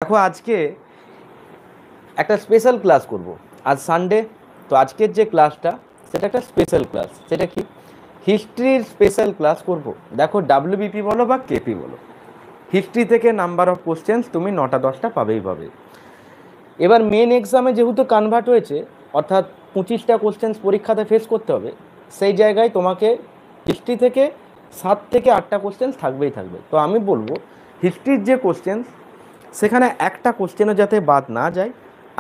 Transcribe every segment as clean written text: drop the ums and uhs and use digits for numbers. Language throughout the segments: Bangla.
দেখো আজকে একটা স্পেশাল ক্লাস করব। আজ সানডে, তো আজকের যে ক্লাসটা সেটা একটা স্পেশাল ক্লাস। সেটা কি? হিস্ট্রির স্পেশাল ক্লাস করব। দেখো ডাব্লিউবিপি বলো বা কেপি বলো, হিস্ট্রি থেকে নাম্বার অফ কোশ্চেন্স তুমি 9টা-10টা পাবেই পাবে। এবার মেন এক্সামে যেহেতু কনভার্ট হয়েছে, অর্থাৎ 25টা কোশ্চেন্স পরীক্ষাতে ফেস করতে হবে, সেই জায়গায় তোমাকে হিস্ট্রি থেকে 7 থেকে 8টা কোশ্চেন্স থাকবেই থাকবে। তো আমি বলবো হিস্ট্রির যে কোশ্চেন্স সেখানে একটা কোশ্চেনও যাতে বাদ না যায়।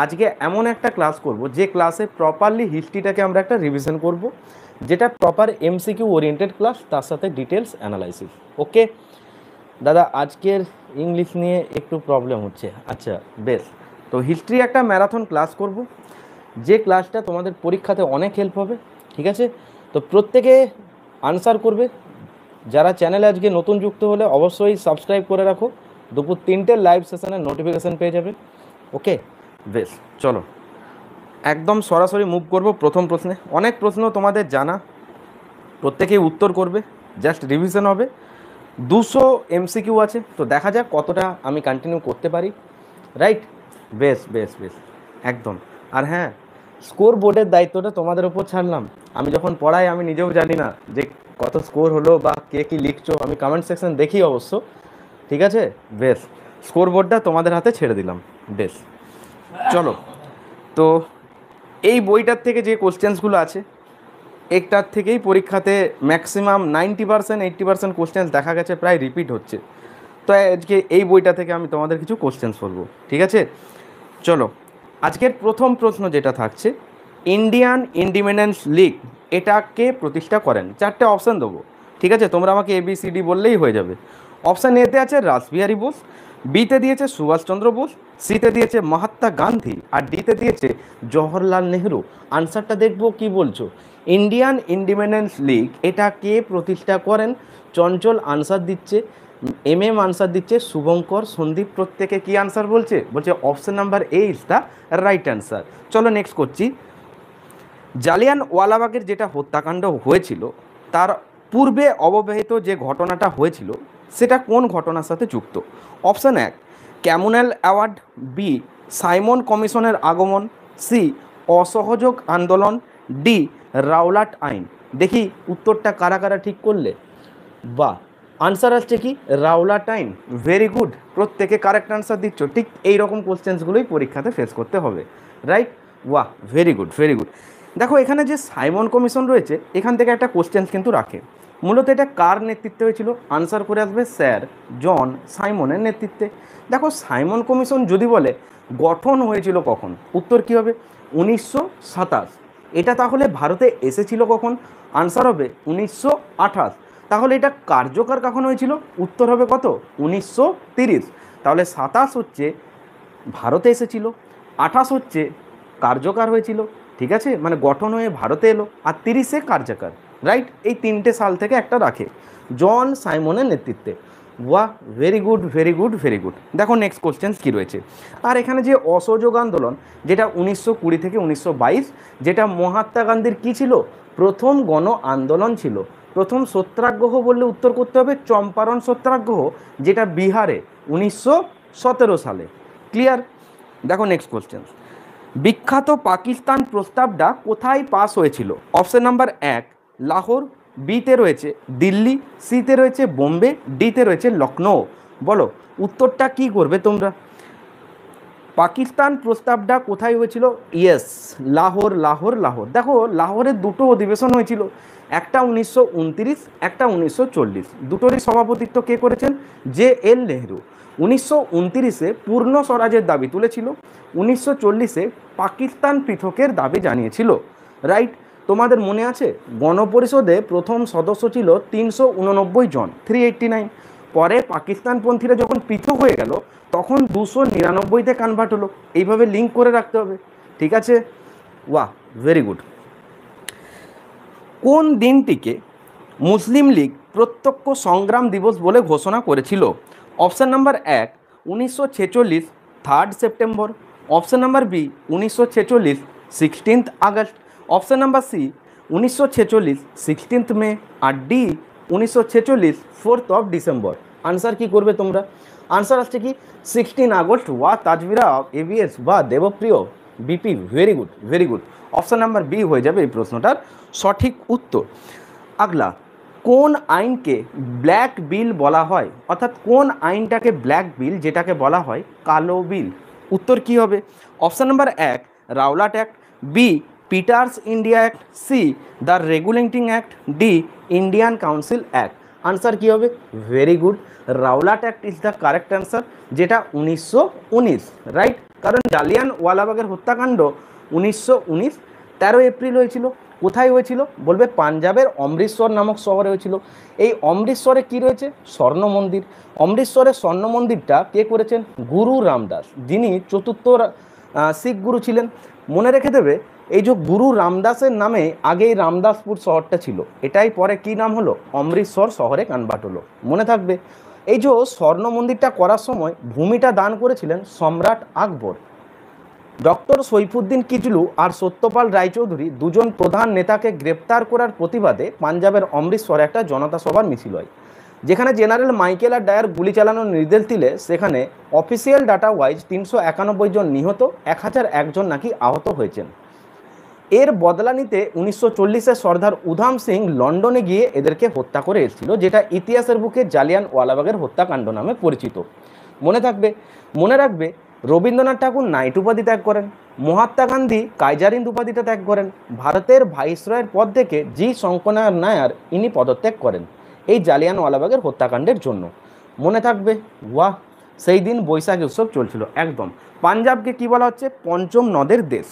আজকে এমন একটা ক্লাস করব যে ক্লাসে প্রপারলি হিস্ট্রিটাকে আমরা একটা রিভিশন করব, যেটা প্রপার এমসিকিউ ওরিয়েন্টেড ক্লাস, তার সাথে ডিটেলস অ্যানালাইসিস। ওকে দাদা, আজকের ইংলিশ নিয়ে একটু প্রবলেম হচ্ছে। আচ্ছা বেশ, তো হিস্ট্রি একটা ম্যারাথন ক্লাস করব, যে ক্লাসটা তোমাদের পরীক্ষাতে অনেক হেল্প হবে। ঠিক আছে, তো প্রত্যেকে আনসার করবে। যারা চ্যানেলে আজকে নতুন যুক্ত হলে অবশ্যই সাবস্ক্রাইব করে রাখো, দুপুর 3টের লাইভ সেশনের নোটিফিকেশান পেয়ে যাবে। ওকে বেশ, চলো একদম সরাসরি মুভ করব প্রথম প্রশ্নে। অনেক প্রশ্ন তোমাদের জানা, প্রত্যেকেই উত্তর করবে, জাস্ট রিভিশন হবে। 200 এমসিকিউ আছে, তো দেখা যাক কতটা আমি কন্টিনিউ করতে পারি। রাইট, বেশ বেশ বেশ, একদম। আর হ্যাঁ, স্কোর বোর্ডের দায়িত্বটা তোমাদের ওপর ছাড়লাম। আমি যখন পড়াই আমি নিজেও জানি না যে কত স্কোর হলো বা কে কী লিখছো, আমি কমেন্ট সেকশন দেখি অবশ্য। ঠিক আছে, বেশ, স্কোর বোর্ডটা তোমাদের হাতে ছেড়ে দিলাম। বেশ, চলো। তো এই বইটার থেকে যে কোশ্চেন্সগুলো আছে, একটার থেকেই পরীক্ষাতে ম্যাক্সিমাম 90%, 80% কোশ্চেন্স দেখা গেছে প্রায় রিপিট হচ্ছে। তো আজকে এই বইটা থেকে আমি তোমাদের কিছু কোশ্চেন্স বলবো। ঠিক আছে, চলো। আজকের প্রথম প্রশ্ন যেটা থাকছে, ইন্ডিয়ান ইন্ডিপেন্ডেন্স লিগ এটা কে প্রতিষ্ঠা করেন? 4টে অপশান দেবো। ঠিক আছে, তোমরা আমাকে ABCD বললেই হয়ে যাবে। অপশান এতে আছে রাসবিহারী বোস, বিতে দিয়েছে সুভাষচন্দ্র বোস, সিতে দিয়েছে মহাত্মা গান্ধী, আর ডিতে দিয়েছে জওহরলাল নেহরু। আনসারটা দেখবো কি বলছো। ইন্ডিয়ান ইন্ডিপেন্ডেন্স লিগ এটা কে প্রতিষ্ঠা করেন? চঞ্চল আনসার দিচ্ছে, আনসার দিচ্ছে, শুভঙ্কর, সন্দীপ, প্রত্যেকে কি আনসার বলছে? বলছে option number A is the right answer. চলো নেক্সট করছি। জালিয়ানওয়ালাবাগের যেটা হত্যাকাণ্ড হয়েছিল, তার পূর্বে অববাহিত যে ঘটনাটা হয়েছিল সেটা কোন ঘটনার সাথে যুক্ত? অপশান 1 ক্যামুনেল অ্যাওয়ার্ড, বি সাইমন কমিশনের আগমন, সি অসহযোগ আন্দোলন, ডি রাওলাট আইন। দেখি উত্তরটা কারা কারা ঠিক করলে। বাহ, আনসার আসছে কি রাওলাট আইন। ভেরি গুড, প্রত্যেকে কারেক্ট আনসার দিচ্ছ। ঠিক এইরকম কোশ্চেন্সগুলোই পরীক্ষাতে ফেস করতে হবে। রাইট, ওয়াহ, ভেরি গুড ভেরি গুড। দেখো এখানে যে সাইমন কমিশন রয়েছে, এখান থেকে একটা কোশ্চেন্স কিন্তু রাখে। মূলত এটা কার নেতৃত্বে হয়েছিল? আনসার করে আসবে স্যার জন সাইমনের নেতৃত্বে। দেখো সাইমন কমিশন যদি বলে গঠন হয়েছিল কখন, উত্তর কী হবে? 1927। এটা তাহলে ভারতে এসেছিল কখন? আনসার হবে 1928। তাহলে এটা কার্যকর কখন হয়েছিল? উত্তর হবে কত? 1930। তাহলে 27 হচ্ছে ভারতে এসেছিল, 28 হচ্ছে কার্যকর হয়েছিল। ঠিক আছে, মানে গঠন হয়ে ভারতে এলো, আর 30-এ কার্যকর। রাইট, এই 3টে সাল থেকে একটা রাখে জন সাইমনের নেতৃত্বে। ওয়াহ, very good very good very good. দেখো নেক্সট কোশ্চেন্স কী রয়েছে। আর এখানে যে অসহযোগ আন্দোলন, যেটা 1920 থেকে 1922, যেটা মহাত্মা গান্ধীর কী ছিল? প্রথম গণ আন্দোলন ছিল। প্রথম সত্যাগ্রহ বললে উত্তর করতে হবে চম্পারণ সত্যাগ্রহ, যেটা বিহারে 1917 সালে। ক্লিয়ার? দেখো নেক্সট কোশ্চেন। বিখ্যাত পাকিস্তান প্রস্তাবটা কোথায় পাস হয়েছিল? অপশন নাম্বার 1 লাহোর, বিতে রয়েছে দিল্লি, সিতে রয়েছে বোম্বে, ডিতে রয়েছে লখনৌ। বলো উত্তরটা কি করবে তোমরা। পাকিস্তান প্রস্তাবটা কোথায় হয়েছিল? ইয়েস, লাহোর লাহোর লাহোর। দেখো লাহোরের দুটো অধিবেশন হয়েছিল, একটা 1929, একটা 1940। দুটোরই সভাপতিত্ব কে করেছেন? JL নেহরু। 1929-এ পূর্ণ স্বরাজের দাবি তুলেছিল, 1940-এ পাকিস্তান পৃথকের দাবি জানিয়েছিল। রাইট, তোমাদের মনে আছে গণপরিষদে প্রথম সদস্য ছিল 389 জন, 389। পরে পাকিস্তানপন্থীরা যখন পৃথক হয়ে গেল তখন 299-তে কনভার্ট হলো। এইভাবে লিঙ্ক করে রাখতে হবে। ঠিক আছে, ওয়াহ, ভেরি গুড। কোন দিনটিকে মুসলিম লীগ প্রত্যক্ষ সংগ্রাম দিবস বলে ঘোষণা করেছিল? Option number 1 1946 3 September, option number B 1946 16 August, option number C 1946 16 May, আর ডি 1946 4 ডিসেম্বর। আনসার কি করবে তোমরা? আনসার আসছে কি 16 আগস্ট ওয়া তাজবিরা এবিএস বা দেবপ্রিয় বিপি। Very good, very good. Option number B হয়ে যাবে এই প্রশ্নটার সঠিক উত্তর। আগলা, কোন আইনকে ব্ল্যাক বিল বলা হয়, অর্থাৎ কোন আইনটাকে ব্ল্যাক বিল যেটাকে বলা হয় কালো বিল? উত্তর কি হবে? Option number 1 Rowlatt Act, B Pitt's India Act, C the Regulating Act, D Indian Council Act. Answer কি হবে? Very good, Rowlatt Act is the correct answer, যেটা 1919, রাইট। কারণ জালিয়ান ওয়ালাবাগের হত্যাকাণ্ড 1919 13 এপ্রিল হয়েছিল। কোথায় হয়েছিল? বলবে পাঞ্জাবের অমৃতসর নামক শহরে হয়েছিল। এই অমৃতসরে কি রয়েছে? স্বর্ণ মন্দির। অমৃতসরের স্বর্ণ মন্দিরটা কে করেছেন? গুরু রামদাস, যিনি চতুর্থ শিখ গুরু ছিলেন। মনে রেখে দেবে, এই যে গুরু রামদাসের নামে আগে এই রামদাসপুর শহরটা ছিল, এটাই পরে কি নাম হলো? অমৃতসর শহরে কনভার্ট হলো। মনে থাকবে। এই যে স্বর্ণ মন্দিরটা করার সময় ভূমিটা দান করেছিলেন সম্রাট আকবর। ডক্টর সৈফুদ্দিন কিচলু আর সত্যপাল রায়চৌধুরী দুজন প্রধান নেতাকে গ্রেপ্তার করার প্রতিবাদে পাঞ্জাবের অমৃতসরে একটা জনতা সভার মিছিল হয়, যেখানে জেনারেল মাইকেল আর ডায়ার গুলি চালানোর নির্দেশ দিলে সেখানে অফিসিয়াল ডাটা ওয়াইজ 391 জন নিহত, 1001 জন নাকি আহত হয়েছেন। এর বদলা নিতে 1940-এ সর্দার উধাম সিং লন্ডনে গিয়ে এদেরকে হত্যা করে এসেছিল, যেটা ইতিহাসের বুকে জালিয়ান ওয়ালাবাগের হত্যাকাণ্ড নামে পরিচিত। মনে থাকবে। মনে রাখবে, রবীন্দ্রনাথ ঠাকুর নাইট উপাধি ত্যাগ করেন, মহাত্মা গান্ধী কাইজারিন্দ উপাধিটা ত্যাগ করেন, ভারতের ভাইসরয়ের পদ থেকে জি শঙ্করনারায়ণ নায়ার ইনি পদত্যাগ করেন এই জালিয়ান ওয়ালাবাগের হত্যাকাণ্ডের জন্য। মনে থাকবে। ওয়াহ, সেই দিন বৈশাখী উৎসব চলছিল একদম। পাঞ্জাবকে কি বলা হচ্ছে? পঞ্চম নদের দেশ।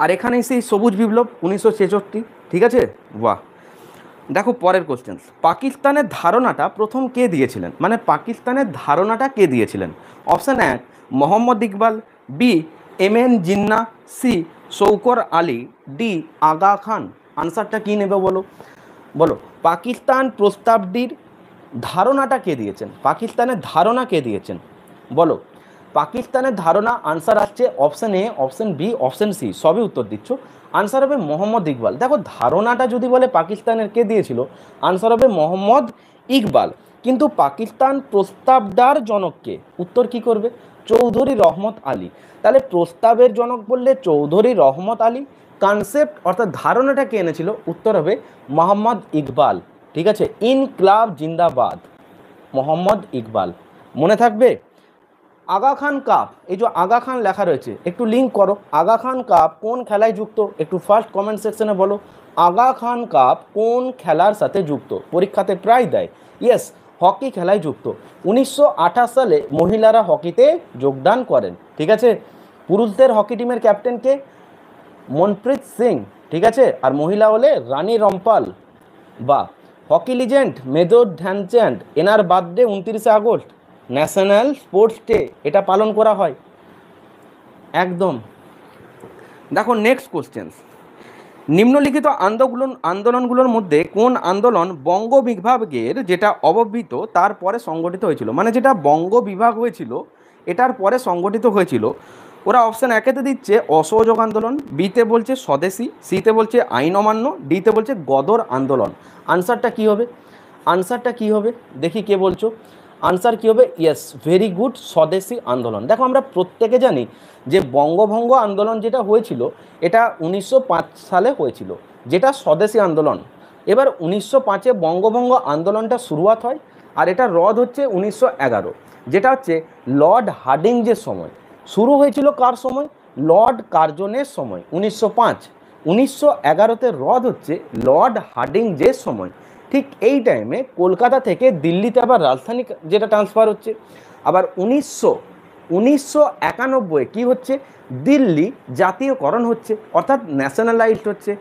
আর এখানেই সেই সবুজ বিপ্লব 1966, ঠিক আছে। বাহ, দেখো পরের কোশ্চেন। পাকিস্তানের ধারণাটা প্রথম কে দিয়েছিলেন, মানে পাকিস্তানের ধারণাটা কে দিয়েছিলেন? Option 1 Mohammad Iqbal, B MN. Jinnah, C Shaukat Ali, D Aga Khan. আনসারটা কি নেবে বলো? বলো, পাকিস্তান প্রস্তাবটির ধারণাটা কে দিয়েছেন? পাকিস্তানের ধারণা কে দিয়েছেন বলো? পাকিস্তানের ধারণা আনসার আসছে option A, option B, option C, সবই উত্তর দিচ্ছ। আনসার হবে মোহাম্মদ ইকবাল। দেখো, ধারণাটা যদি বলে পাকিস্তানের কে দিয়েছিল, আনসার হবে মোহাম্মদ ইকবাল। কিন্তু পাকিস্তান প্রস্তাবটার জনককে? উত্তর কি করবে? চৌধুরী রহমত আলী। তাহলে প্রস্তাবের জনক বললে চৌধুরী রহমত আলী, কনসেপ্ট অর্থাৎ ধারণাটা কে এনেছিল? উত্তর হবে মোহাম্মদ ইকবাল, ঠিক আছে। ইনকলাব জিন্দাবাদ, মোহাম্মদ ইকবাল। মনে থাকবে। আগা খান কাপ, এই যে আগা খান লেখা রয়েছে, একটু লিঙ্ক করো। আগা খান কাপ কোন খেলায় যুক্ত? একটু ফার্স্ট কমেন্ট সেকশনে বলো, আগা খান কাপ কোন খেলার সাথে যুক্ত? পরীক্ষাতে প্রায় দেয়। ইয়েস, হকি খেলায় যুক্ত। 1928 সালে মহিলারা হকিতে যোগদান করেন, ঠিক আছে। পুরুষদের হকি টিমের ক্যাপ্টেনকে? মনপ্রীত সিং, ঠিক আছে। আর মহিলা হলে রানী রম্পাল। বা হকি লিজেন্ড মেজর ধ্যানচাঁদ, এনার birthday 29 August, national sports day, এটা পালন করা হয় একদম। দেখো নেক্সট কোশ্চেন। নিম্নলিখিত আন্দোলনগুলোর মধ্যে কোন আন্দোলন বঙ্গ বিভাগের যেটা অববৃত তারপরে সংগঠিত হয়েছিল, মানে যেটা বঙ্গ বিভাগ হয়েছিল এটার পরে সংগঠিত হয়েছিল? ওরা অপশান 1-তে দিচ্ছে অসহযোগ আন্দোলন, বিতে বলছে স্বদেশী, সিতে বলছে আইন অমান্য, ডিতে বলছে গদর আন্দোলন। আনসারটা কি হবে? আনসারটা কি হবে দেখি কে বলছো? আনসার কি হবে? ইয়েস, ভেরি গুড, স্বদেশী আন্দোলন। দেখো, আমরা প্রত্যেকে জানি যে বঙ্গভঙ্গ আন্দোলন যেটা হয়েছিল এটা 1905 সালে হয়েছিল, যেটা স্বদেশী আন্দোলন। এবার 1905-এ বঙ্গভঙ্গ আন্দোলনটা শুরুয়াত হয়, আর এটা রদ হচ্ছে 1911, যেটা হচ্ছে লর্ড হার্ডিঞ্জের সময়। শুরু হয়েছিল কার সময়? লর্ড কার্জনের সময় 1905। 1911-তে রদ হচ্ছে লর্ড হার্ডিঞ্জের সময়। ঠিক এই টাইমে কলকাতা থেকে দিল্লিতে আবার রাজধানী যেটা ট্রান্সফার হচ্ছে। আবার 1991 কি হচ্ছে? দিল্লি জাতীয়করণ হচ্ছে, অর্থাৎ ন্যাশনালাইজড হচ্ছে,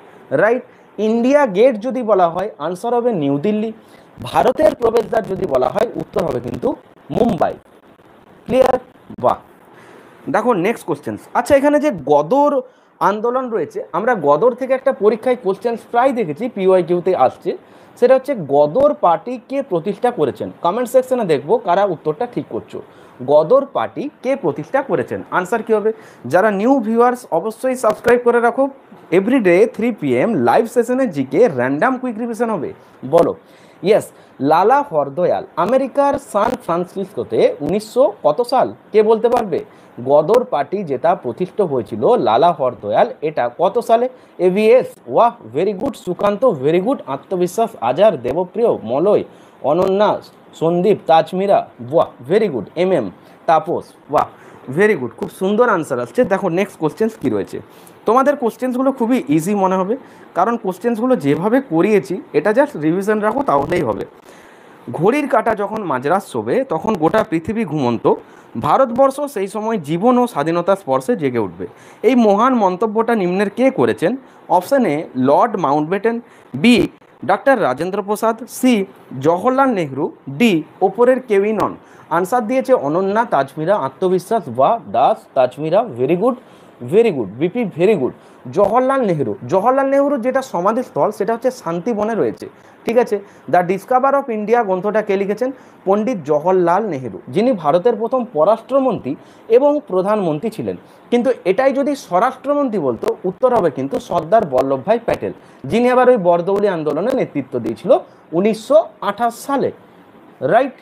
রাইট। ইন্ডিয়া গেট যদি বলা হয় আনসার হবে নিউ দিল্লি। ভারতের প্রবেশদ্বার যদি বলা হয় উত্তর হবে কিন্তু মুম্বাই। ক্লিয়ার? বাহ, দেখো নেক্সট কোশ্চেন। আচ্ছা, এখানে যে গদর আন্দোলন রয়েছে, আমরা গদর থেকে একটা পরীক্ষায় কোশ্চেন প্রায় দেখেছি, পিওয়াইকিউতে আসছে। সেটা হচ্ছে গদর পার্টি কে প্রতিষ্ঠা করেছেন? কমেন্ট সেকশনে দেখবো কারা উত্তরটা ঠিক করছো। গদর পার্টি কে প্রতিষ্ঠা করেছেন? আনসার কি হবে? যারা নিউ ভিউয়ার্স অবশ্যই সাবস্ক্রাইব করে রাখো। এভরিডে 3 PM লাইভ সেশনে জিকে র্যান্ডাম কুইক রিভিশন হবে। বলো, ইয়েস, লালা হরদয়াল আমেরিকার সান ফ্রান্সিসকোতে 1900 কত সাল কে বলতে পারবে? গদর পার্টি যেটা প্রতিষ্ঠিত হয়েছিল লালা হরদয়াল, এটা কত সালে? এভিএস, ওয়াহ very good. Sukanta very good. Atmabiswas, Azhar, Debapriya, Malay, Ananya, Sandeep, Tajmira, বাহ ভেরি গুড। তাপস, বাহ ভেরি গুড, খুব সুন্দর আনসার আসছে। দেখো নেক্সট কোশ্চেন্স কী রয়েছে। তোমাদের কোশ্চেন্সগুলো খুবই ইজি মনে হবে, কারণ কোশ্চেন্সগুলো যেভাবে করিয়েছি এটা জাস্ট রিভিশন রাখো তাহলেই হবে। ঘড়ির কাঁটা যখন মাঝরাত শোবে তখন গোটা পৃথিবী ঘুমন্ত, ভারতবর্ষ সেই সময় জীবন ও স্বাধীনতার স্পর্শে জেগে উঠবে। এই মহান মন্তব্যটা নিম্নের কে করেছেন? Option A Lord Mountbatten, B doctor Rajendra Prasad, C Jawaharlal Nehru, D ওপরের কেউই নন। আনসার দিয়েছে অনন্যা, তাজমিরা, আত্মবিশ্বাস বা Das, Tajmira very good, very good BP very good. Jawaharlal Nehru, Jawaharlal নেহরুর যেটা সমাধিস্থল সেটা হচ্ছে শান্তিবনে রয়েছে, ঠিক আছে। দ্য ডিসকভার অফ ইন্ডিয়া গ্রন্থটা কে লিখেছেন? পণ্ডিত জওহরলাল নেহরু, যিনি ভারতের প্রথম পররাষ্ট্রমন্ত্রী এবং প্রধানমন্ত্রী ছিলেন। কিন্তু এটাই যদি স্বরাষ্ট্রমন্ত্রী বলতো উত্তর হবে কিন্তু সর্দার বল্লভভাই প্যাটেল, যিনি আবার ওই বরদৌলি আন্দোলনে নেতৃত্ব দিয়েছিল 1928 সালে, রাইট।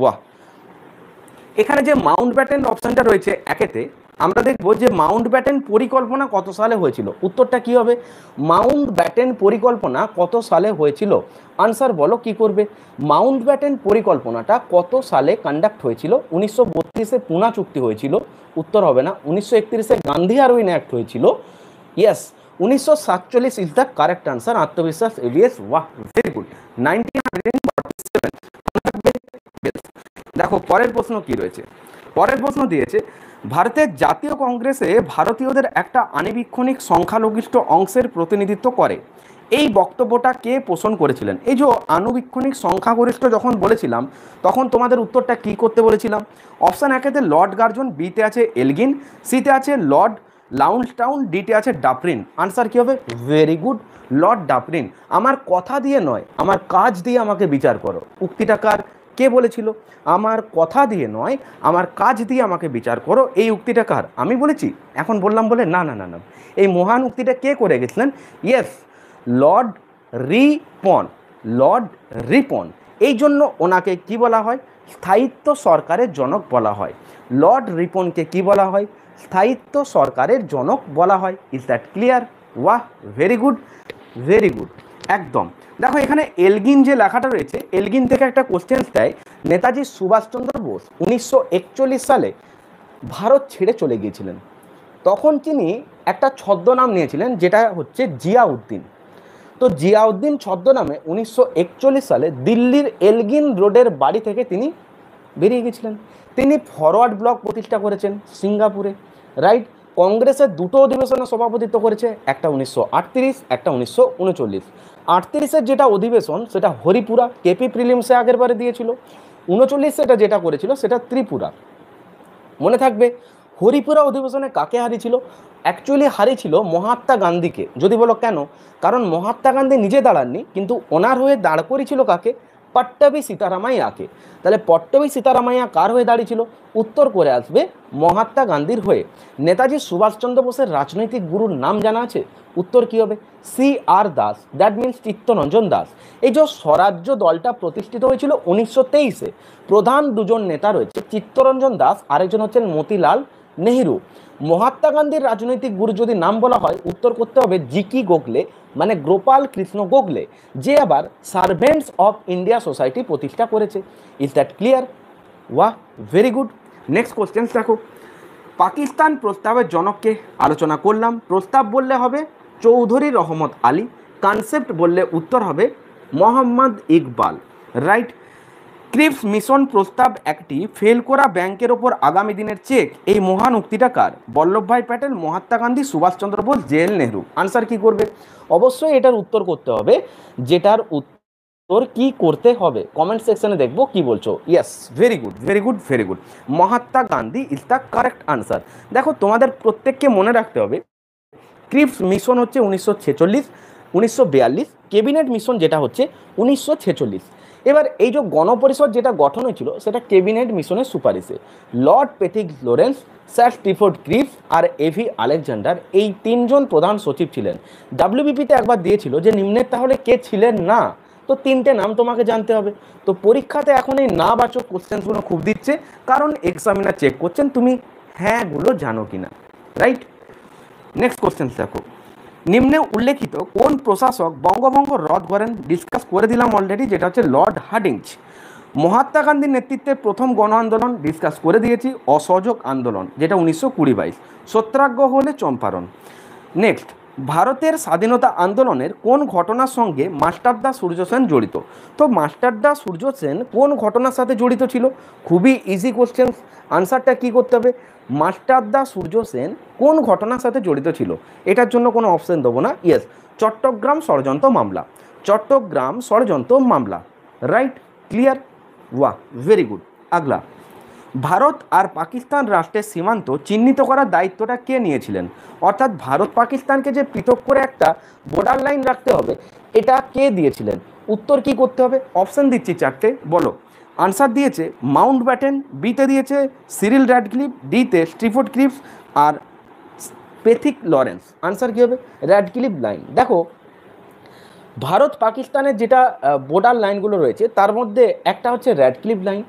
ওয়াহ, এখানে যে মাউন্টব্যাটেন অপশানটা রয়েছে একেতে, আমরা দেখব যে মাউন্টব্যাটেন পরিকল্পনা কত সালে হয়েছিল। উত্তরটা কি হবে? মাউন্টব্যাটেন পরিকল্পনা কত সালে হয়েছিল? আনসার বলো কি করবে। মাউন্টব্যাটেন পরিকল্পনাটা কত সালে কন্ডাক্ট হয়েছিল? 1932-এ পুনা চুক্তি হয়েছিল, উত্তর হবে না। 1931-এ গান্ধী আরউইন অ্যাক্ট হয়েছিল, yes. 1947 is the correct answer. আত্মবিশ্বাস, এভিএস, ওয়াহ ভেরি গুড। 1947। দেখো পরের প্রশ্ন কি রয়েছে। পরের প্রশ্ন দিয়েছে ভারতের জাতীয় কংগ্রেসে ভারতীয়দের একটা আণুবীক্ষণিক সংখ্যালঘিষ্ঠ অংশের প্রতিনিধিত্ব করে, এই বক্তব্যটা কে পোষণ করেছিলেন? এই যে আণুবীক্ষণিক সংখ্যাগরিষ্ঠ যখন বলেছিলাম তখন তোমাদের উত্তরটা কি করতে বলেছিলাম? অপশান একেতে লর্ড গার্জন, বিতে আছে এলগিন, সিতে আছে লর্ড লাউন্সটাউন, ডিতে আছে ডাফরিন। আনসার কি হবে? Very good, Lord Dufferin. আমার কথা দিয়ে নয় আমার কাজ দিয়ে আমাকে বিচার করো, উক্তিটা কার, কে বলেছিল? আমার কথা দিয়ে নয় আমার কাজ দিয়ে আমাকে বিচার করো, এই উক্তিটা কার? আমি বলেছি? এখন বললাম বলে না না না না, এই মহান উক্তিটা কে করে গেছিলেন? Yes, Lord Ripon, Lord Ripon. এই জন্য ওনাকে কি বলা হয়? স্থায়িত্ব সরকারের জনক বলা হয়। লর্ড রিপনকে কি বলা হয়? স্থায়িত্ব সরকারের জনক বলা হয়। Is that clear? ওয়াহ ভেরি গুড, ভেরি গুড, একদম। দেখো এখানে এলগিন যে লেখাটা রয়েছে, এলগিন থেকে একটা কোশ্চেন দেয়, নেতাজি সুভাষচন্দ্র বোস 1941 সালে ভারত ছেড়ে চলে গিয়েছিলেন। তখন তিনি একটা ছদ্মনাম নিয়েছিলেন যেটা হচ্ছে জিয়াউদ্দিন। তো জিয়াউদ্দিন ছদ্মনামে 1941 সালে দিল্লির এলগিন রোডের বাড়ি থেকে তিনি বেরিয়ে গেছিলেন। তিনি ফরওয়ার্ড ব্লক প্রতিষ্ঠা করেছেন সিঙ্গাপুরে, রাইট। কংগ্রেসের দুটো অধিবেশনে সভাপতিত্ব করেছে, একটা 1938, একটা 1939। 38-এর যেটা অধিবেশন সেটা হরিপুরা, কেপি প্রিলিমসে আগের বারে দিয়েছিল। 39-এটা যেটা করেছিল সেটা ত্রিপুরা। মনে থাকবে হরিপুরা অধিবেশনে কাকে হারিয়েছিল? অ্যাকচুয়ালি হারিয়েছিল মহাত্মা গান্ধীকে। যদি বলো কেন? কারণ মহাত্মা গান্ধী নিজে দাঁড়াননি, কিন্তু ওনার হয়ে দাঁড় করিয়েছিল কাকে? পট্টবী সীতারামাইয়াকে। তাহলে পট্টবী সীতারামাইয়া কার হয়ে দাঁড়িয়েছিল? উত্তর করে আসবে মহাত্মা গান্ধীর হয়ে। নেতাজি সুভাষচন্দ্র বোসের রাজনৈতিক গুরুর নাম জানা আছে? উত্তর কি হবে? CR Das, that means Chittaranjan Das. এই যে স্বরাজ্য দলটা প্রতিষ্ঠিত হয়েছিল 1923-এ, প্রধান দুজন নেতা রয়েছে, চিত্তরঞ্জন দাস, আরেকজন হচ্ছেন মতিলাল নেহেরু। মহাত্মা গান্ধীর রাজনৈতিক গুরু যদি নাম বলা হয় উত্তর করতে হবে জিকি গোখলে, মানে গোপাল কৃষ্ণ গোখলে, যে আবার সার্ভেন্টস অফ ইন্ডিয়া সোসাইটি প্রতিষ্ঠা করেছে। Is that clear? ওয়াহ ভেরি গুড। নেক্সট কোশ্চেন দেখো, পাকিস্তান প্রস্তাবের জনককে আলোচনা করলাম। প্রস্তাব বললে হবে চৌধুরী রহমত আলী, কনসেপ্ট বললে উত্তর হবে Mohammad Iqbal, right. Cripps Mission প্রস্তাব একটি ফেল করা ব্যাংকের ওপর আগামী দিনের চেক, এই মহান উক্তিটা কার? বল্লভভাই প্যাটেল, মহাত্মা গান্ধী, সুভাষচন্দ্র বোস, জেএল নেহরু। আনসার কি করবে? অবশ্যই এটার উত্তর করতে হবে, যেটার উত্তর কি করতে হবে কমেন্ট সেকশনে দেখবো কি বলছো। Yes, very good, very good, very good. Mahatma Gandhi is the correct answer. দেখো তোমাদের প্রত্যেককে মনে রাখতে হবে ক্রিপস মিশন হচ্ছে 1946, 1942, ক্যাবিনেট মিশন যেটা হচ্ছে 1946। এবার এই যে গণপরিষদ যেটা গঠন হয়েছিল সেটা ক্যাবিনেট মিশনের সুপারিশে। Lord Pethick Lawrence, sir Stafford Cripps আর এভি আলেকজান্ডার এই তিনজন প্রধান সচিব ছিলেন। ডাব্লিউবিপিতে একবার দিয়েছিল যে নিম্নের তাহলে কে ছিলেন না? তো 3টে নাম তোমাকে জানতে হবে। তো পরীক্ষাতে এখন এই না বাচক কোশ্চেন্সগুলো খুব দিচ্ছে, কারণ এক্সামিনার চেক করছেন তুমি হ্যাঁগুলো জানো কিনা, রাইট। নেক্সট কোশ্চেন দেখো, নিম্নে উল্লেখিত কোন প্রশাসক বঙ্গভঙ্গ রদ করেন? ডিসকাস করে দিলাম অলরেডি, যেটা হচ্ছে লর্ড হার্ডিঞ্জ। মহাত্মা গান্ধীর নেতৃত্বে প্রথম গণ আন্দোলন ডিসকাস করে দিয়েছি, অসহযোগ আন্দোলন, যেটা 1920-22। সত্যাগ্রহ হলে চম্পারণ। নেক্সট, ভারতের স্বাধীনতা আন্দোলনের কোন ঘটনার সঙ্গে মাস্টারদা সূর্য সেন জড়িত? তো মাস্টারদা সূর্য সেন কোন ঘটনার সাথে জড়িত ছিল? খুবই ইজি কোশ্চেন, আনসারটা কী করতে হবে, মাস্টারদা সূর্য সেন কোন ঘটনার সাথে জড়িত ছিল? এটার জন্য কোনো অপশন দেবো না, ইয়েস, চট্টগ্রাম ষড়যন্ত্র মামলা, চট্টগ্রাম ষড়যন্ত্র মামলা, রাইট, ক্লিয়ার, ওয়াহ, ভেরি গুড। আগলা, ভারত আর পাকিস্তান রাষ্ট্রের সীমান্ত চিহ্নিত করার দায়িত্বটা কে নিয়েছিলেন? অর্থাৎ ভারত পাকিস্তানকে যে পৃথক করে একটা বর্ডার লাইন রাখতে হবে, এটা কে দিয়েছিলেন? উত্তর কি করতে হবে, অপশন দিচ্ছি 4টে, বলো। আনসার দিয়েছে মাউন্ট ব্যাটেন, বিতে দিয়েছে সিরিল র্যাডক্লিফ, ডিতে স্টিফোর্ড ক্রিপস, আর পেথিক লরেন্স। আনসার কী হবে, র্যাডক্লিফ লাইন। দেখো, ভারত পাকিস্তানের যেটা বর্ডার লাইনগুলো রয়েছে তার মধ্যে একটা হচ্ছে র্যাডক্লিফ লাইন,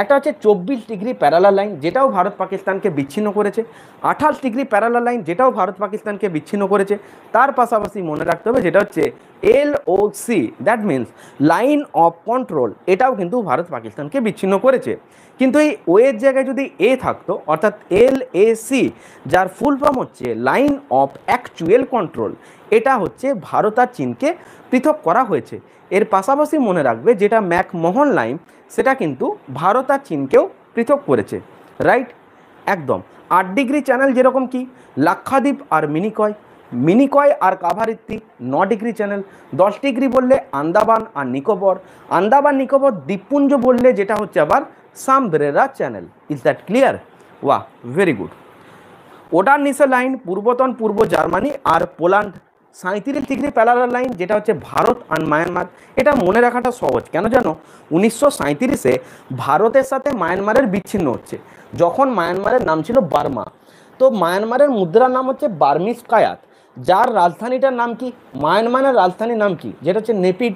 একটা হচ্ছে 24 ডিগ্রি প্যারালাল লাইন, যেটাও ভারত পাকিস্তানকে বিচ্ছিন্ন করেছে, 28 ডিগ্রি প্যারালাল লাইন, যেটাও ভারত পাকিস্তানকে বিচ্ছিন্ন করেছে। তার পাশাপাশি মনে রাখতে হবে যেটা হচ্ছে LOC, that means line of control, এটাও কিন্তু ভারত পাকিস্তানকে বিচ্ছিন্ন করেছে। কিন্তু এই ওয়ের জায়গায় যদি এ থাকতো, অর্থাৎ LAC, যার ফুল ফর্ম হচ্ছে লাইন অফ অ্যাকচুয়াল কন্ট্রোল, এটা হচ্ছে ভারত আর চীনকে পৃথক করা হয়েছে। এর পাশাপাশি মনে রাখবে যেটা ম্যাকমোহন লাইন, সেটা কিন্তু ভারত আর চীনকেও পৃথক করেছে, রাইট, একদম। 8 ডিগ্রি চ্যানেল যেরকম কি লাক্ষাদ্বীপ আর মিনিকয়, মিনিকয় আর কাভারিত্তি 9 ডিগ্রি চ্যানেল। 10 ডিগ্রি বললে আন্দামান আর নিকোবর, আন্দামান নিকোবর দ্বীপপুঞ্জ বললে যেটা হচ্ছে আবার Sombrero channel. Is that clear? ওয়াহ, ভেরি গুড। ওডারনিসে লাইন পূর্বতন পূর্ব জার্মানি আর পোল্যান্ড, 37 ডিগ্রি প্যারালাল লাইন, যেটা হচ্ছে ভারত আর মায়ানমার। এটা মনে রাখাটা সহজ, কেন জানো, 1937-এ ভারতের সাথে মায়ানমারের বিচ্ছিন্ন হচ্ছে, যখন মায়ানমারের নাম ছিল বার্মা। তো মায়ানমারের মুদ্রার নাম হচ্ছে বার্মিজ কায়াত, যার রাজধানীটার নাম কি, মায়ানমারের রাজধানীর নাম কি, যেটা হচ্ছে নেপিড।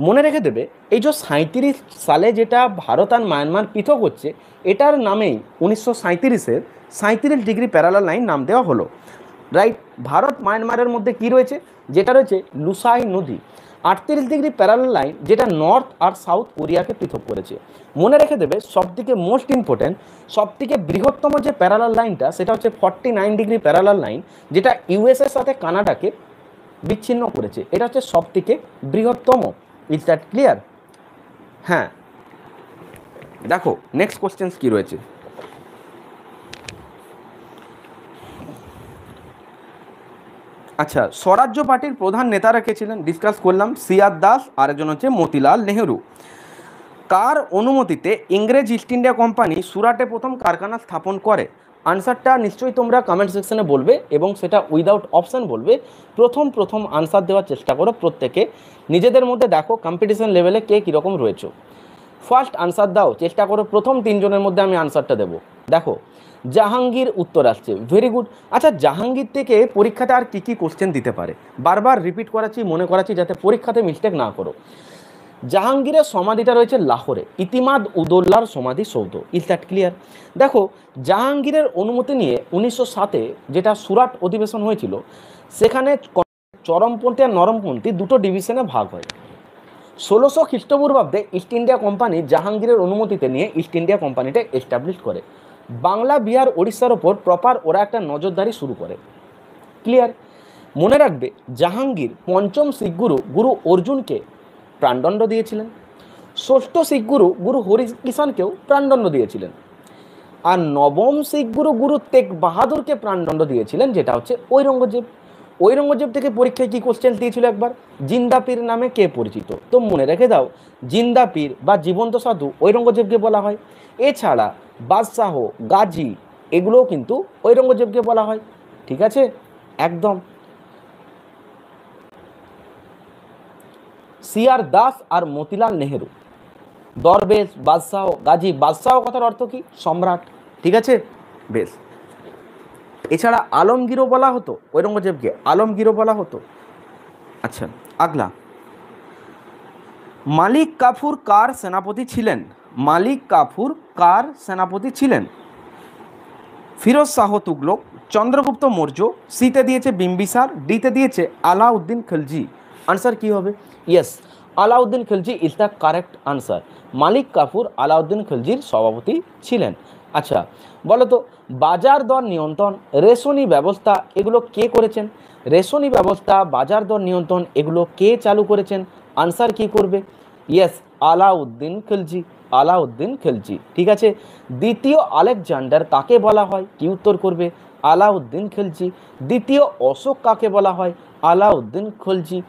মনে রেখে দেবে, এই যে 37 সালে যেটা ভারত আর মায়ানমার পৃথক হচ্ছে, এটার নামেই 1937-এর 37 ডিগ্রি প্যারালাল লাইন নাম দেওয়া হলো, রাইট। ভারত মায়ানমারের মধ্যে কি রয়েছে, যেটা রয়েছে লুসাই নদী। 38 ডিগ্রি প্যারালাল লাইন, যেটা নর্থ আর সাউথ কোরিয়াকে পৃথক করেছে। মনে রেখে দেবে, সবথেকে মোস্ট ইম্পর্টেন্ট, সবথেকে বৃহত্তম যে প্যারালাল লাইনটা, সেটা হচ্ছে 49 ডিগ্রি প্যারালাল লাইন, যেটা ইউএসএর সাথে কানাডাকে বিচ্ছিন্ন করেছে। এটা হচ্ছে সবথেকে বৃহত্তম। Is that clear? হ্যাঁ, দেখো নেক্সট কোশ্চেন কি রয়েছে। আচ্ছা, স্বরাজ্য পার্টির প্রধান নেতারা কে ছিলেন? ডিসকাস করলাম, সিআর দাস, আরেকজন হচ্ছে মতিলাল নেহেরু। কার অনুমতিতে ইংরেজ ইস্ট ইন্ডিয়া কোম্পানি সুরাটে প্রথম কারখানা স্থাপন করে? আনসারটা নিশ্চয়ই তোমরা কমেন্ট সেকশনে বলবে, এবং সেটা উইদাউট অপশান বলবে। প্রথম আনসার দেওয়ার চেষ্টা করো প্রত্যেকে, নিজেদের মধ্যে দেখো কম্পিটিশন লেভেলে কে কীরকম রয়েছে। ফার্স্ট আনসার দাও, চেষ্টা করো প্রথম 3 জনের মধ্যে আমি আনসারটা দেবো। দেখো, জাহাঙ্গীর উত্তর আসছে, ভেরি গুড। আচ্ছা, জাহাঙ্গীর থেকে পরীক্ষাতে আর কী কী কোশ্চেন দিতে পারে, বারবার রিপিট করাচ্ছি, মনে করাচ্ছি, যাতে পরীক্ষাতে মিস্টেক না করো। জাহাঙ্গীরের সমাধিটা রয়েছে লাহোরে, ইতিমাদ উদৌল্লার সমাধি সৌধ। Is that clear? দেখো, জাহাঙ্গীরের অনুমতি নিয়ে 1907-এ যেটা সুরাট অধিবেশন হয়েছিল, সেখানে চরমপন্থী আর নরমপন্থী দুটো ডিভিশনে ভাগ হয়। 1600 খ্রিস্টপূর্বাব্দে ইস্ট ইন্ডিয়া কোম্পানি জাহাঙ্গীরের অনুমতিতে নিয়ে ইস্ট ইন্ডিয়া কোম্পানিটা এস্টাবলিশ করে। বাংলা, বিহার, ওড়িশার ওপর প্রপার ওরা একটা নজরদারি শুরু করে। ক্লিয়ার? মনে রাখবে, জাহাঙ্গীর পঞ্চম শিখ গুরু গুরু অর্জুনকে প্রাণদণ্ড দিয়েছিলেন, ষষ্ঠ শিখ গুরু গুরু হরিকৃষ্ণকেও প্রাণদণ্ড দিয়েছিলেন, আর নবম শিখ গুরু গুরু তেগ বাহাদুরকে প্রাণদণ্ড দিয়েছিলেন, যেটা হচ্ছে ঔরঙ্গজেব। ঔরঙ্গজেব থেকে পরীক্ষায় কি কোশ্চেন দিয়েছিল একবার, জিন্দা পীর নামে কে পরিচিত? তো মনে রেখে দাও, জিন্দা পীর বা জীবন্ত সাধু ঔরঙ্গজেবকে বলা হয়। এছাড়া বাদশাহ, গাজী, এগুলোও কিন্তু ঔরঙ্গজেবকে বলা হয়। ঠিক আছে, একদম। সিআর দাস আর মতিলাল নেহেরু, দরবেশ, বাদশাহ, গাজী। বাদশাহ কথার অর্থ কি? সম্রাট। ঠিক আছে, বেশ। এছাড়া আলমগীরও বলা হতো, ঔরঙ্গজেবকে আলমগীরও বলা হতো। আচ্ছা, আগলা, মালিক কাফুর কার সেনাপতি ছিলেন? মালিক কাফুর কার সেনাপতি ছিলেন? ফিরোজ শাহ তুগলক, চন্দ্রগুপ্ত মৌর্য, সিতে দিয়েছে বিম্বিসার, ডিতে দিয়েছে আলাউদ্দিন খলজি। আনসার কি হবে? Yes, Alauddin Khalji is the correct answer. Malik Kafur Alauddin খলজির সভাপতি ছিলেন। আচ্ছা বলো তো, বাজার দর নিয়ন্ত্রণ, রেশনি ব্যবস্থা এগুলো কে করেছেন? রেশনি ব্যবস্থা, বাজার দর নিয়ন্ত্রণ এগুলো কে চালু করেছেন? আনসার কি করবে? ইয়েস, আলাউদ্দিন খলজি, আলাউদ্দিন খলজি। ঠিক আছে, দ্বিতীয় আলেকজান্ডার কাকে বলা হয়? কি উত্তর করবে? আলাউদ্দিন খলজি। দ্বিতীয় অশোক কাকে বলা হয়? আলাউদ্দিন খলজি।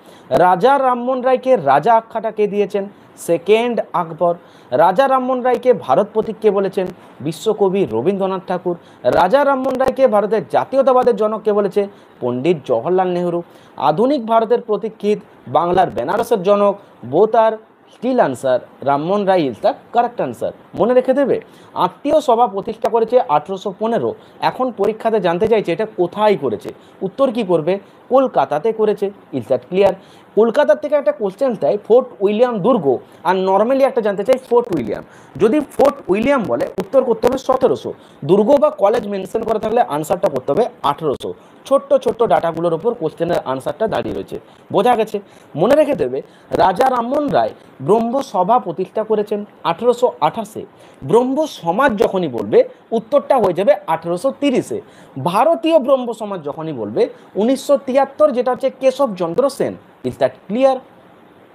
রাজা রামমোহন রায়কে রাজা আখ্যাটা কে দিয়েছেন? সেকেন্ড আকবর। রাজা রামমোহন রায়কে ভারত প্রতীক কে বলেছেন? বিশ্বকবি রবীন্দ্রনাথ ঠাকুর। রাজা রামমোহন রায়কে ভারতের জাতীয়তাবাদের জনক কে বলেছে? পণ্ডিত জওহরলাল নেহরু। আধুনিক ভারতের প্রতীক কি? বাংলার বেনারসের জনক। Both are still answer, Rammohan Roy is the correct answer. মনে রেখে দেবে। আত্মীয় সভা প্রতিষ্ঠা করেছে 1815। এখন পরীক্ষাতে জানতে চাইছে এটা কোথায় করেছে, উত্তর কি করবে? কলকাতাতে করেছে। Is that clear? কলকাতার থেকে একটা কোশ্চেন দেয় ফোর্ট উইলিয়াম দুর্গ, আর নর্মালি একটা জানতে চাই ফোর্ট উইলিয়াম। যদি ফোর্ট উইলিয়াম বলে উত্তর করতে হবে 1700, দুর্গ বা কলেজ মেনশন করা থাকলে আনসারটা করতে হবে 1800। ছোট্ট ছোট্ট ডাটাগুলোর ওপর কোশ্চেনের আনসারটা দাঁড়িয়ে রয়েছে। বোঝা গেছে? মনে রেখে দেবে, রাজা রামমোহন রায় ব্রহ্ম সভা প্রতিষ্ঠা করেছেন 1828-এ। ব্রহ্ম সমাজ যখনই বলবে উত্তরটা হয়ে যাবে 1830-এ। ভারতীয় ব্রহ্ম সমাজ যখনই বলবে 1973, যেটা হচ্ছে Keshab Chandra Sen. Is that clear?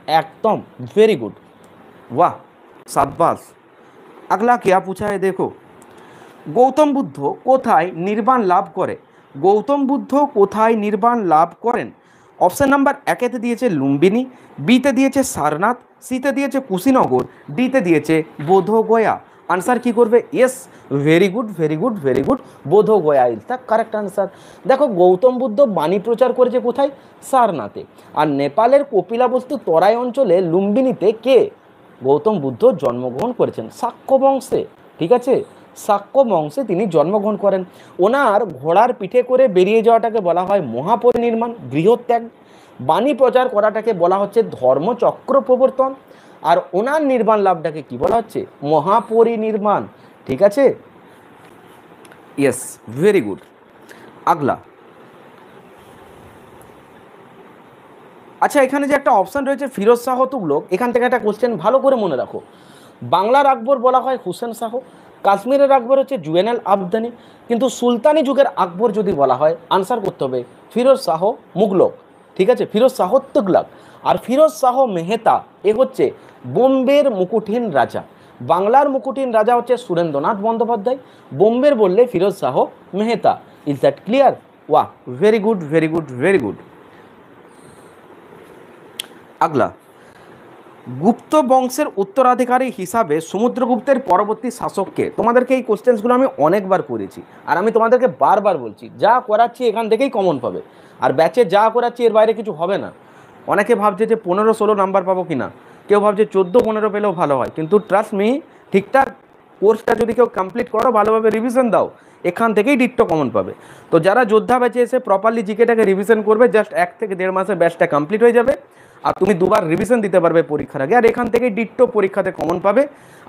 एकदम वेरी गुड, वाह शाबाश। अगला क्या पूछा है देखो, गौतम बुद्ध कोथाय निर्वाण लाभ करे? गौतम बुद्ध कोथाय निर्वाण लाभ करें? অপশন নাম্বার একেতে দিয়েছে লুম্বিনী, বিতে দিয়েছে সারনাথ, সিতে দিয়েছে কুশিনগর, ডিতে দিয়েছে বোধগয়া। আনসার কি করবে? Yes, very good very good very good, Bodh Gaya is the correct answer. দেখো, গৌতম বুদ্ধ বাণী প্রচার করেছে কোথায়? সারনাথে। আর নেপালের কপিলাবস্তু তরাই অঞ্চলে লুম্বিনীতে কে? গৌতম বুদ্ধ জন্মগ্রহণ করেছেন শাক্য বংশে। ঠিক আছে, শাক্য বংশে তিনি জন্মগ্রহণ করেন। ওনার ঘোড়ার পিঠে করে বেরিয়ে যাওয়াটাকে বলা হয় মহাপরিনির্বাণ, গৃহত্যাগ। বাণী প্রচার করাটাকে বলা হচ্ছে ধর্মচক্র প্রবর্তন। আর ওনার নির্বাণ লাভটাকে কি বলা হচ্ছে? মহাপরিনির্বাণ। ঠিক আছে, ইয়েস, ভেরি গুড। আগলা, আচ্ছা এখানে যে একটা অপশন রয়েছে ফিরোজ শাহ তুগলক, এখান থেকে একটা কোশ্চেন ভালো করে মনে রাখো। বাংলার আকবর বলা হয় হুসেন শাহ, কাশ্মীরের আকবর হচ্ছে জুয়েনাল আবদানি, কিন্তু সুলতানি যুগের আকবর যদি বলা হয় আনসার করতে হবে ফিরোজ শাহ মুগলক। ঠিক আছে, ফিরোজ শাহ তুগলক। আর ফিরোজ শাহ মেহতা এ হচ্ছে বোম্বের মুকুটহীন রাজা। বাংলার মুকুটহীন রাজা হচ্ছে সুরেন্দ্রনাথ বন্দ্যোপাধ্যায়, বোম্বের বললে Firoz Shah Mehta. Is that clear? ওয়াহ, very good very good very good. আগলা, গুপ্ত বংশের উত্তরাধিকারী হিসাবে সমুদ্রগুপ্তের পরবর্তী শাসককে? তোমাদেরকে এই কোশ্চেন্সগুলো আমি অনেকবার করেছি, আর আমি তোমাদেরকে বারবার বলছি যা করাচ্ছি এখান থেকেই কমন পাবে। আর ব্যাচে যা করাচ্ছি এর বাইরে কিছু হবে না। অনেকে ভাবছে যে 15-16 নাম্বার পাবো কিনা, কেউ ভাবছে 14-15 পেলেও ভালো হয়, কিন্তু ট্রাস্ট মি, ঠিকঠাক কোর্সটা যদি কেউ কমপ্লিট করো, ভালোভাবে রিভিশন দাও, এখান থেকেই ডিট্টো কমন পাবে। তো যারা যোদ্ধা ব্যাচে এসে প্রপারলি জিকেটাকে রিভিশন করবে, জাস্ট 1 থেকে 1.5 মাসে ব্যাচটা কমপ্লিট হয়ে যাবে, আর তুমি দুবার রিভিশন দিতে পারবে পরীক্ষার আগে, আর এখান থেকেই ডিট্টো পরীক্ষাতে কমন পাবে।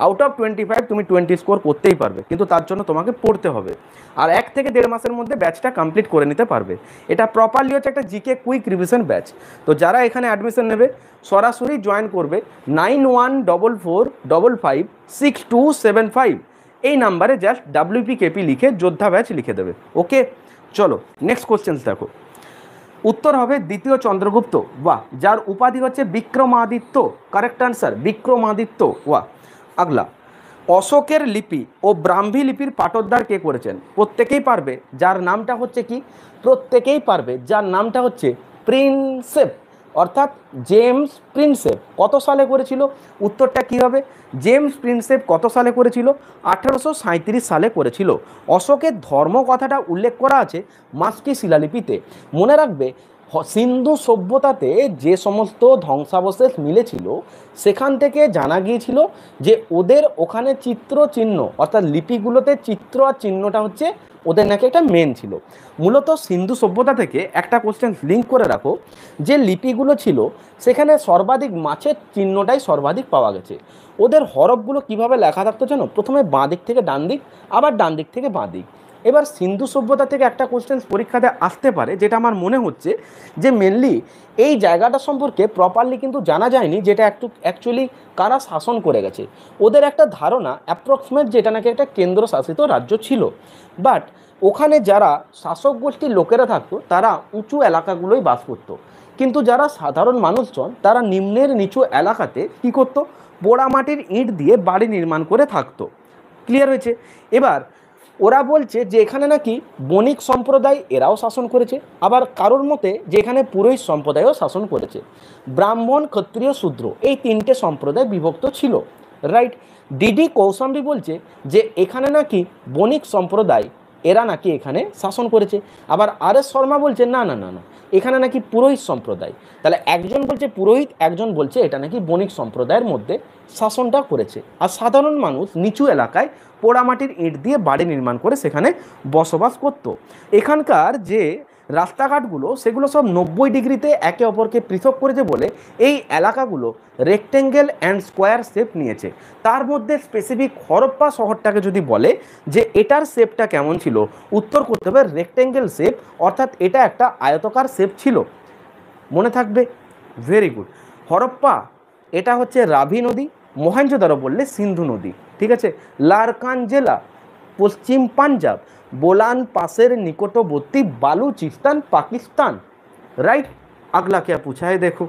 আউট অফ 25 তুমি 20 স্কোর করতেই পারবে, কিন্তু তার জন্য তোমাকে পড়তে হবে। আর 1 থেকে 1.5 মাসের মধ্যে ব্যাচটা কমপ্লিট করে নিতে পারবে। এটা প্রপারলি হচ্ছে একটা জিকে কুইক রিভিশন ব্যাচ। তো যারা এখানে অ্যাডমিশন নেবে সরাসরি জয়েন করবে 9144556275, এই নাম্বারে জাস্ট WPKP লিখে যোদ্ধা ব্যাচ লিখে দেবে। ওকে, চলো নেক্সট কোশ্চেন দেখো। উত্তর হবে দ্বিতীয় চন্দ্রগুপ্ত, বাহ, যার উপাধি হচ্ছে বিক্রমাদিত্য। কারেক্ট আনসার বিক্রমাদিত্য, ওয়াহ। আগলা, অশোকের লিপি ও ব্রাহ্মী লিপির পাঠোদ্ধার কে করেছেন? প্রত্যেকেই পারবে, যার নামটা হচ্ছে কি? প্রত্যেকেই পারবে, যার নামটা হচ্ছে প্রিন্সেপ, অর্থাৎ জেমস প্রিন্সেপ। কত সালে করেছিল? উত্তরটা কি হবে? জেমস প্রিন্সেপ কত সালে করেছিল? 1837 সালে করেছিল। অশোকের ধর্ম কথাটা উল্লেখ করা আছে মাস্কি শিলালিপিতে। মনে রাখবে, সিন্ধু সভ্যতাতে যে সমস্ত ধ্বংসাবশেষ মিলেছিল সেখান থেকে জানা গিয়েছিল যে ওদের ওখানে চিত্র চিহ্ন অর্থাৎ লিপিগুলোতে চিত্র আর চিহ্নটা হচ্ছে ওদের নাকি একটা মেন ছিল। মূলত সিন্ধু সভ্যতা থেকে একটা কোশ্চেন লিঙ্ক করে রাখো, যে লিপিগুলো ছিল সেখানে সর্বাধিক মাছের চিহ্নটাই সর্বাধিক পাওয়া গেছে। ওদের হরফগুলো কিভাবে লেখা থাকতো জানো? প্রথমে বাঁ দিক থেকে ডান দিক, আবার ডান দিক থেকে বাঁ দিক। এবার সিন্ধু সভ্যতা থেকে একটা কোশ্চেন পরীক্ষাতে আসতে পারে, যেটা আমার মনে হচ্ছে যে মেনলি এই জায়গাটা সম্পর্কে প্রপারলি কিন্তু জানা যায়নি, যেটা একটু অ্যাকচুয়ালি কারা শাসন করে গেছে। ওদের একটা ধারণা অ্যাপ্রক্সিমেট যেটা নাকি একটা কেন্দ্রশাসিত রাজ্য ছিল, বাট ওখানে যারা শাসক গোষ্ঠীর লোকেরা থাকতো তারা উঁচু এলাকাগুলোই বাস করতো, কিন্তু যারা সাধারণ মানুষজন তারা নিম্নের নিচু এলাকাতে কী করতো? পোড়ামাটির ইট দিয়ে বাড়ি নির্মাণ করে থাকতো। ক্লিয়ার হয়েছে? এবার ওরা বলছে যে এখানে নাকি বণিক সম্প্রদায় এরাও শাসন করেছে, আবার কারোর মতে যে এখানে পুরোহিত সম্প্রদায়ও শাসন করেছে। ব্রাহ্মণ, ক্ষত্রিয়, শূদ্র এই তিনটে সম্প্রদায় বিভক্ত ছিল, রাইট? ডিডি কৌশাম্বী বলছে যে এখানে নাকি বণিক সম্প্রদায় এরা নাকি এখানে শাসন করেছে, আবার আর এস শর্মা বলছে না না না না, এখানে নাকি পুরোহিত সম্প্রদায়। তাহলে একজন বলছে পুরোহিত, একজন বলছে এটা নাকি বণিক সম্প্রদায়ের মধ্যে শাসনটা করেছে, আর সাধারণ মানুষ নিচু এলাকায় পোড়ামাটির ইট দিয়ে বাড়ি নির্মাণ করে সেখানে বসবাস করত। এখানকার যে রাস্তাঘাটগুলো সেগুলো সব 90 ডিগ্রিতে একে অপরকে পৃথক করেছে বলে এই এলাকাগুলো রেক্টেঙ্গেল অ্যান্ড স্কোয়ার শেপ নিয়েছে। তার মধ্যে স্পেসিফিক হরপ্পা শহরটাকে যদি বলে যে এটার শেপটা কেমন ছিল, উত্তর করতে হবে রেক্টেঙ্গেল শেপ, অর্থাৎ এটা একটা আয়তকার শেপ ছিল। মনে থাকবে? Very good. হরপ্পা এটা হচ্ছে রাভি নদী, মহেঞ্জোদারো বললে সিন্ধু নদী, ঠিক আছে? লারকান জেলা পশ্চিম পাঞ্জাব, बोलान पासेर निकटवर्ती बालूचिस्तान पाकिस्तान, राइट? अगला क्या पूछा है देखो,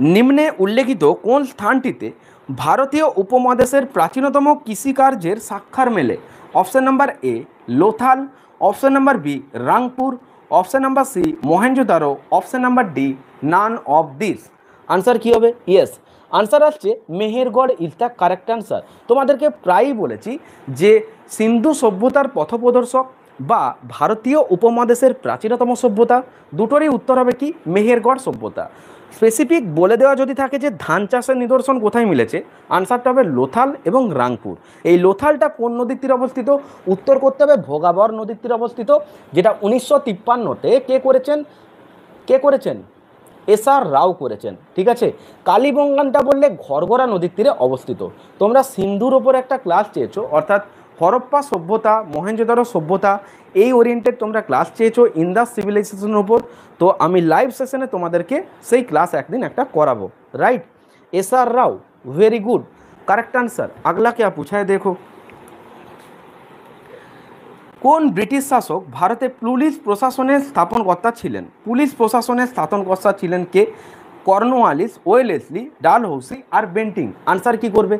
निम्ने उल्लेखित कोन स्थानटीते भारतीय उपमहादेशेर प्राचीनतम कृषिकार्येर साक्षार मेले? Option number A Lothal, option number B Rangpur, option number C Mohenjodaro, option number D none of this. Answer की होबे? यस, आंसर आछे Mehrgarh is the correct answer. তোমাদেরকে প্রায়ই বলেছি যে সিন্ধু সভ্যতার পথপ্রদর্শক বা ভারতীয় উপমহাদেশের প্রাচীনতম সভ্যতা দুটোরই উত্তর হবে কি? মেহেরগড় সভ্যতা। স্পেসিফিক বলে দেওয়া যদি থাকে যে ধান চাষের নিদর্শন কোথায় মিলেছে, আনসারটা হবে লোথাল এবং রাংপুর। এই লোথালটা কোন নদীর তীরে অবস্থিত? উত্তর করতে হবে ভোগাবর নদীর তীরে অবস্থিত, যেটা 1953-তে কে করেছেন? এসআর রাও করেছেন, ঠিক আছে? কালীবঙ্গানটা বললে ঘরঘরা নদীর তীরে অবস্থিত। তোমরা সিন্ধুর ওপর একটা ক্লাস চেয়েছো, অর্থাৎ হরপ্পা সভ্যতা, মহেঞ্জোদারো সভ্যতা, এই ওরিয়েন্টেড তোমরা ক্লাস চেয়েছো ইন্দাস সিভিলাইজেশনের উপর। তো আমি লাইভ সেশনে তোমাদেরকে সেই ক্লাস একদিন একটা করাবো, right? SR Rao, very good, correct answer. अगला क्या पूछा है देखो, কোন ব্রিটিশ শাসক ভারতে পুলিশ প্রশাসনের স্থাপনকর্তা ছিলেন? পুলিশ প্রশাসনের স্থাপনকর্তা ছিলেন কে? কর্নওয়ালিস, ওয়েলেসলি, ডালহৌসি আর বেন্টিং। আনসার কি করবে?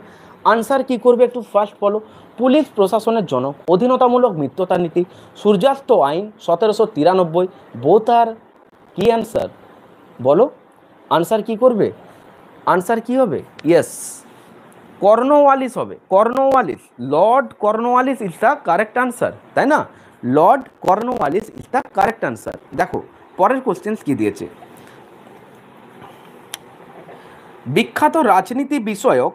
আনসার কি করবে একটু ফার্স্ট বলো। পুলিশ প্রশাসনের জনক অধীনতামূলক মিত্রতা নীতি, সূর্যাস্ত আইন 1793, বোথার কি আনসার বলো? আনসার কি করবে? আনসার কি হবে? ইয়েস, কর্নওয়ালিস হবে। Cornwallis, Lord Cornwallis is the correct answer, তাই না? Lord Cornwallis is the correct answer. দেখো পরের কোশ্চেন কি দিয়েছে, বিখ্যাত রাজনীতি বিষয়ক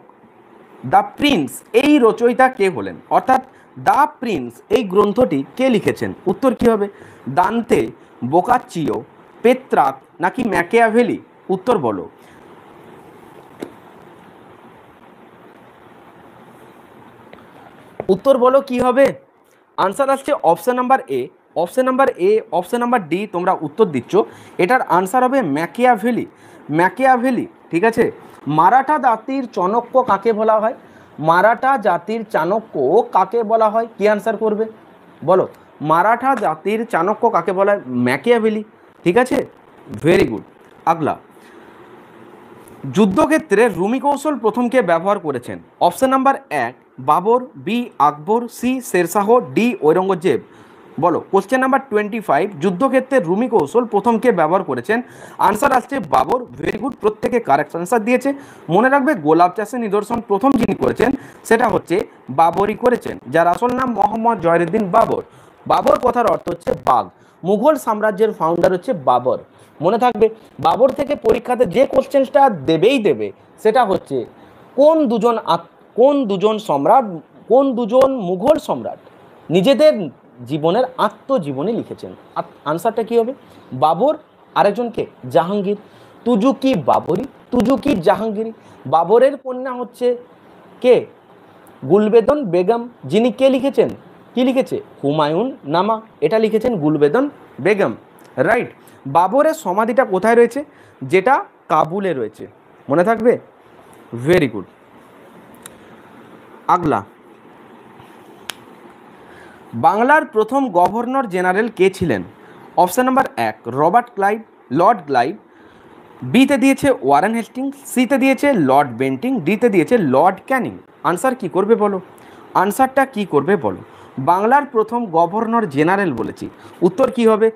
দ্য প্রিন্স এই রচয়িতা কে হলেন? অর্থাৎ দ্য প্রিন্স এই গ্রন্থটি কে লিখেছেন? উত্তর কি হবে? দান্তে, বোকাচ্চিও, পেত্রাক নাকি ম্যাকিয়াভেলি? উত্তর বলো। উত্তর বলো কি হবে? আনসার আসছে option number A, option number A, option number D. তোমরা উত্তর দিচ্ছ, এটার আনসার হবে ম্যাকিয়াভেলি। ম্যাকিয়াভেলি, ঠিক আছে? মারাঠা জাতির চাণক্য কাকে বলা হয়? মারাঠা জাতির চাণক্য কাকে বলা হয়? কি আনসার করবে বলো? মারাঠা জাতির চাণক্য কাকে বলা হয়? ম্যাকিয়াভেলি, ঠিক আছে? Very good. আগলা, যুদ্ধক্ষেত্রে রুমি কৌশল প্রথম কে ব্যবহার করেছেন? অপশন নাম্বার এক বাবর, বি আকবর, সি শেরশাহ, ডি ঔরঙ্গজেব। বলো কোশ্চেন নাম্বার 25, যুদ্ধক্ষেত্রে রুমি কৌশল প্রথম কে ব্যবহার করেছেন? আনসার আসছে বাবর। ভেরি গুড, প্রত্যেকে কারেক্ট আনসার দিয়েছে। মনে রাখবে গোলাপ চাষের নিদর্শন প্রথম যিনি করেছেন সেটা হচ্ছে বাবরই করেছেন, যার আসল নাম মোহাম্মদ জয়নুদ্দিন বাবর। বাবর কথার অর্থ হচ্ছে বাঘ। মুঘল সাম্রাজ্যের ফাউন্ডার হচ্ছে বাবর। মনে থাকবে, বাবর থেকে পরীক্ষাতে যে কোশ্চেনটা দেবেই দেবে সেটা হচ্ছে কোন দুজন সম্রাট, কোন দুজন মুঘল সম্রাট নিজেদের জীবনের আত্মজীবনী লিখেছেন। আনসারটা কি হবে? বাবর, আরেকজনকে জাহাঙ্গীর। তুজুকি বাবরি, তুজুকি জাহাঙ্গীরি। বাবরের কন্যা হচ্ছে কে? গুলবেদন বেগম। যিনি কে লিখেছেন? কি লিখেছে? হুমায়ুন নামা। এটা লিখেছেন গুলবেদন বেগম, রাইট। বাবরের সমাধিটা কোথায় রয়েছে? যেটা কাবুলে রয়েছে, মনে থাকবে? Very good. আগলা, বাংলার প্রথম গভর্নর জেনারেল কে ছিলেন? Option number 1 Robert Clive, Lord Clive. বিতে দিয়েছে ওয়ারেন হেস্টিংস, সিতে দিয়েছে লর্ড বেন্টিং, ডিতে দিয়েছে লর্ড ক্যানিং। আনসার কি করবে বলো? আনসারটা কি করবে বলো? বাংলার প্রথম গভর্নর জেনারেল বলেছি, উত্তর কি হবে?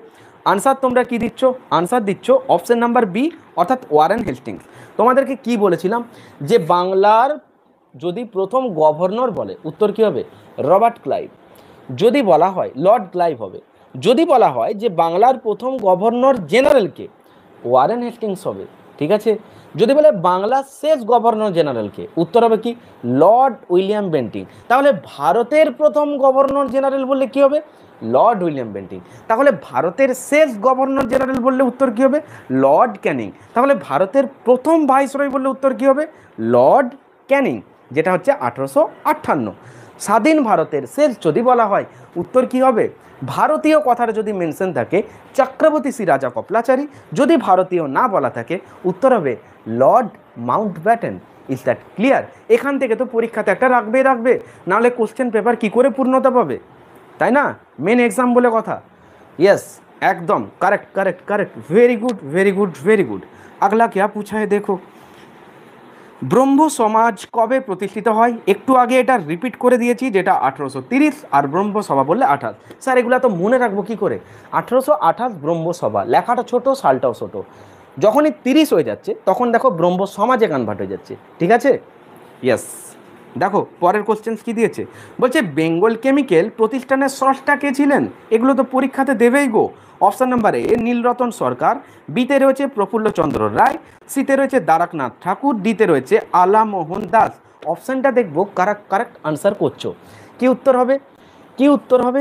আনসার তোমরা কি দিচ্ছ? আনসার দিচ্ছ অপশন নাম্বার বি, অর্থাৎ ওয়ারেন হেস্টিংস। তোমাদেরকে কি বলেছিলাম যে বাংলার যদি প্রথম গভর্নর বলে উত্তর কি হবে? Robert Clive. যদি বলা হয় লর্ড ক্লাইভ হবে। যদি বলা হয় যে বাংলার প্রথম গভর্নর জেনারেলকে, ওয়ারেন হেস্টিংস হবে, ঠিক আছে। যদি বলে বাংলার শেষ গভর্নর জেনারেলকে, উত্তর হবে কি? Lord William Bentinck. তাহলে ভারতের প্রথম গভর্নর জেনারেল বললে কি হবে? Lord William Bentinck. তাহলে ভারতের শেষ গভর্নর জেনারেল বললে উত্তর কি হবে? লর্ড ক্যানিং। তাহলে ভারতের প্রথম ভাইসরয় বললে উত্তর কি হবে? লর্ড ক্যানিং, যেটা হচ্ছে 1858। স্বাধীন ভারতের শেষ যদি বলা হয় উত্তর কি হবে? ভারতীয় কথার যদি মেনশন থাকে চক্রবর্তী শ্রী রাজা কপলাচারী। যদি ভারতীয় না বলা থাকে উত্তর হবে Lord Mountbatten. Is that clear? এখান থেকে তো পরীক্ষাতে একটা রাখবে, নাহলে কোশ্চেন পেপার কি করে পূর্ণতা পাবে, তাই না? মেন এক্সাম বলে কথা। यस, একদম correct correct correct, very good very good very good. अगला क्या पूछा है देखो, ব্রহ্ম সমাজ কবে প্রতিষ্ঠিত হয়? একটু আগে এটা রিপিট করে দিয়েছি, যেটা 1830, আর ব্রহ্ম সভা বললে 28। স্যার এগুলো তো মনে রাখবো কি করে? 1828 ব্রহ্ম সভা, লেখাটা ছোট, সালটাও ছোট। যখনই 30 হয়ে যাচ্ছে তখন দেখো ব্রহ্ম সমাজে কনভার্ট হয়ে যাচ্ছে, ঠিক আছে? ইয়েস। দেখো পরের কোশ্চেন কি দিয়েছে, বলছে বেঙ্গল কেমিক্যাল প্রতিষ্ঠানের স্রষ্টা কে ছিলেন? এগুলো তো পরীক্ষাতে দেবেই গো। অপশন নাম্বার এ নীলরতন সরকার, বিতে রয়েছে প্রফুল্লচন্দ্র রায়, সিতে রয়েছে দ্বারকনাথ ঠাকুর, ডিতে রয়েছে আলামোহন দাস। অপশনটা দেখবো কারা কারেক্ট আনসার করছো। কি উত্তর হবে? কি উত্তর হবে?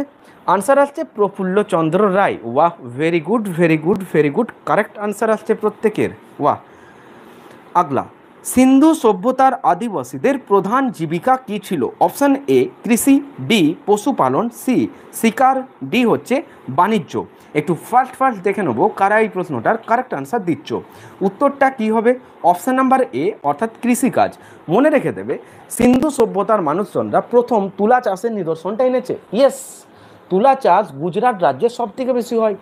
আনসার আসছে প্রফুল্লচন্দ্র রায়। ওয়াহ, very good very good very good, correct answer আসছে প্রত্যেকের। ওয়াহ। আগলা, সিন্ধু সভ্যতার আদিবাসীদের প্রধান জীবিকা কী ছিল? অপশান এ কৃষি, বি পশুপালন, সি শিকার, ডি হচ্ছে বাণিজ্য। একটু ফার্স্ট দেখে নেবো কারা এই প্রশ্নটার কারেক্ট আনসার দিচ্ছ। উত্তরটা কি হবে? অপশান নাম্বার এ, অর্থাৎ কৃষিকাজ। মনে রেখে দেবে সিন্ধু সভ্যতার মানুষজনরা প্রথম তুলা চাষের নিদর্শনটা এনেছে। ইয়েস, তুলা চাষ গুজরাট রাজ্যে সব থেকে বেশি হয়।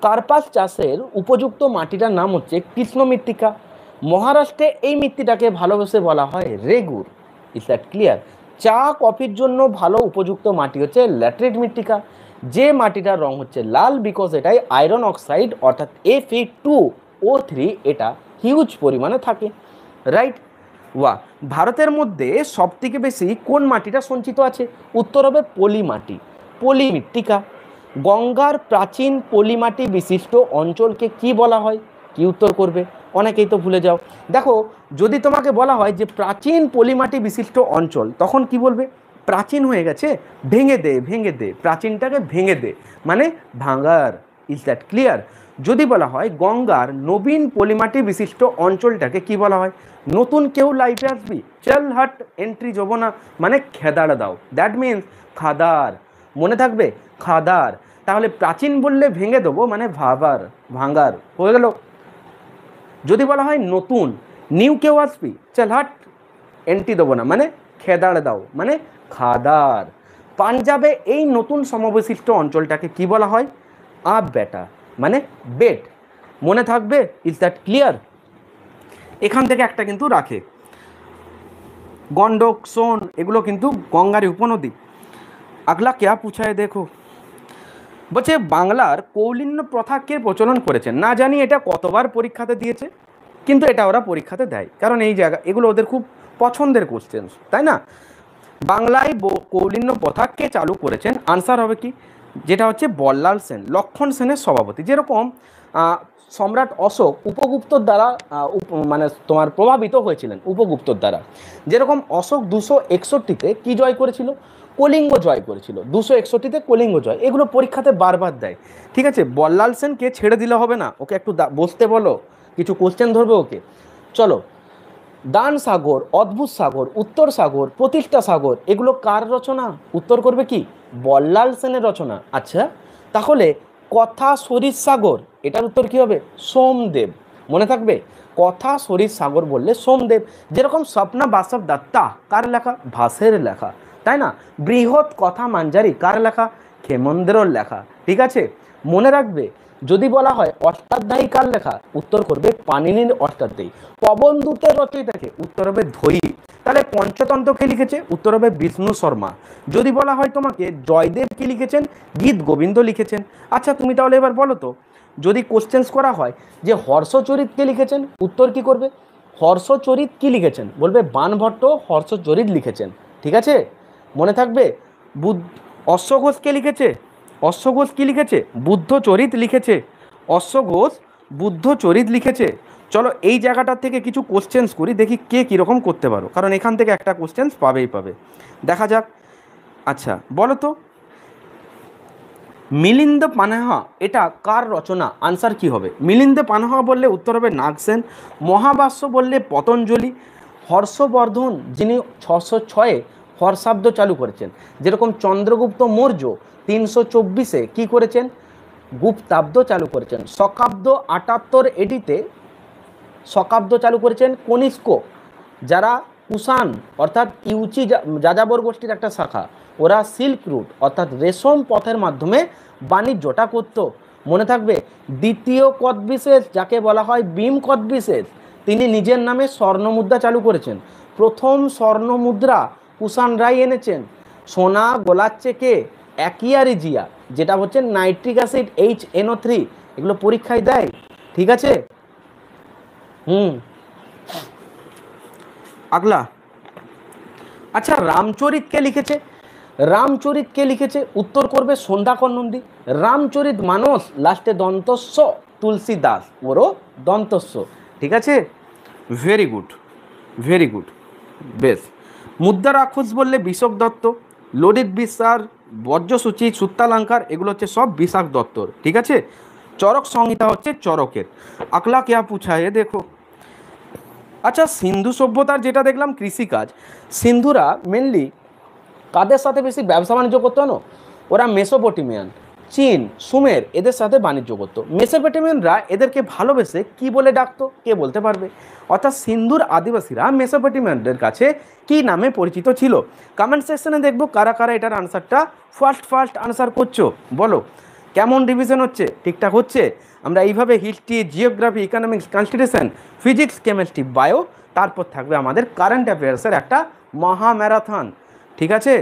কার্পাস চাষের উপযুক্ত মাটিটার নাম হচ্ছে কৃষ্ণ মৃত্তিকা। মহারাষ্ট্রে এই মৃত্তিটাকে ভালোবেসে বলা হয় রেগুর। Is that clear? চা কফির জন্য ভালো উপযুক্ত মাটি হচ্ছে ল্যাটেরাইট মৃত্তিকা। যে মাটিটার রং হচ্ছে লাল, বিকজ এটাই আয়রন অক্সাইড অর্থাৎ Fe2O3 এটা হিউজ পরিমাণে থাকে, রাইট? ওয়া। ভারতের মধ্যে সবথেকে বেশি কোন মাটিটা সঞ্চিত আছে? উত্তর হবে পলি মাটি, পলি মৃত্তিকা। গঙ্গার প্রাচীন পলিমাটি বিশিষ্ট অঞ্চলকে কি বলা হয়? কি উত্তর করবে? অনেকেই তো ভুলে যাও। দেখো যদি তোমাকে বলা হয় যে প্রাচীন পলিমাটি বিশিষ্ট অঞ্চল, তখন কি বলবে? প্রাচীন হয়ে গেছে, ভেঙে দে ভেঙে দে, প্রাচীনটাকে ভেঙে দে, মানে ভাঙার। Is that clear? যদি বলা হয় গঙ্গার নবীন পলিমাটি বিশিষ্ট অঞ্চলটাকে কি বলা হয়? নতুন কেউ লাইফে আসবি, চল হাট, এন্ট্রি যাবো না, মানে খেদাড় দাও, দ্যাট মিনস খাদার। মনে থাকবে, খাদার। তাহলে প্রাচীন বললে ভেঙে দেবো, মানে ভাবার, ভাঙার হয়ে গেল। যদি বলা হয় নতুন, নিউ কেউ আসবি, চল হাট, এন্ট্রি দেবো না, মানে খেদাড় দাও, মানে খাদার। পাঞ্জাবে এই নতুন সমবশিষ্ট অঞ্চলটাকে কি বলা হয়? আপ বেটা, মানে বেট। মনে থাকবে? Is that clear? এখান থেকে একটা কিন্তু রাখে, গন্ডক, সোন এগুলো কিন্তু গঙ্গারই উপনদী। আগলা क्या पूछा है देखो, বলছে বাংলার কৌলিন্য প্রথা কে প্রচলন করেছেন? না জানি এটা কতবার পরীক্ষাতে দিয়েছে, কিন্তু এটা ওরা পরীক্ষাতে দেয়, কারণ এই জায়গা এগুলো ওদের খুব পছন্দের কোশ্চেন, তাই না? বাংলায় কৌলিন্য প্রথা কে চালু করেছেন? আনসার হবে কি? যেটা হচ্ছে বল্লাল সেন, লক্ষণ সেনের সভাপতি। যেরকম সম্রাট অশোক উপগুপ্তর দ্বারা মানে তোমার প্রভাবিত হয়েছিলেন উপগুপ্তর দ্বারা। যেরকম অশোক 261-তে কি জয় করেছিল? কলিঙ্গ জয় করেছিল। 261-তে কলিঙ্গ জয়। এগুলো পরীক্ষাতে বারবার দেয়, ঠিক আছে? বল্লাল সেনকে ছেড়ে দিলে হবে না, ওকে একটু বসতে বলো, কিছু কোশ্চেন ধরবে ওকে। চলো, দান সাগর, অদ্ভুত সাগর, উত্তর সাগর, প্রতিষ্ঠা সাগর, এগুলো কার রচনা? উত্তর করবে কি? বল্লাল সেনের রচনা। আচ্ছা, তাহলে কথা সরিষ সাগর, এটার উত্তর কি হবে? সোমদেব। মনে থাকবে, কথা সরিষ সাগর বললে সোমদেব। যেরকম স্বপ্না বাসব দত্তা, কার লেখা? ভাসের লেখা, তাই না? বৃহৎ কথা মাঞ্জারি, কার লেখা? ক্ষেমন্দ্রর লেখা, ঠিক আছে? মনে রাখবে, যদি বলা হয় অষ্টাধ্যায়ী কার লেখা? উত্তর করবে পাণিনির অষ্টাধ্যায়ী। পবনদূতের রচয়িতাকে? উত্তর হবে ধৈর্য। তাহলে পঞ্চতন্ত্র কে লিখেছে? উত্তর হবে বিষ্ণু শর্মা। যদি বলা হয় তোমাকে জয়দেব কি লিখেছেন? গীত গোবিন্দ লিখেছেন। আচ্ছা, তুমি তাহলে এবার বলো তো, যদি কোশ্চেন্স করা হয় যে হর্ষচরিত কে লিখেছেন, উত্তর কি করবে? হর্ষচরিত কি লিখেছেন? বলবে বাণভট্ট হর্ষচরিত লিখেছেন, ঠিক আছে? মনে থাকবে। অশ্বঘোষ কে লিখেছে? অশ্বঘোষ কি লিখেছে? বুদ্ধচরিত লিখেছে। অশ্বঘোষ বুদ্ধচরিত লিখেছে। চলো, এই জায়গাটার থেকে কিছু কোশ্চেন্স করি, দেখি কে কীরকম করতে পারো, কারণ এখান থেকে একটা কোশ্চেন্স পাবেই পাবে। দেখা যাক। আচ্ছা, বলো তো, মিলিন্দ পানহা এটা কার রচনা? আনসার কি হবে? মিলিন্দ পানহা বললে উত্তর হবে নাগসেন। মহাভাষ্য বললে পতঞ্জলি। হর্ষবর্ধন, যিনি 606-এ হর্ষাব্দ চালু করেছেন। যেরকম চন্দ্রগুপ্ত মৌর্য 324-এ কি করেছেন? গুপ্তাব্দ চালু করেছেন। শকাব্দ 78 এডিতে শকাব্দ চালু করেছেন কনিষ্ক। যারা কুষাণ অর্থাৎ ইউচি যাযাবর গোষ্ঠীর একটা শাখা, ওরা সিল্ক রুট অর্থাৎ রেশম পথের মাধ্যমে বাণিজ্যটা করত। মনে থাকবে, দ্বিতীয় কদবিশেষ, যাকে বলা হয় ভীম কদবিশেষ, তিনি নিজের নামে স্বর্ণমুদ্রা চালু করেছেন। প্রথম স্বর্ণমুদ্রা কুষাণরাই এনেছেন। সোনা গোলাচ্ছে কে? অ্যাকিয়ারিজিয়া, যেটা হচ্ছে নাইট্রিক অ্যাসিড HNO3। এগুলো পরীক্ষায় দেয়, ঠিক আছে? আগলা। আচ্ছা, রামচরিত কে লিখেছে? রামচরিত কে লিখেছে? উত্তর করবে সন্ধ্যাকর নন্দী। রামচরিত মানস, লাস্টে দন্তস্ব, তুলসী দাস, ওরও দন্তস্ব, ঠিক আছে? ভেরি গুড, ভেরি গুড, বেশ। মুদ্রা রাক্ষস বললে বিশক দত্ত। ললিত বিশ্বাস, বজ্রসূচি, সুত্তালঙ্কার, এগুলো হচ্ছে সব বিশাখ দত্তর, ঠিক আছে? চরক সংহিতা হচ্ছে চরকের। আকলা কেয়া পুছা এ দেখো। আচ্ছা, সিন্ধু সভ্যতার যেটা দেখলাম কৃষিকাজ, সিন্ধুরা মেনলি কাদের সাথে বেশি ব্যবসা বাণিজ্য করতো না? ওরা মেসোপটেমিয়ান, চীন, সুমের, এদের সাথে বাণিজ্য করতো। মেসোপটেমিয়ানরা এদেরকে ভালোবেসে কি বলে ডাকতো? কে বলতে পারবে? অর্থাৎ সিন্ধুর আদিবাসীরা মেসোপটেমিয়ানদের কাছে কি নামে পরিচিত ছিল? কমেন্ট সেকশনে দেখবো কারা কারা এটার আনসারটা ফার্স্ট আনসার করছো, বলো। কেমন রিভিশন হচ্ছে? ঠিকঠাক হচ্ছে? আমরা এইভাবে history, geography, economics, constitution, physics, chemistry, bio, তারপর থাকবে আমাদের কারেন্ট অ্যাফেয়ার্সের একটা মহা ম্যারাথন, ঠিক আছে?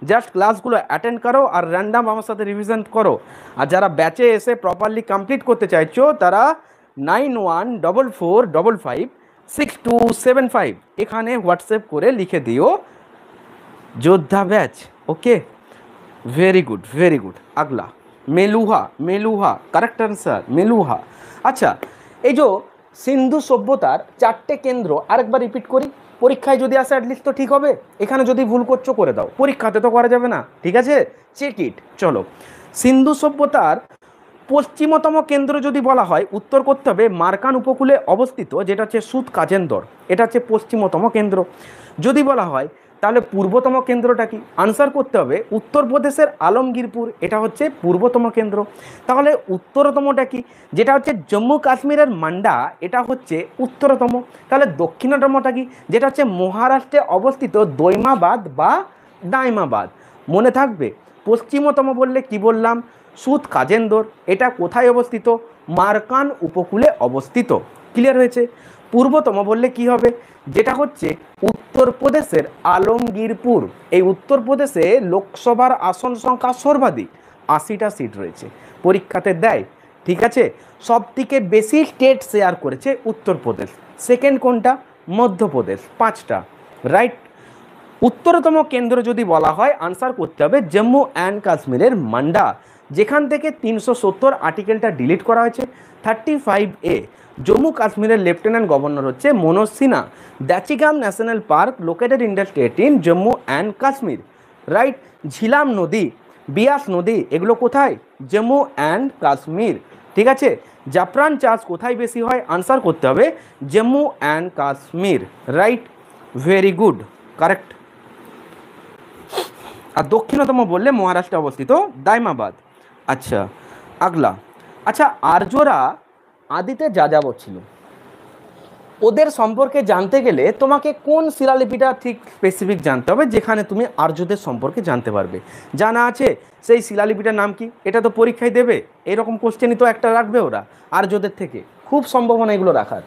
জাস্ট ক্লাসগুলো অ্যাটেন্ড করো আর র্যান্ডাম আমার সাথে রিভিশন করো। আর যারা ব্যাচে এসে প্রপারলি কমপ্লিট করতে চাইছো, তারা 9144556275 এখানে হোয়াটসঅ্যাপ করে লিখে দিও যোদ্ধা batch. Okay, very good, very good. আগলা মেলুহা কারেক্ট আনসার, মেলুহা। আচ্ছা, এই যে সিন্ধু সভ্যতার 4টে কেন্দ্র আরেকবার রিপিট করি, পরীক্ষায় যদি আসে অ্যাটলিস্ট তো ঠিক হবে। এখানে যদি ভুল করছো করে দাও, পরীক্ষাতে তো করা যাবে না, ঠিক আছে? Check it. চলো, সিন্ধু সভ্যতার পশ্চিমতম কেন্দ্র যদি বলা হয়, উত্তর করতে হবে মার্কান উপকূলে অবস্থিত, যেটা হচ্ছে সুত কাজেন্দর, এটা হচ্ছে পশ্চিমতম কেন্দ্র। যদি বলা হয় তাহলে পূর্বতম কেন্দ্রটা কি? আনসার করতে হবে উত্তরপ্রদেশের আলমগীরপুর, এটা হচ্ছে পূর্বতম কেন্দ্র। তাহলে উত্তরতমটা কি? যেটা হচ্ছে জম্মু কাশ্মীরের মান্ডা, এটা হচ্ছে উত্তরতম। তাহলে দক্ষিণতমটা কি? যেটা হচ্ছে মহারাষ্ট্রে অবস্থিত দৈমাবাদ বা দাইমাবাদ। মনে থাকবে, পশ্চিমতম বললে কি বললাম? সুত কাজেন্দর, এটা কোথায় অবস্থিত? মার্কান উপকূলে অবস্থিত। ক্লিয়ার হয়েছে? পূর্বতম বললে কি হবে? যেটা হচ্ছে উত্তরপ্রদেশের আলমগীরপুর। এই উত্তরপ্রদেশে লোকসভার আসন সংখ্যা সর্বাধিক, 80টা সিট রয়েছে, পরীক্ষাতে দেয়, ঠিক আছে? সব থেকে বেশি স্টেট শেয়ার করেছে উত্তরপ্রদেশ। সেকেন্ড কোনটা? মধ্যপ্রদেশ, 5টা, রাইট? উত্তরতম কেন্দ্র যদি বলা হয় আনসার করতে হবে জম্মু অ্যান্ড কাশ্মীরের মান্ডা, যেখান থেকে 370 আর্টিকেলটা ডিলিট করা হয়েছে। 35A জম্মু কাশ্মীরের লেফটেন্যান্ট গভর্নর হচ্ছে Manoj Sinha. Dachigam national park located in the state in Jammu and Kashmir, right. Jhelum নদী, বিয়াস নদী, এগুলো কোথায়? জম্মু অ্যান্ড কাশ্মীর, ঠিক আছে। জাফরান চাষ কোথায় বেশি হয়? আনসার করতে হবে Jammu and Kashmir, right, very good, correct. আর দক্ষিণতম বললে মহারাষ্ট্রে অবস্থিত দাইমাবাদ। আচ্ছা, আগলা। আচ্ছা, আর্যরা আদিতে যাযাবর ছিল, ওদের সম্পর্কে জানতে গেলে তোমাকে কোন শিলালিপিটা ঠিক স্পেসিফিক জানতে হবে যেখানে তুমি আর্যদের সম্পর্কে জানতে পারবে? জানা আছে সেই শিলালিপিটার নাম কি? এটা তো পরীক্ষায় দেবে, এরকম কোশ্চেনই তো একটা রাখবে ওরা আর্যদের থেকে, খুব সম্ভাবনা এগুলো রাখার।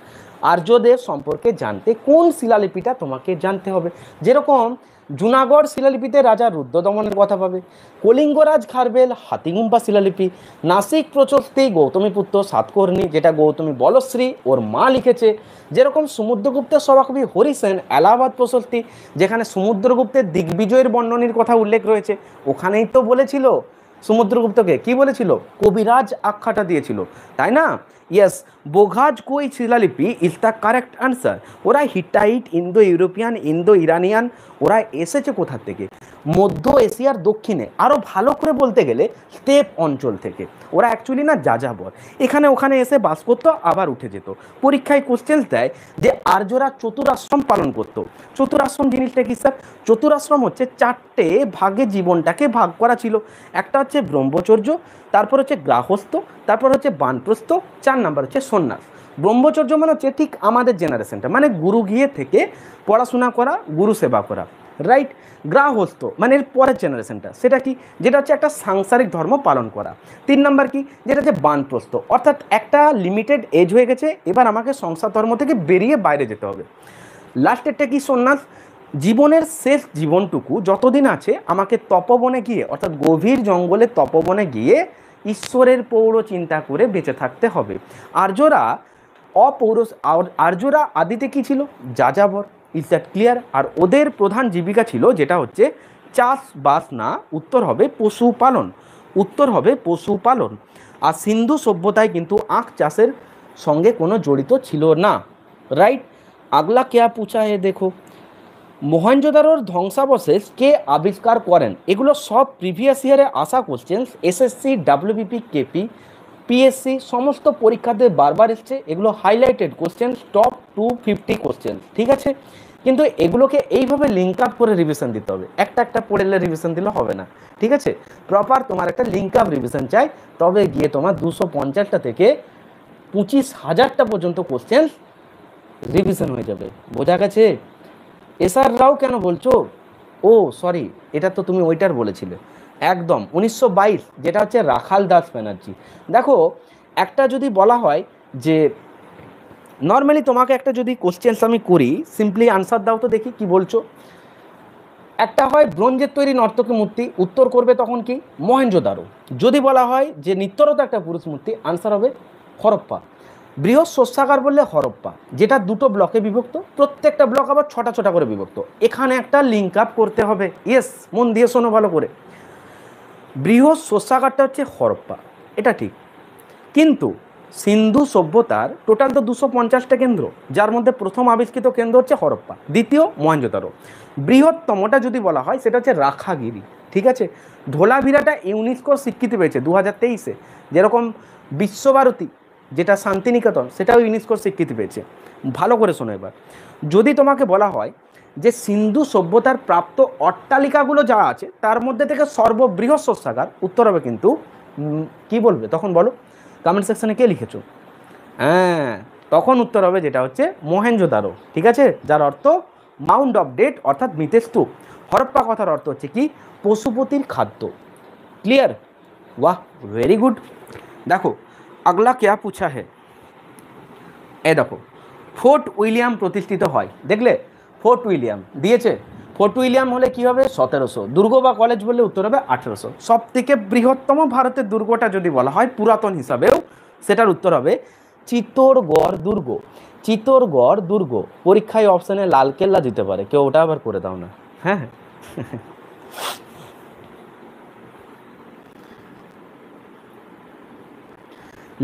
আর্যদের সম্পর্কে জানতে কোন শিলালিপিটা তোমাকে জানতে হবে? যেরকম জুনাগড় শিলালিপিতে রাজা রুদ্রদমনের কথা পাবে, কলিঙ্গরাজ খারবেল হাতিগুম্পা শিলালিপি, নাসিক প্রশস্তি গৌতমীপুত্র সাতকর্ণী, যেটা গৌতমী বলশ্রী ওর মা লিখেছে। যেরকম সমুদ্রগুপ্তের সভাকবি হরিসেন এলাহাবাদ প্রশস্তি, যেখানে সমুদ্রগুপ্তের দিগ্বিজয়ের বর্ণনীর কথা উল্লেখ রয়েছে, ওখানেই তো বলেছিল সমুদ্রগুপ্তকে কি বলেছিল? কবিরাজ আখ্যাটা দিয়েছিল, তাই না? ইয়েস, বোঘাজ কই শিলালিপি ইজ দ্য কারেক্ট আনসার। ওরা Hittite, Indo European, Indo Iranian, ওরা এসেছে কোথা থেকে? মধ্য এশিয়ার দক্ষিণে, আরও ভালো করে বলতে গেলে স্টেপ অঞ্চল থেকে। ওরা অ্যাকচুয়ালি না যাযাবর, এখানে ওখানে এসে বাস করতো আবার উঠে যেত। পরীক্ষায় কোশ্চেন দেয় যে আর্যরা চতুরাশ্রম পালন করত। চতুরাশ্রম জিনিসটা কি স্যার? চতুরাশ্রম হচ্ছে 4টে ভাগে জীবনটাকে ভাগ করা ছিল। একটা হচ্ছে ব্রহ্মচর্য, তারপর হচ্ছে গ্রাহস্থ, তারপর হচ্ছে বানপ্রস্থ, 4 নাম্বার হচ্ছে সন্ন্যাস। ব্রহ্মচর্য মানে হচ্ছে ঠিক আমাদের জেনারেশনটা, মানে গুরু গিয়ে থেকে পড়াশোনা করা, গুরু সেবা করা, রাইট। গ্রাহস্থ মানে এর পরের জেনারেশনটা, সেটা কি? যেটা হচ্ছে একটা সাংসারিক ধর্ম পালন করা। 3 নাম্বার কি? যেটা হচ্ছে বানপ্রস্থ, অর্থাৎ একটা লিমিটেড এজ হয়ে গেছে, এবার আমাকে সংসার ধর্ম থেকে বেরিয়ে বাইরে যেতে হবে। লাস্টেরটা কি? সন্ন্যাস। জীবনের শেষ জীবনটুকু যতদিন আছে আমাকে তপবনে গিয়ে, অর্থাৎ গভীর জঙ্গলে তপবনে গিয়ে ঈশ্বরের পৌর চিন্তা করে বেঁচে থাকতে হবে। আর্যরা আর্যরা আদিতে কি ছিল? যাযাবর। Is that clear? আর ওদের প্রধান জীবিকা ছিল যেটা হচ্ছে চাষবাস না, উত্তর হবে পশুপালন, উত্তর হবে পশুপালন। আর সিন্ধু সভ্যতায় কিন্তু আখ চাষের সঙ্গে কোনো জড়িত ছিল না, রাইট। আগলা क्या पूछा है देखो, মহেঞ্জোদারোর ধ্বংসাবশেষ কে আবিষ্কার করেন? এগুলো সব প্রিভিয়াস ইয়ারে আসা questions, SSC, WBP, KP, PSC সমস্ত পরীক্ষাতে বারবার এসছে। এগুলো হাইলাইটেড কোশ্চেন্স, টপ 250 কোশ্চেন্স, ঠিক আছে। কিন্তু এগুলোকে এইভাবে লিঙ্ক আপ করে রিভিশন দিতে হবে, একটা একটা পড়লে রিভিশন দিলে হবে না, ঠিক আছে। প্রপার তোমার একটা লিঙ্ক আপ রিভিশন চাই, তবে গিয়ে তোমার 250টা থেকে 25,000টা পর্যন্ত কোশ্চেন্স রিভিশন হয়ে যাবে। বোঝা গেছে? এসআর রাও কেন বলছো? ও সরি, এটা তো তুমি ওইটার বলেছিলে একদম 1922, যেটা হচ্ছে রাখাল দাস ব্যানার্জি। দেখো, একটা যদি বলা হয় যে নর্মালি তোমাকে একটা যদি কোশ্চেন্স আমি করি, সিম্পলি আনসার দাও তো দেখি কি বলছো। একটা হয় ব্রোঞ্জের তৈরি নর্তকী মূর্তি, উত্তর করবে তখন কি? মহেঞ্জোদারো। যদি বলা হয় যে নিত্যরত একটা পুরুষ মূর্তি, আনসার হবে হরপ্পা। বৃহৎ শস্যাগার বললে হরপ্পা, যেটা 2টো ব্লকে বিভক্ত, প্রত্যেকটা ব্লক আবার 6টা 6টা করে বিভক্ত। এখানে একটা লিঙ্ক আপ করতে হবে। ইয়েস, মন দিয়ে শোনো ভালো করে। বৃহৎ শস্যাগারটা হচ্ছে হরপ্পা, এটা ঠিক, কিন্তু সিন্ধু সভ্যতার টোটাল তো 250টা কেন্দ্র, যার মধ্যে প্রথম আবিষ্কৃত কেন্দ্র হচ্ছে হরপ্পা, দ্বিতীয় মহেঞ্জোদারো। বৃহত্তমটা যদি বলা হয় সেটা হচ্ছে রাখাগিরি, ঠিক আছে। ধোলাভিরাটা ইউনেস্কোর স্বীকৃতি পেয়েছে 2023-এ, যেরকম বিশ্বভারতী যেটা শান্তিনিকেতন, সেটাও ইউনেস্কোর স্বীকৃতি পেয়েছে। ভালো করে শোনো এবার, যদি তোমাকে বলা হয় যে সিন্ধু সভ্যতার প্রাপ্ত অট্টালিকাগুলো যা আছে তার মধ্যে থেকে সর্ববৃহৎ শস্যাগার, উত্তর হবে কিন্তু কি বলবে তখন? বলো কমেন্ট সেকশনে কে লিখেছো? হ্যাঁ, তখন উত্তর হবে যেটা হচ্ছে মহেঞ্জোদারো, ঠিক আছে, যার অর্থ মাউন্ট অফ ডেট, অর্থাৎ মৃতের স্তূপ। হরপ্পা কথার অর্থ হচ্ছে কি? পশুপতির খাদ্য। ক্লিয়ার? वाह, वेरी गुड। देखो अगला क्या पूछा है, ए देखो ফোর্ট উইলিয়াম প্রতিষ্ঠিত হয়, দেখলে ফোর্ট উইলিয়াম দিয়েছে। ফোর্ট উইলিয়াম হলে কি হবে? 1700। দুর্গ বা কলেজ বললে উত্তর হবে 1800। সব থেকে বৃহত্তম ভারতের দুর্গটা যদি বলা হয় পুরাতন হিসাবেও, সেটার উত্তর হবে চিত্তোরগড় দুর্গ। চিত্তোরগড় দুর্গ। পরীক্ষায় অপশানে লালকেল্লা দিতে পারে কেউ, ওটা আবার করে দাও না। হ্যাঁ,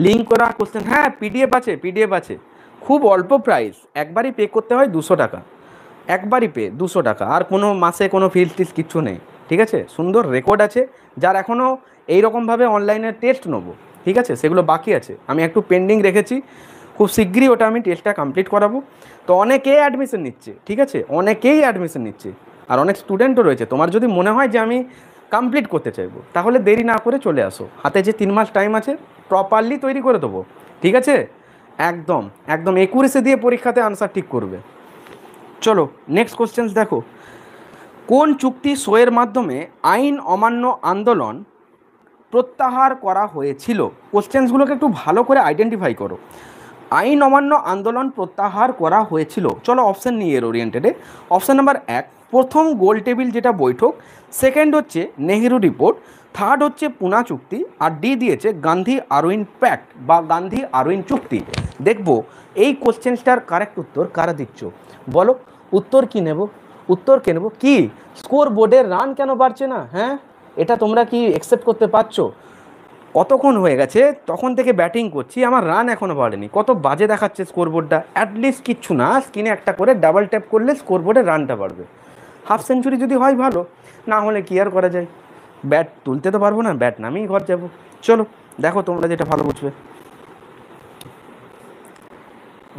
লিঙ্ক করা কোশ্চেন, হ্যাঁ পিডিএফ আছে, পিডিএফ আছে, খুব অল্প প্রাইস, একবারই পে করতে হয় 200 টাকা, একবারই পে 200 টাকা, আর কোনো মাসে কোনো ফিস টিস কিচ্ছু নেই, ঠিক আছে। সুন্দর রেকর্ড আছে, যার এখনও এইরকমভাবে অনলাইনে টেস্ট নেবো, ঠিক আছে, সেগুলো বাকি আছে, আমি একটু পেন্ডিং রেখেছি, খুব শীঘ্রই ওটা আমি টেস্টটা কমপ্লিট করাবো। তো অনেকেই অ্যাডমিশন নিচ্ছে, ঠিক আছে, অনেকেই অ্যাডমিশন নিচ্ছে, আর অনেক স্টুডেন্টও রয়েছে। তোমার যদি মনে হয় যে আমি কমপ্লিট করতে চাইবো, তাহলে দেরি না করে চলে আসো, হাতে যে 3 মাস টাইম আছে প্রপারলি তৈরি করে দেবো, ঠিক আছে। একদম একদম একুরেসি দিয়ে পরীক্ষাতে আনসার ঠিক করবে। চলো নেক্সট কোশ্চেন্স দেখো, কোন চুক্তি সইয়ের মাধ্যমে আইন অমান্য আন্দোলন প্রত্যাহার করা হয়েছিল? কোশ্চেন্সগুলোকে একটু ভালো করে আইডেন্টিফাই করো। আইন অমান্য আন্দোলন প্রত্যাহার করা হয়েছিল, চলো অপশান নিয়ে এর ওরিয়েন্টেডে। অপশান নাম্বার 1 প্রথম গোল টেবিল যেটা বৈঠক, সেকেন্ড হচ্ছে নেহেরু রিপোর্ট, থার্ড হচ্ছে পুনা চুক্তি, আর ডি দিয়েছে গান্ধী আরউইন প্যাক্ট বা গান্ধী আরউইন চুক্তি। দেখবো এই কোশ্চেন্সটার কারেক্ট উত্তর কারা দিচ্ছ, বলো। উত্তর কি নেব, উত্তর কে নেব, কি স্কোর বোর্ডের রান কেন বাড়ছে না? হ্যাঁ, এটা তোমরা কি অ্যাকসেপ্ট করতে পারছো? কতক্ষণ হয়ে গেছে তখন থেকে ব্যাটিং করছি, আমার রান এখনও বাড়েনি, কত বাজে দেখাচ্ছে স্কোর বোর্ডটা। অ্যাটলিস্ট কিচ্ছু না, স্ক্রিনে একটা করে ডাবল ট্যাপ করলে স্কোর বোর্ডে রানটা বাড়বে। হাফ সেঞ্চুরি যদি হয় ভালো, না হলে কি আর করা যায়, ব্যাট তুলতে তো পারবো না, ব্যাট নামেই ঘর যাবো। চলো দেখো তোমরা যেটা ভালো বুঝবে।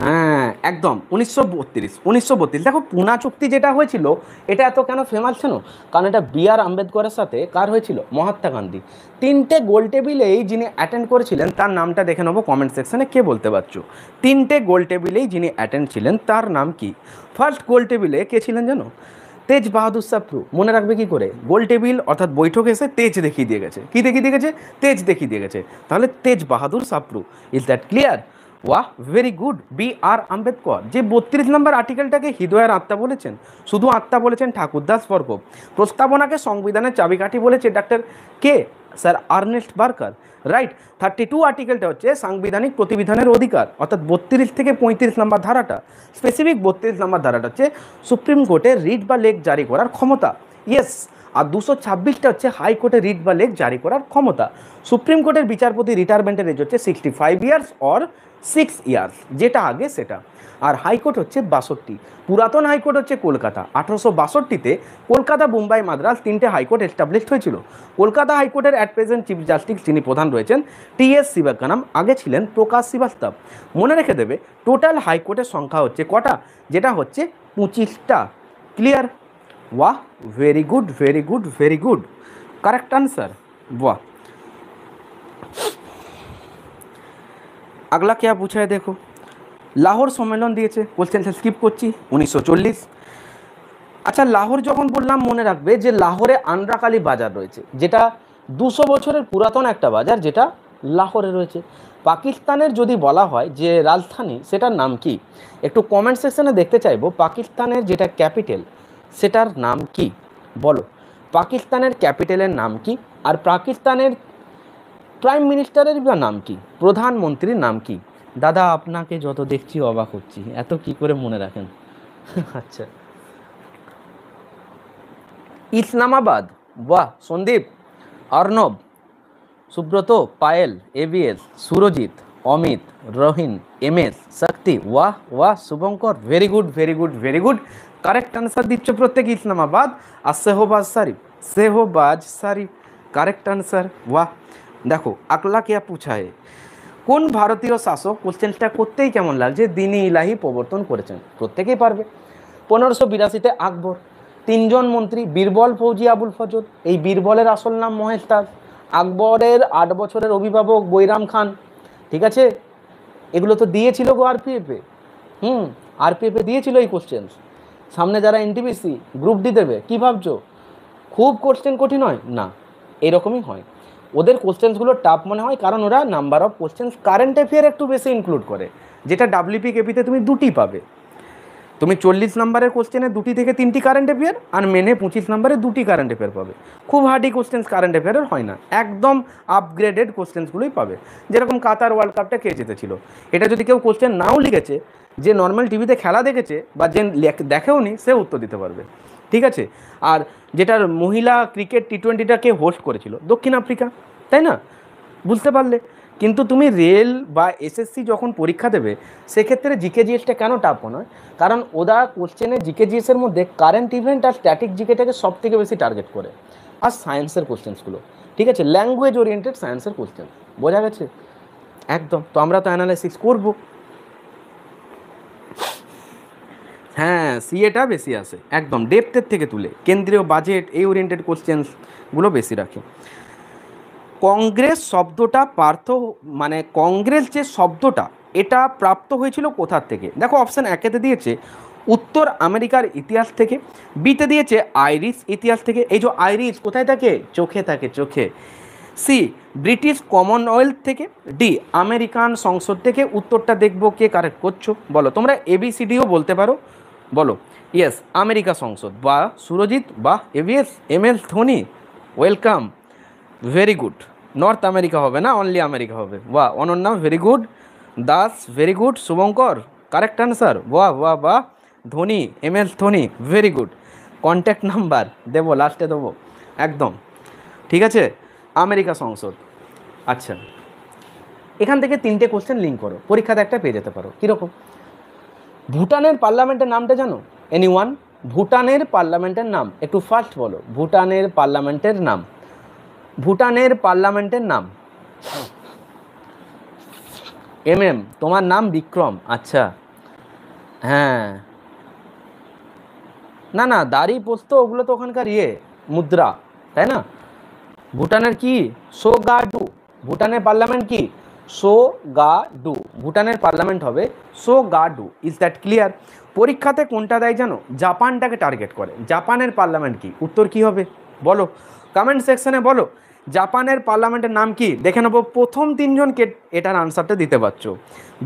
হ্যাঁ একদম 1932 দেখো পুনা চুক্তি যেটা হয়েছিল, এটা এত কেন ফেমাস ছিল, কারণ এটা বি.আর. আম্বেদকরের সাথে কার হয়েছিল, মহাত্মা গান্ধী। 3টে গোল টেবিলেই যিনি অ্যাটেন্ড করেছিলেন তার নামটা দেখে নেবো কমেন্ট সেকশনে, কে বলতে পারছো? 3টে গোল টেবিলেই যিনি অ্যাটেন্ড ছিলেন তার নাম কি? ফার্স্ট গোল টেবিলে কে ছিলেন জানো? তেজ বাহাদুর সাপ্রু। মনে রাখবে কি করে, গোল টেবিল অর্থাৎ বৈঠক এসে তেজ দেখিয়ে দিয়ে গেছে, কি দেখিয়ে দিয়ে গেছে, তেজ দেখিয়ে দিয়ে গেছে, তাহলে Tej Bahadur Sapru. Is that clear? ওয়াহ, ভেরি গুড। বি.আর. আম্বেদকর যে 32 নম্বর আর্টিকেলটাকে হৃদয়ের আত্মা বলেছেন, শুধু আত্মা বলেছেন ঠাকুরদাস বরকব। প্রস্তাবনাকে সংবিধানের চাবিকাঠি বলেছে ডাক্তার কে? Sir Ernest Barker, right. 32 আর্টিকেলটা হচ্ছে সাংবিধানিক প্রতিবিধানের অধিকার, অর্থাৎ 32 থেকে 35 নম্বর ধারাটা, স্পেসিফিক 32 নম্বর ধারাটা হচ্ছে সুপ্রিম কোর্টে রিট বা লেখ জারি করার ক্ষমতা, ইয়েস। আর 226টা হচ্ছে হাইকোর্টে রিট বা লেখ জারি করার ক্ষমতা। সুপ্রিম কোর্টের বিচারপতি রিটায়ারমেন্টের এজ হচ্ছে 65 ইয়ার্স অর 6 ইয়ার্স, যেটা আগে সেটা। আর হাইকোর্ট হচ্ছে 62, পুরাতন হাইকোর্ট হচ্ছে কলকাতা। 1862তে কলকাতা, বোম্বাই, মাদ্রাস 3টে হাইকোর্ট এস্টাবলিশড হয়েছিল। কলকাতা হাইকোর্টের অ্যাট প্রেজেন্ট চিফ জাস্টিস যিনি প্রধান রয়েছেন টি.এস. শিবকানম, আগে ছিলেন প্রকাশ শ্রীবাস্তব। মনে রেখে দেবে টোটাল হাইকোর্টের সংখ্যা হচ্ছে কটা, যেটা হচ্ছে 25টা। ক্লিয়ার? वाह, very good very good very good, correct answer. वाह, अगला क्या पूछा है देखो, लाहौर सम्मेलन दिए क्वेश्चन से स्किप करছি 1940। আচ্ছা লাহোর যখন বললাম মনে রাখবে যে লাহোরে আন্দ্রাকালী বাজার রয়েছে, যেটা 200 বছরের পুরাতন একটা বাজার, যেটা লাহোরে রয়েছে। পাকিস্তানের যদি বলা হয় যে রাজধানী, সেটার নাম কি? একটু কমেন্ট সেকশনে দেখতে চাইবো পাকিস্তানের যেটা ক্যাপিটাল সেটার নাম কি, বলো। পাকিস্তানের ক্যাপিটালের নাম কি? আর পাকিস্তানের প্রাইম মিনিস্টারের বা নাম কি, প্রধানমন্ত্রীর নাম কি? দাদা আপনাকে যত দেখছি অবাক হচ্ছি, এত কি করে মনে রাখেন? আচ্ছা, ইসলামাবাদ। বাহ, সন্দীপ, অর্ণব, সুব্রত, পায়েল, এবিএস, সুরজিৎ, অমিত, রহিন, এমএস, শক্তি, ওয়াহ ওয়াহ, Shubhankar, very good very good very good, correct answer দিচ্ছ প্রত্যেক ইসলামাবাদ। আর সেহবাজ শরীফ, সেহবাজ শরীফ, কারেক্ট আনসার। ওয়াহ, দেখো আকলা কে পুছা হে, কোন ভারতীয় শাসক, কোশ্চেনটা করতেই কেমন লাগছে, দিনী ইলাহি প্রবর্তন করেছেন? প্রত্যেকেই পারবে। 1582-তে আকবর। 3জন মন্ত্রী, বীরবল, ফৌজি, আবুল ফজল। এই বীরবলের আসল নাম মহেশ দাস। আকবরের 8 বছরের অভিভাবক বৈরাম খান, ঠিক আছে। এগুলো তো দিয়েছিল গো আরপিএফে, আরপিএফে দিয়েছিল এই কোশ্চেন। সামনে যারা এনটিপিসি গ্রুপ ডি দেবে, কি ভাবছো খুব কোশ্চেন কঠিন হয়? না, এরকমই হয়। ওদের কোশ্চেন্সগুলো টাফ মনে হয় কারণ ওরা number of questions current affair একটু বেশি ইনক্লুড করে, যেটা ডাব্লিউপি কেপিতে তুমি 2টি পাবে। তুমি 40 নম্বরের কোশ্চেনে 2টি থেকে 3টি কারেন্ট অ্যাফেয়ার, আর মেনে 25 নম্বরে 2টি কারেন্ট অ্যাফেয়ার পাবে। খুব হার্ডি কোশ্চেন্স কারেন্ট অ্যাফেয়ারের হয় না, একদম আপগ্রেডেড কোশ্চেন্সগুলোই পাবে। যেরকম কাতার ওয়ার্ল্ড কাপটা কে জিতেছিল, এটা যদি কেউ কোশ্চেন নাও লিখেছে, যে নর্মাল টিভিতে খেলা দেখেছে বা যে দেখেও নি, সে উত্তর দিতে পারবে। ঠিক আছে। আর যেটার মহিলা ক্রিকেট টি20টাকে হোস্ট করেছিল দক্ষিণ আফ্রিকা, তাই না? বুঝতে পারলে? কিন্তু তুমি রেল বা এসএসসি যখন পরীক্ষা দেবে সেক্ষেত্রে জিকে জিএসটা কেন টাফ নয়, কারণ ওরা কোশ্চেনে জিকে জিএসের মধ্যে কারেন্ট ইভেন্ট আর স্ট্যাটিক জিকেটাকে সব থেকে বেশি টার্গেট করে, আর সায়েন্সের কোশ্চেন্সগুলো, ঠিক আছে, ল্যাঙ্গুয়েজ ওরিয়েন্টেড সায়েন্সের কোশ্চেন, বোঝা গেছে? একদম। তো আমরা তো অ্যানালাইসিস করবো। হ্যাঁ, সিএটা বেশি আসে একদম ডেপথের থেকে তুলে, কেন্দ্রীয় বাজেট এই ওরিয়েন্টেড কোশ্চেন্সগুলো বেশি রাখে। কংগ্রেস শব্দটা মানে কংগ্রেস যে শব্দটা এটা প্রাপ্ত হয়েছিল কোথার থেকে? দেখো অপশান একেতে দিয়েছে উত্তর আমেরিকার ইতিহাস থেকে, বিতে দিয়েছে আইরিশ ইতিহাস থেকে। এই যে আইরিশ কোথায় থাকে? চোখে থাকে, চোখে। সি ব্রিটিশ কমনওয়েলথ থেকে, ডি আমেরিকান সংসদ থেকে। উত্তরটা দেখবো কে কারেক্ট করছো, বলো। তোমরা এবিসিডিও বলতে পারো, বলো। ইয়েস, আমেরিকা সংসদ। বা সুরজিৎ, বা M S Dhoni, welcome, very good. North America হবে না, অনলি আমেরিকা হবে। বাহ Ananya, very good. Das, very good. Shubhankar, correct answer. বাহ বাহ বাহ। Dhoni, M S Dhoni, very good. Contact number দেবো, লাস্টে দেবো, একদম ঠিক আছে। আমেরিকা সংসদ। আচ্ছা, এখান থেকে 3টে কোশ্চেন লিঙ্ক করো, পরীক্ষাতে একটা পেয়ে যেতে পারো। কীরকম? ভুটানের পার্লামেন্টের নামটা জানো? এনিওয়ান? ভুটানের পার্লামেন্টের নাম একটু ফার্স্ট বলো। ভুটানের পার্লামেন্টের নাম, ভুটানের পার্লামেন্টের নাম। তোমার নাম বিক্রম? আচ্ছা, হ্যাঁ, না না, দাড়ি পোস্ত ওগুলো তো ওখানকার মুদ্রা, তাই না? ভুটানের কি? সোগাডু। ভুটানের পার্লামেন্ট কি? সোগাডু। ভুটানের পার্লামেন্ট হবে সোগাডু। Is that clear? পরীক্ষাতে কোনটা দেয় জানো? জাপানটাকে টার্গেট করে। জাপানের পার্লামেন্ট কি? উত্তর কি হবে বলো, কমেন্ট সেকশনে বলো। জাপানের পার্লামেন্টের নাম কি? দেখে নেবো প্রথম 3জনকে এটার আনসারটা দিতে পারছো।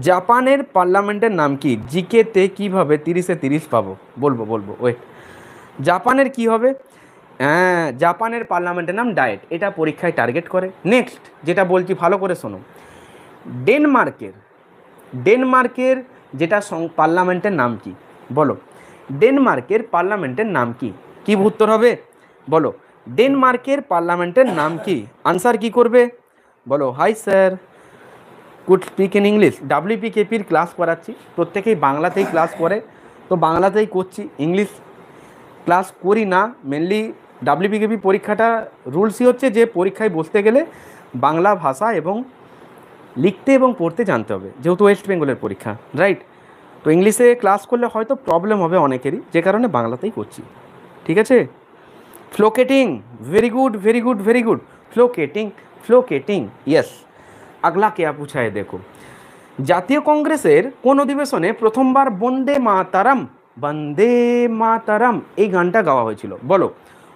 জাপানের পার্লামেন্টের নাম কি? জিকেতে কীভাবে 30-এ 30 পাবো? বলবো ওয়েট। জাপানের কি হবে? হ্যাঁ, জাপানের পার্লামেন্টের নাম ডায়েট। এটা পরীক্ষায় টার্গেট করে। নেক্সট যেটা বলছি ভালো করে শোনো। ডেনমার্কের যেটা পার্লামেন্টের নাম কি? বলো। ডেনমার্কের পার্লামেন্টের নাম কি? কি উত্তর হবে বলো? ডেনমার্কের পার্লামেন্টের নাম কি? আনসার কি করবে বলো? Hi sir, could speak in English. ডাব্লিউপিকেপির ক্লাস করাচ্ছি, প্রত্যেকেই বাংলাতেই ক্লাস করে, তো বাংলাতেই করছি, ইংলিশ ক্লাস করি না। মেনলি ডাব্লিউপিকেপি পরীক্ষাটা রুলসই হচ্ছে যে পরীক্ষায় বসতে গেলে বাংলা ভাষা এবং লিখতে এবং পড়তে জানতে হবে, যেহেতু ওয়েস্ট বেঙ্গলের পরীক্ষা, রাইট? তো ইংলিশে ক্লাস করলে হয়তো প্রবলেম হবে অনেকেরই, যে কারণে বাংলাতেই করছি, ঠিক আছে? ফ্লোকেটিং, very good very good very good. ফ্লোকেটিং, ইয়েস। আগলা क्या पूछा है देखो। জাতীয় কংগ্রেসের কোন অধিবেশনে প্রথমবার বন্দে মাতারাম এই গানটা গাওয়া হয়েছিল? বলো।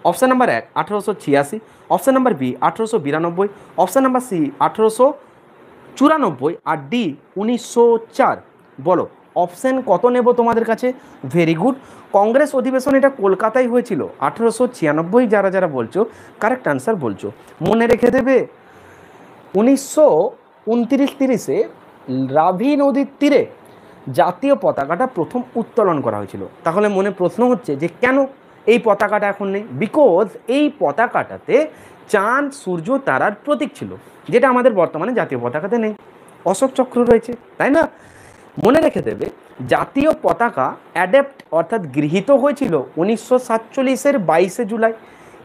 Option number 1 1886, option number B 1892, option number C 1894, আর ডি 1904। বলো অপশান কত নেব তোমাদের কাছে? Very good. কংগ্রেস অধিবেশন এটা কলকাতায় হয়েছিল 1896। যারা বলছো কারেক্ট আনসার বলছো, মনে রেখে দেবে। 1929-30-এ রাভি নদীর তীরে জাতীয় পতাকাটা প্রথম উত্তোলন করা হয়েছিল। তাহলে মনে প্রশ্ন হচ্ছে যে কেন এই পতাকাটা এখন নেই? বিকজ এই পতাকাটাতে চাঁদ, সূর্য, তারার প্রতীক ছিল, যেটা আমাদের বর্তমানে জাতীয় পতাকাতে নেই। অশোক চক্র রয়েছে, তাই না? মনে রেখে দেবে জাতীয় পতাকা অ্যাডাপ্ট অর্থাৎ গৃহীত হয়েছিল 1947-এর 22শে জুলাই।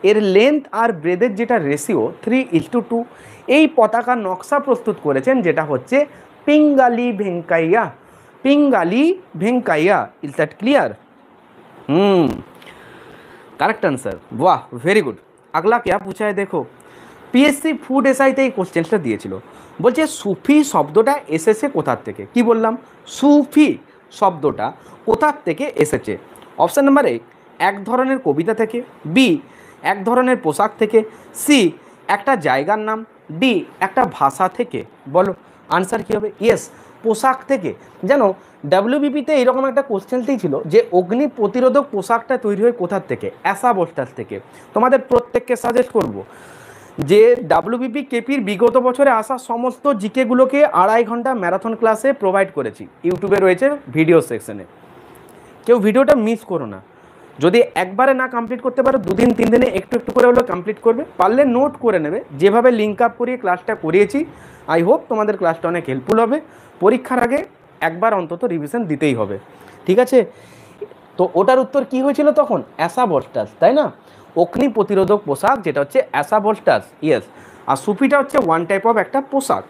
এর লেন্থ আর ব্রেডের যেটা রেশিও 3:2। এই পতাকার নকশা প্রস্তুত করেছেন যেটা হচ্ছে Pingali Venkaiah. Is that clear? Correct answer, वाह वेरी गुड। अगला क्या पूछा है देखो। পিএসসি ফুড এসআইতে এই কোশ্চেনটা দিয়েছিল, বলছে সুফি শব্দটা এসেছে কোথার থেকে? কি বললাম? সুফি শব্দটা কোথার থেকে এসেছে? অপশান নাম্বার এ এক ধরনের কবিতা থেকে, বি এক ধরনের পোশাক থেকে, সি একটা জায়গার নাম, ডি একটা ভাষা থেকে। বলো আনসার কী হবে? ইয়েস, পোশাক থেকে। জানো ডাব্লিউবিপিতে এইরকম একটা কোশ্চেনটাই ছিল যে অগ্নি প্রতিরোধক পোশাকটা তৈরি হয় কোথার থেকে? অ্যাসাবোস্টাস থেকে। তোমাদের প্রত্যেককে সাজেস্ট করব যে ডাব্লিউবিপি কেপির বিগত বছরে আসা সমস্ত জিকেগুলোকে 2.5 ঘন্টা ম্যারাথন ক্লাসে প্রোভাইড করেছি, ইউটিউবে রয়েছে ভিডিও সেকশনে, কেউ ভিডিওটা মিস করো না। যদি একবারে না কমপ্লিট করতে পারো 2 দিন 3 দিনে একটু একটু করে হলেও কমপ্লিট করবে, পারলে নোট করে নেবে। যেভাবে লিঙ্ক আপ করিয়ে ক্লাসটা করিয়েছি, আই হোপ তোমাদের ক্লাসটা অনেক হেল্পফুল হবে। পরীক্ষার আগে একবার অন্তত রিভিশন দিতেই হবে, ঠিক আছে? তো ওটার উত্তর কি হয়েছিল তখন? অ্যাসাবস্টাস, তাই না? অগ্নি প্রতিরোধক পোশাক, যেটা হচ্ছে অ্যাসাবস্টাস, ইয়েস। আর সুপিটা হচ্ছে ওয়ান টাইপ অফ একটা পোশাক,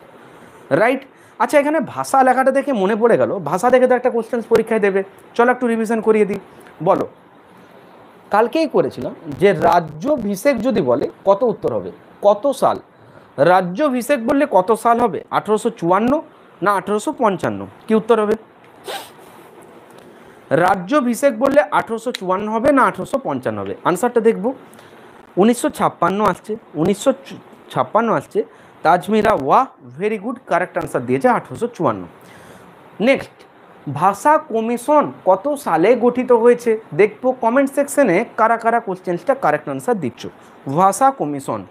রাইট? আচ্ছা, এখানে ভাষা লেখাটা দেখে মনে পড়ে গেল, ভাষা দেখে তো একটা কোশ্চেন পরীক্ষায় দেবে, চলো একটু রিভিশন করিয়ে দিই। বলো, কালকেই করেছিলাম যে রাজ্যাভিষেক যদি বলে কত উত্তর হবে, কত সাল? রাজ্যাভিষেক বললে কত সাল হবে? 1854 না 1855? কি উত্তর হবে? রাজ্যাভিষেক বললে 1854 হবে না 1855 হবে? আনসারটা দেখবো। 1956 আসছে, 1956 আসছে। তাজমিরা, ওয়াহ, ভেরি গুড, কারেক্ট আনসার দিয়েছে 1854। নেক্সট, ভাষা কমিশন কত সালে গঠিত হয়েছে? দেখবো কমেন্ট সেকশনে কারা কারা কোশ্চেন্সটা কারেক্ট আনসার দিচ্ছ। ভাষা কমিশন,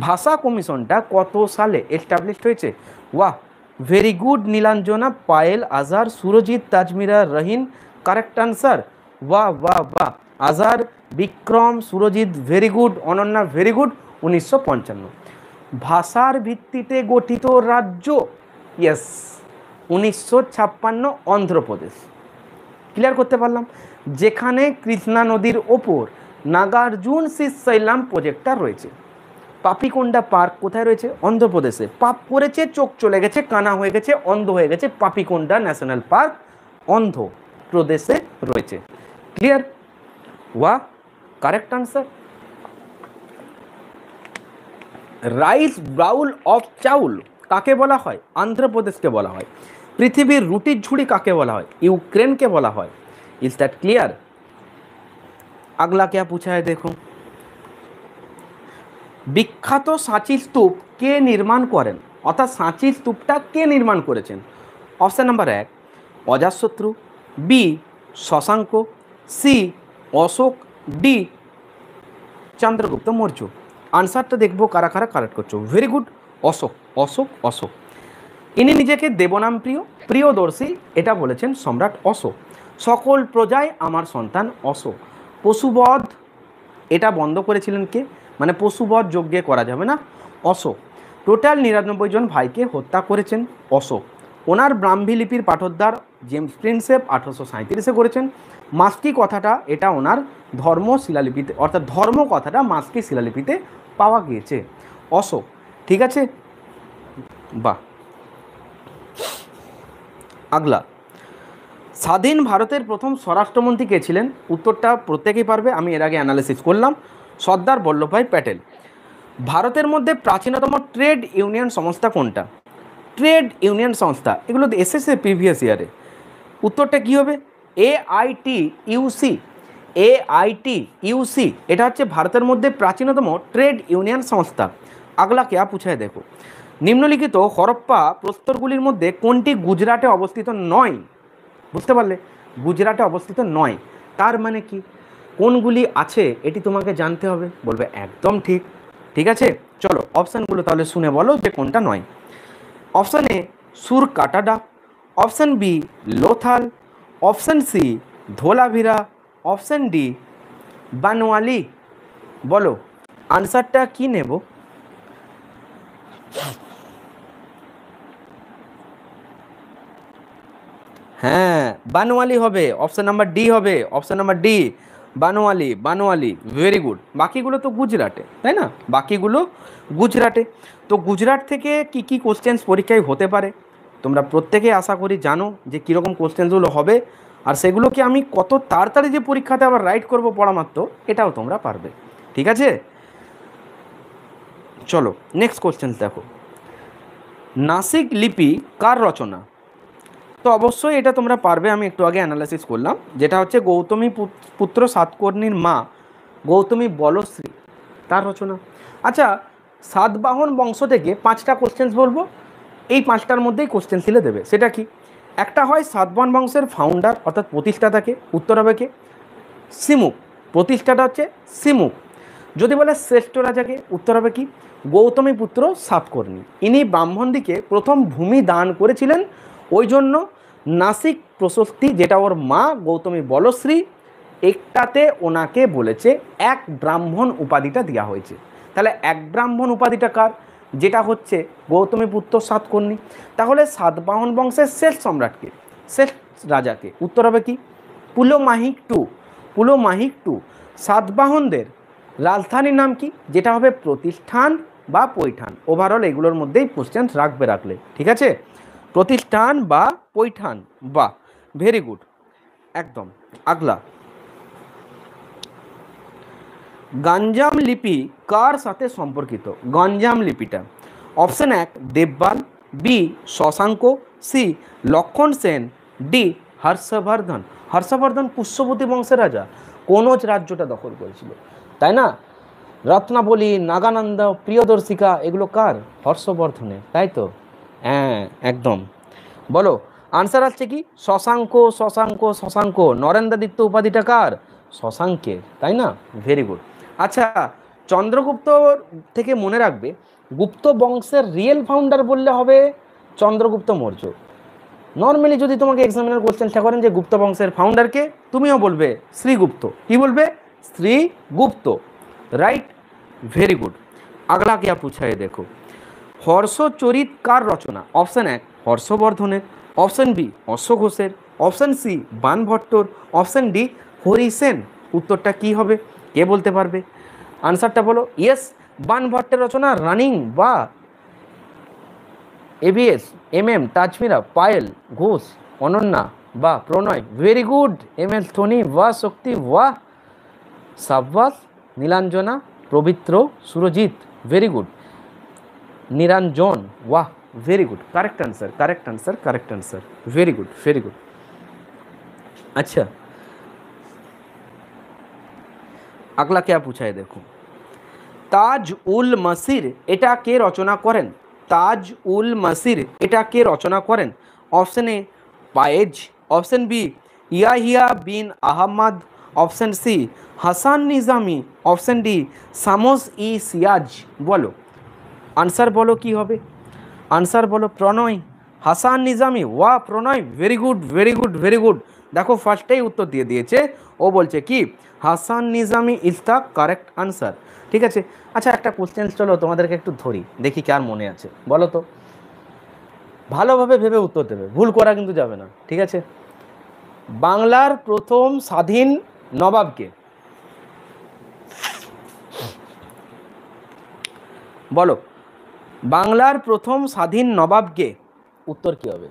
ভাষা কমিশনটা কত সালে এস্টাবলিশড হয়েছে? ওয়াহ, very good, Nilanjana, Payel, Azhar, Surajit, Tajmira, Rohin, correct answer. বাহ বাহ বাহ, Azhar, Bikram, Surajit very good, Ananya very good, 1955। ভাষার ভিত্তিতে গঠিত রাজ্য, ইয়েস, 1956 অন্ধ্রপ্রদেশ। ক্লিয়ার করতে পারলাম? যেখানে কৃষ্ণা নদীর ওপর নাগার্জুন শীর্ষৈলাম প্রজেক্টটা রয়েছে। পাপিকোন্ডা পার্ক কোথায় রয়েছে? অন্ধ্রপ্রদেশে। পাপ করেছে, চোখ চলে গেছে, কানা হয়ে গেছে, অন্ধ হয়ে গেছে, পাপিকোন্ডা ন্যাশনাল পার্ক অন্ধ্রপ্রদেশে রয়েছে। ক্লিয়ার? ওয়াহ, correct answer. Rice bowl of চাউল কাকে বলা হয়? অন্ধ্রপ্রদেশকে বলা হয়। পৃথিবীর রুটির ঝুড়ি কাকে বলা হয়? ইউক্রেনকে বলা হয়। Is that clear? আগলা क्या पूछा है देखो। বিখ্যাত সাঁচি স্তূপ কে নির্মাণ করেন? অর্থাৎ সাঁচি স্তূপটা কে নির্মাণ করেছেন? Option number 1 Ajatashatru, B Shashanka, C Ashoka, D Chandragupta Maurya. আনসারটা দেখবো কারা কারা কারেক্ট করছো। Very good, Ashoka, Ashoka, Ashoka. ইনি নিজেকে দেবনাম প্রিয়, প্রিয়দর্শী এটা বলেছেন সম্রাট অশোক। সকল প্রজায় আমার সন্তান অশোক। পশুবধ এটা বন্ধ করেছিলেন কে? মানে পশুবধ যজ্ঞে করা যাবে না, অশোক। টোটাল 99 জন ভাইকে হত্যা করেছেন অশোক। ওনার ব্রাহ্মী লিপির পাঠোদ্ধার জেমস প্রিন্সেপ 1837-এ করেছেন। মাস্কি কথাটা এটা ওনার ধর্ম শিলালিপিতে, অর্থাৎ ধর্ম কথাটা মাস্কি শিলালিপিতে পাওয়া গিয়েছে। অশোক, ঠিক আছে, বাহ। আগলা, স্বাধীন ভারতের প্রথম স্বরাষ্ট্রমন্ত্রী কে ছিলেন? উত্তরটা প্রত্যেকেই পারবে, আমি এর আগে অ্যানালিসিস করলাম। সর্দার বল্লভভাই প্যাটেল। ভারতের মধ্যে প্রাচীনতম ট্রেড ইউনিয়ন সংস্থা কোনটা? ট্রেড ইউনিয়ন সংস্থা, এগুলো এসেছে প্রিভিয়াস ইয়ারে। উত্তরটা কী হবে? AITUC। AITUC এটা হচ্ছে ভারতের মধ্যে প্রাচীনতম ট্রেড ইউনিয়ন সংস্থা। আগলা কে पूछा है देखो। নিম্নলিখিত হরপ্পা প্রস্তরগুলির মধ্যে কোনটি গুজরাটে অবস্থিত নয়? বুঝতে পারলে? গুজরাটে অবস্থিত নয়, তার মানে কি কোনগুলি আছে এটি তোমাকে জানতে হবে। বলবে একদম ঠিক, ঠিক আছে। চলো অপশানগুলো তাহলে শুনে বলো যে কোনটা নয়। Option A Surkotada, option B Lothal, option C Dholavira, option D Banawali. বলো আনসারটা কি নেব? হ্যাঁ, বানওয়ালি হবে, অপশান নাম্বার ডি হবে, option number D Banawali. Banawali, very good. বাকিগুলো তো গুজরাটে, তাই না? বাকিগুলো গুজরাটে। তো গুজরাট থেকে কি কি কোশ্চেন্স পরীক্ষায় হতে পারে তোমরা প্রত্যেকে আশা করি জানো যে কীরকম কোশ্চেন্সগুলো হবে, আর সেগুলোকে আমি কত তাড়াতাড়ি যে পরীক্ষাতে আবার রাইট করবো পড়ামাত্র, এটাও তোমরা পারবে, ঠিক আছে। চলো নেক্সট কোশ্চেন্স দেখো। নাসিক লিপি কার রচনা? তো অবশ্যই এটা তোমরা পারবে, আমি একটু আগে অ্যানালাইসিস করলাম, যেটা হচ্ছে গৌতমী পুত্র সাতকর্ণীর মা গৌতমী বলশ্রী, তার রচনা। আচ্ছা, সাতবাহন বংশ থেকে 5টা কোশ্চেন্স বলবো, এই 5টার মধ্যেই কোশ্চেন ছিলে দেবে। সেটা কি? একটা হয় সাতবাহন বংশের ফাউন্ডার অর্থাৎ প্রতিষ্ঠাতাকে, উত্তর হবে কে? সিমুক। প্রতিষ্ঠাটা হচ্ছে সিমুক। যদি বলে শ্রেষ্ঠ রাজাকে, উত্তর হবে কি? গৌতমী পুত্র সাতকর্ণী। ইনি ব্রাহ্মণদিকে প্রথম ভূমি দান করেছিলেন, ওই জন্য নাসিক প্রশস্তি, যেটা ওর মা গৌতমী বলশ্রী, একটাতে ওনাকে বলেছে এক ব্রাহ্মণ উপাধিটা দেওয়া হয়েছে। তাহলে এক ব্রাহ্মণ উপাধিটা কার? যেটা হচ্ছে গৌতমীপুত্র সাতকর্ণী। তাহলে সাতবাহন বংশের শেষ সম্রাটকে, শেষ রাজাকে, উত্তর হবে কি? পুলমাহিক টু। পুলমাহিক টু। সাতবাহনদের রাজধানীর নাম কি? যেটা হবে প্রতিষ্ঠান বা পৈঠান। ওভারঅল এগুলোর মধ্যেই কোশ্চেন রাখলে, ঠিক আছে? প্রতিষ্ঠান বা পৈঠান, বা ভেরি গুড, একদম। আগলা, গঞ্জাম লিপি কার সাথে সম্পর্কিত? গঞ্জাম লিপিটা option 1 Devapala, B Shashanka, C Lakshman Sen, D Harshavardhana. Harshavardhana Pushyabhuti বংশের রাজা, কনৌজ রাজ্যটা দখল করেছিল, তাই না? রত্নাবলী, নাগানন্দ, প্রিয়দর্শিকা এগুলো কার? হর্ষবর্ধনের, তাই তো? হ্যাঁ একদম। বলো আনসার আসছে কি? শশাঙ্ক, শশাঙ্ক, শশাঙ্ক। নরেন্দ্রাদিত্য উপাধিটা কার? শশাঙ্কের, তাই না? Very good. আচ্ছা, চন্দ্রগুপ্ত থেকে মনে রাখবে, গুপ্ত বংশের রিয়েল ফাউন্ডার বললে হবে চন্দ্রগুপ্ত মৌর্য। নর্মালি যদি তোমাকে এক্সামিনার কোশ্চেনটা করেন যে গুপ্ত বংশের ফাউন্ডারকে, তুমিও বলবে শ্রীগুপ্ত। কি বলবে? Srigupta, right, very good. अगला क्या पूछा है देखो, हर्षचरित कार रचना? ऑप्शन 1 हर्षवर्धनेर, ऑप्शन बी अशोक घोषेर, ऑप्शन सी बाणभट्टर, ऑप्शन डी हरिसेन। उत्तरটা কি হবে কে বলতে পারবে? আনসারটা বলো। ইয়েস, বাণভট্টের রচনা রানিং বা এবিএস, এমএম, তাজমিরা, পায়েল, ঘোষ, অনন্যা বা Pranay. Very good. MS Dhoni, বাহ শক্তি, বাহ সাব্বাস। নীলাঞ্জনা, পবিত্র, সুরজিৎ। Very good. নিরঞ্জন, वाह very good. Correct answer, correct answer, correct answer. Very good, very good. अच्छा, अगला क्या पूछा है देखो, ताज उल मसीर এটা কে রচনা করেন? তাজ উল মসির এটা কে রচনা করেন? Option A Paes, option B Yahya bin Ahmad, option C Hasan Nizami, option D সামোস ই সিয়াজ। বলো আনসার বলো কি হবে? আনসার বলো প্রণয়, হাসান নিজামি। ওয়া Pranay, very good, very good, very good. দেখো ফার্স্টেই উত্তর দিয়ে দিয়েছে, ও বলছে কি Hasan Nizami is the correct answer. ঠিক আছে। আচ্ছা, একটা কোশ্চেন চলো তোমাদেরকে একটু ধরি, দেখি কার মনে আছে। বলো তো, ভালোভাবে ভেবে উত্তর দেবে, ভুল করা কিন্তু যাবে না, ঠিক আছে? বাংলার প্রথম স্বাধীন নবাবকে? বলো বাংলার প্রথম স্বাধীন নবাবকে? উত্তর কি হবে?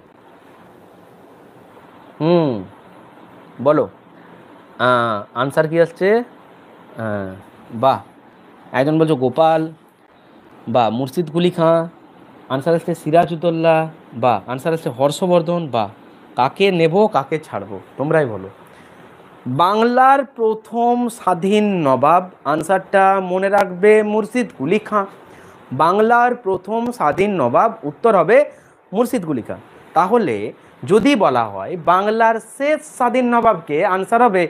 বলো আনসার কি আসছে? বাহ, একজন বলছো গোপাল, বা মুর্শিদ কুলি খাঁ। আনসার আসছে সিরাজউদ্দৌলা, বা আনসার আসছে হর্ষবর্ধন, বা কাকে নেব কাকে ছাড়বো তোমরাই বলো। বাংলার প্রথম স্বাধীন নবাব, আনসারটা মনে রাখবে মুর্শিদ কুলি খাঁ। বাংলার প্রথম স্বাধীন নবাব, উত্তর হবে মুর্শিদ কুলি খাঁ। তাহলে যদি বলা হয় বাংলার শেষ স্বাধীন নবাবকে, আনসার হবে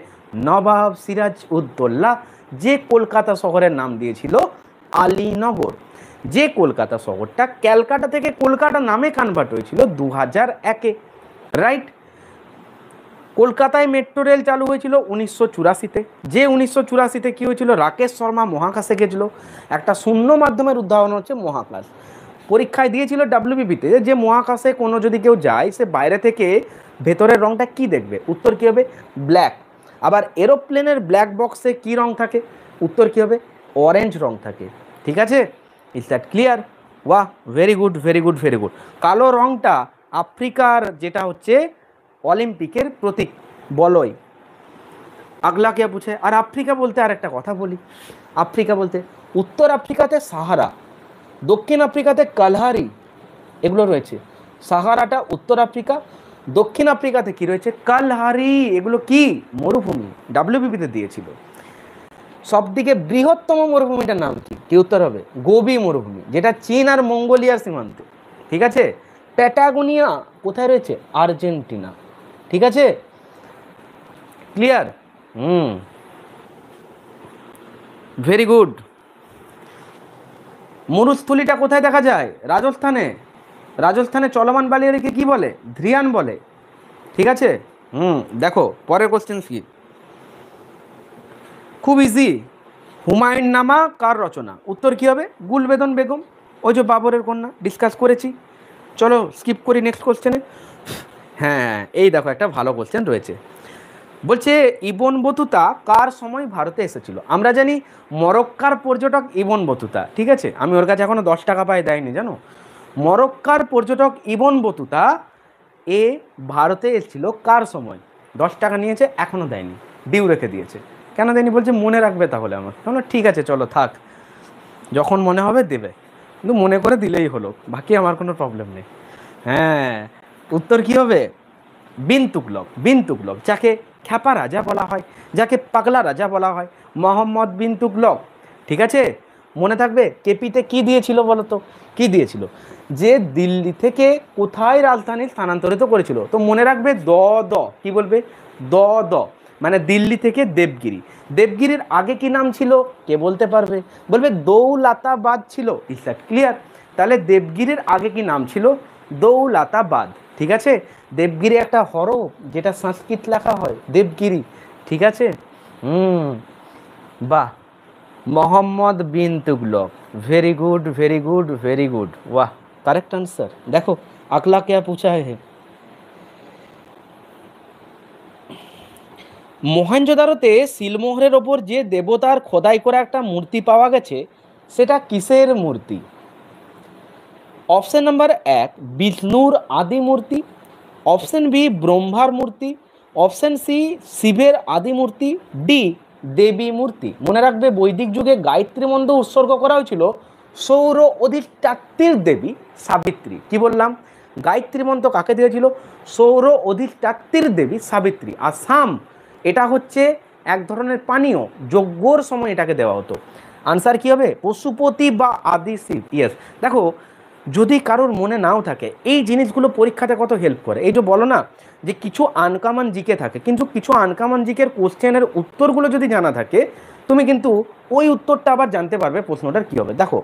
নবাব সিরাজউদ্দৌলা, যে কলকাতা শহরের নাম দিয়েছিল আলীনগর, যে কলকাতা শহরটা ক্যালকাটা থেকে কলকাতা নামে কনভার্ট হয়েছিল 2001-এ, রাইট? কলকাতায় মেট্রো রেল চালু হয়েছিল 1984-তে। যে 1984-তে কী হয়েছিল, রাকেশ শর্মা মহাকাশে গেছিল। একটা শূন্য মাধ্যমের উদাহরণ হচ্ছে মহাকাশ। পরীক্ষায় দিয়েছিল ডাব্লিউবিপিতে যে মহাকাশে কোনো যদি কেউ যায়, সে বাইরে থেকে ভেতরের রংটা কি দেখবে? উত্তর কী হবে? ব্ল্যাক। আবার এরোপ্লেনের ব্ল্যাক বক্সে কি রং থাকে? উত্তর কী হবে? অরেঞ্জ রং থাকে। ঠিক আছে? Is that clear? ওয়াহ, very good, very good, very good. কালো রংটা আফ্রিকার যেটা হচ্ছে অলিম্পিকের প্রতীক বলয়। আগলা কে পুছে। আর আফ্রিকা বলতে আর একটা কথা বলি, আফ্রিকা বলতে উত্তর আফ্রিকাতে সাহারা, দক্ষিণ আফ্রিকাতে কালহারি এগুলো রয়েছে। সাহারাটা উত্তর আফ্রিকা, দক্ষিণ আফ্রিকাতে কি রয়েছে? কালহারি। এগুলো কি? মরুভূমি। ডাব্লিউবিপিতে দিয়েছিল। সবদিকে বৃহত্তম মরুভূমিটার নাম কি? কি উত্তর হবে? গোবি মরুভূমি, যেটা চীন আর মঙ্গোলিয়ার সীমান্তে। ঠিক আছে? প্যাটাগোনিয়া কোথায় রয়েছে? আর্জেন্টিনা। ঠিক আছে? ক্লিয়ার? Very good. মরুস্থলীটা কোথায় দেখা যায়? রাজস্থানে। রাজস্থানে চলমান বালিয়াড়িকে কি বলে? ধ্রিয়ান বলে। ঠিক আছে? দেখো পরের কোশ্চেন কি, খুব ইজি। হুমায়ুন নামা কার রচনা? উত্তর কি হবে? গুলবেদন বেগম, ওই যে বাবরের কন্যা, ডিসকাস করেছি। চলো স্কিপ করি নেক্সট কোশ্চেনে। হ্যাঁ, এই দেখো একটা ভালো কোশ্চেন রয়েছে। বলছে ইবন বতুতা কার সময় ভারতে এসেছিল? আমরা জানি মরক্কার পর্যটক ইবন বতুতা, ঠিক আছে? আমি ওর কাছে এখনো 10 টাকা পাই দেয়নি, জানো? মরক্কার পর্যটক ইবন বতুতা এ ভারতে এসেছিল কার সময়? 10 টাকা নিয়েছে, এখনো দেয়নি, ডিউ রেখে দিয়েছে। কেন দেয়নি বলছে? মনে রাখবে তাহলে আমার। তাহলে ঠিক আছে চলো থাক, যখন মনে হবে দেবে, কিন্তু মনে করে দিলেই হলো, বাকি আমার কোনো প্রবলেম নেই। হ্যাঁ, উত্তর কি হবে? বিন তুগলক। বিন তুগলক, যাকে খ্যাপা রাজা বলা হয়, যাকে পাগলা রাজা বলা হয়, মোহাম্মদ বিন তুগলক। ঠিক আছে, মনে থাকবে। কেপিতে কি দিয়েছিল বলো তো? কি দিয়েছিল? যে দিল্লি থেকে কোথায় রাজধানী স্থানান্তরিত করেছিল? তো মনে রাখবে দ দ, কি বলবে? দ দ, মানে দিল্লি থেকে দেবগিরি। দেবগিরির আগে কি নাম ছিল? কে বলতে পারবে? বলবে দৌলতাবাদ ছিল। Is that clear? তাহলে দেবগিরির আগে কি নাম ছিল? দৌলতাবাদ। ঠিক আছে, দেবগিরি একটা হরফ, যেটা সংস্কৃত লেখা হয়, দেবগিরি। ঠিক আছে, বাহ, Mohammad bin Tughlaq, very good very good very good, वाह, करेक्ट आंसर। देखो अगला क्या पूछा है। মহেঞ্জোদারোতে সিলমোহরের ওপর যে দেবতার খোদাই করা একটা মূর্তি পাওয়া গেছে, সেটা কিসের মূর্তি? অপশন নাম্বার 1 বিষ্ণুর আদি মূর্তি, অপশন বি ব্রহ্মার মূর্তি, অপশন সি শিবের আদি মূর্তি, ডি দেবী মূর্তি। মনে রাখবে বৈদিক যুগে গায়ত্রী মন্ত্র উৎসর্গ করা হয়েছিল সৌর অধিষ্ঠাত্রীর দেবী সাবিত্রী। কি বললাম? গায়ত্রী মন্ত্র কাকে দিয়েছিল? সৌর অধিষ্ঠাত্রীর দেবী সাবিত্রী। আর সাম, এটা হচ্ছে এক ধরনের পানীয়, যজ্ঞর সময় এটাকে দেওয়া হতো। আনসার কি হবে? পশুপতি বা আদি শিব। ইয়েস। দেখো, যদি কারোর মনে নাও থাকে, এই জিনিসগুলো পরীক্ষাতে কত হেল্প করে। এই যে বলো না যে কিছু আনকমন জিকে থাকে, কিন্তু কিছু আনকমন জিকের কোশ্চেনের উত্তরগুলো যদি জানা থাকে, তুমি কিন্তু ওই উত্তরটা আবার জানতে পারবে প্রশ্নটার কী হবে। দেখো,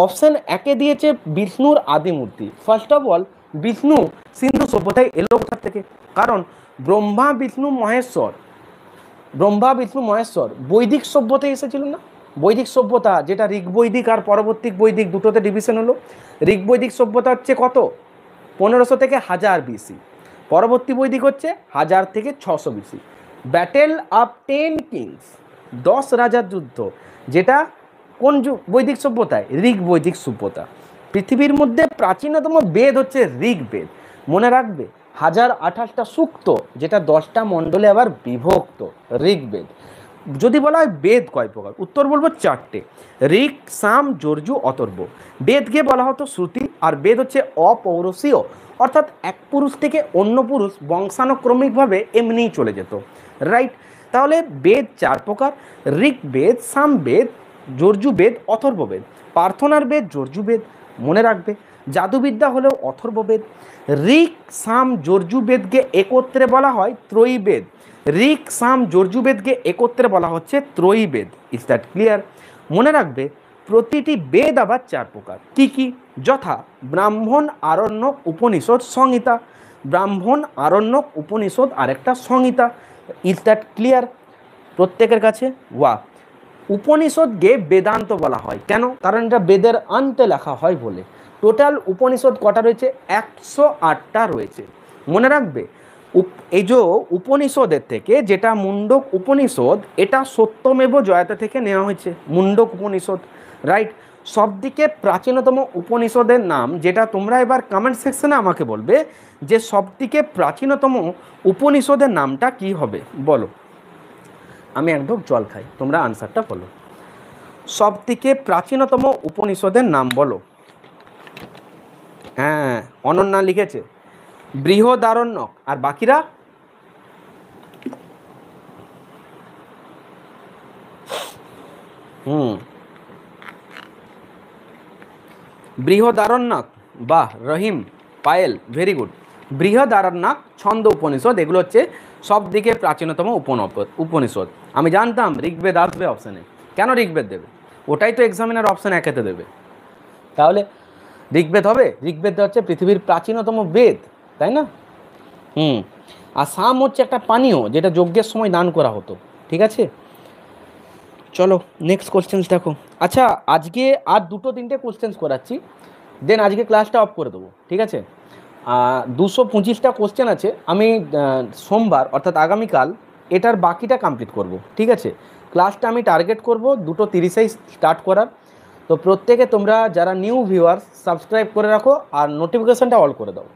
অপশন একে দিয়েছে বিষ্ণুর আদি মূর্তি। ফার্স্ট অফ অল, বিষ্ণু সিন্ধু সভ্যতায় এলো কোথা থেকে? কারণ ব্রহ্মা বিষ্ণু মহেশ্বর, ব্রহ্মা বিষ্ণু মহেশ্বর বৈদিক সভ্যতায় এসেছিল না? বৈদিক সভ্যতা, যেটা ঋগ্বৈদিক আর পরবর্তী বৈদিক দুটোতে ডিভিশন হলো। ঋগ্বৈদিক সভ্যতা হচ্ছে কত? 1500 থেকে 1000 বিসি। পরবর্তী বৈদিক হচ্ছে 1000 থেকে 600 বিসি। ব্যাটেল অফ 10 কিংস, 10 রাজার যুদ্ধ, যেটা কোন বৈদিক সভ্যতায়? ঋগ্বৈদিক সভ্যতা। পৃথিবীর মধ্যে প্রাচীনতম বেদ হচ্ছে ঋগ্বেদ। মনে রাখবে 1028টা সূক্ত, যেটা 10টা মণ্ডলে আবার বিভক্ত, ঋগ্বেদ। যদি বলা হয় বেদ কয় প্রকার, উত্তর বলবো 4টে: ঋক, সাম, যজুর, অথর্ব। বেদকে বলা হতো শ্রুতি, আর বেদ হচ্ছে অপৌরুষীয়, অর্থাৎ এক পুরুষ থেকে অন্য পুরুষ বংশানুক্রমিকভাবে এমনিই চলে যেত, রাইট? তাহলে বেদ 4 প্রকার: ঋগ্বেদ, সামবেদ, যজুর্বেদ, অথর্ববেদ। প্রার্থনার বেদ যজুর্বেদ, মনে রাখবে। জাদুবিদ্যা হলেও অথর্ববেদ। ঋক, সাম, যজুর্বেদকে একত্রে বলা হয় ত্রয়ীবেদ। ঋক, সাম, যজুর্বেদকে একত্রে বলা হচ্ছে ত্রয়ীবেদ। Is that clear? মনে রাখবে প্রতিটি বেদ আবার 4 প্রকার। কি কি? যথা ব্রাহ্মণ, আরণ্যক, উপনিষদ, সংহিতা। ব্রাহ্মণ, আরণ্যক, উপনিষদ আর একটা সংহিতা। ইজ দ্যাট ক্লিয়ার প্রত্যেকের কাছে? ওয়া। উপনিষদকে বেদান্ত বলা হয় কেন? কারণ এটা বেদের অন্তে লেখা হয় বলে। টোটাল উপনিষদ কটা রয়েছে? 108টা রয়েছে। মনে রাখবে এই যে উপনিষদের থেকে যেটা মুন্ডক উপনিষদ, এটা সত্যমেব জয়তে থেকে নেওয়া হয়েছে, মুন্ডক উপনিষদ, রাইট? সবদিকে প্রাচীনতম উপনিষদের নাম, যেটা তোমরা এবার কমেন্ট সেকশনে আমাকে বলবে যে সবদিকে প্রাচীনতম উপনিষদের নামটা কি হবে, বলো। আমি এক ঢোক জল খাই, তোমরা আনসারটা বলো। সবথেকে প্রাচীনতম উপনিষদের নাম বলো। হ্যাঁ, অনন্যা লিখেছে বৃহদারণ্যক, আর বাকিরা? বৃহদারণ্যক, বাহ, রহিম, পায়েল, ভেরি গুড। বৃহদারণ্যক, ছন্দ উপনিষদ, এগুলো হচ্ছে সব দিকে প্রাচীনতম উপনিষদ। আমি জানতাম ঋগ্বেদ আসবে অপশানে। কেন ঋগ্বেদ দেবে? ওটাই তো এক্সামিনার অপশান একেতে দেবে। তাহলে ঋগ্বেদ হবে। ঋগ্বেদ হচ্ছে পৃথিবীর প্রাচীনতম বেদ, তাই না? আর সাম হচ্ছে একটা পানীয়, যেটা যজ্ঞের সময় দান করা হতো, ঠিক আছে? চলো নেক্সট কোশ্চেন্স দেখো। আচ্ছা আজকে আর দুটো তিনটে কোশ্চেন্স করাচ্ছি, দেন আজকে ক্লাসটা অফ করে দেবো, ঠিক আছে? 225টা কোশ্চেন আছে, আমি সোমবার অর্থাৎ আগামীকাল এটার বাকিটা কমপ্লিট করব, ঠিক আছে? ক্লাসটা আমি টার্গেট করব 2:30 স্টার্ট করার। তো প্রত্যেকে তোমরা যারা নিউ ভিউয়ার্স সাবস্ক্রাইব করে রাখো আর নোটিফিকেশানটা অল করে দাও,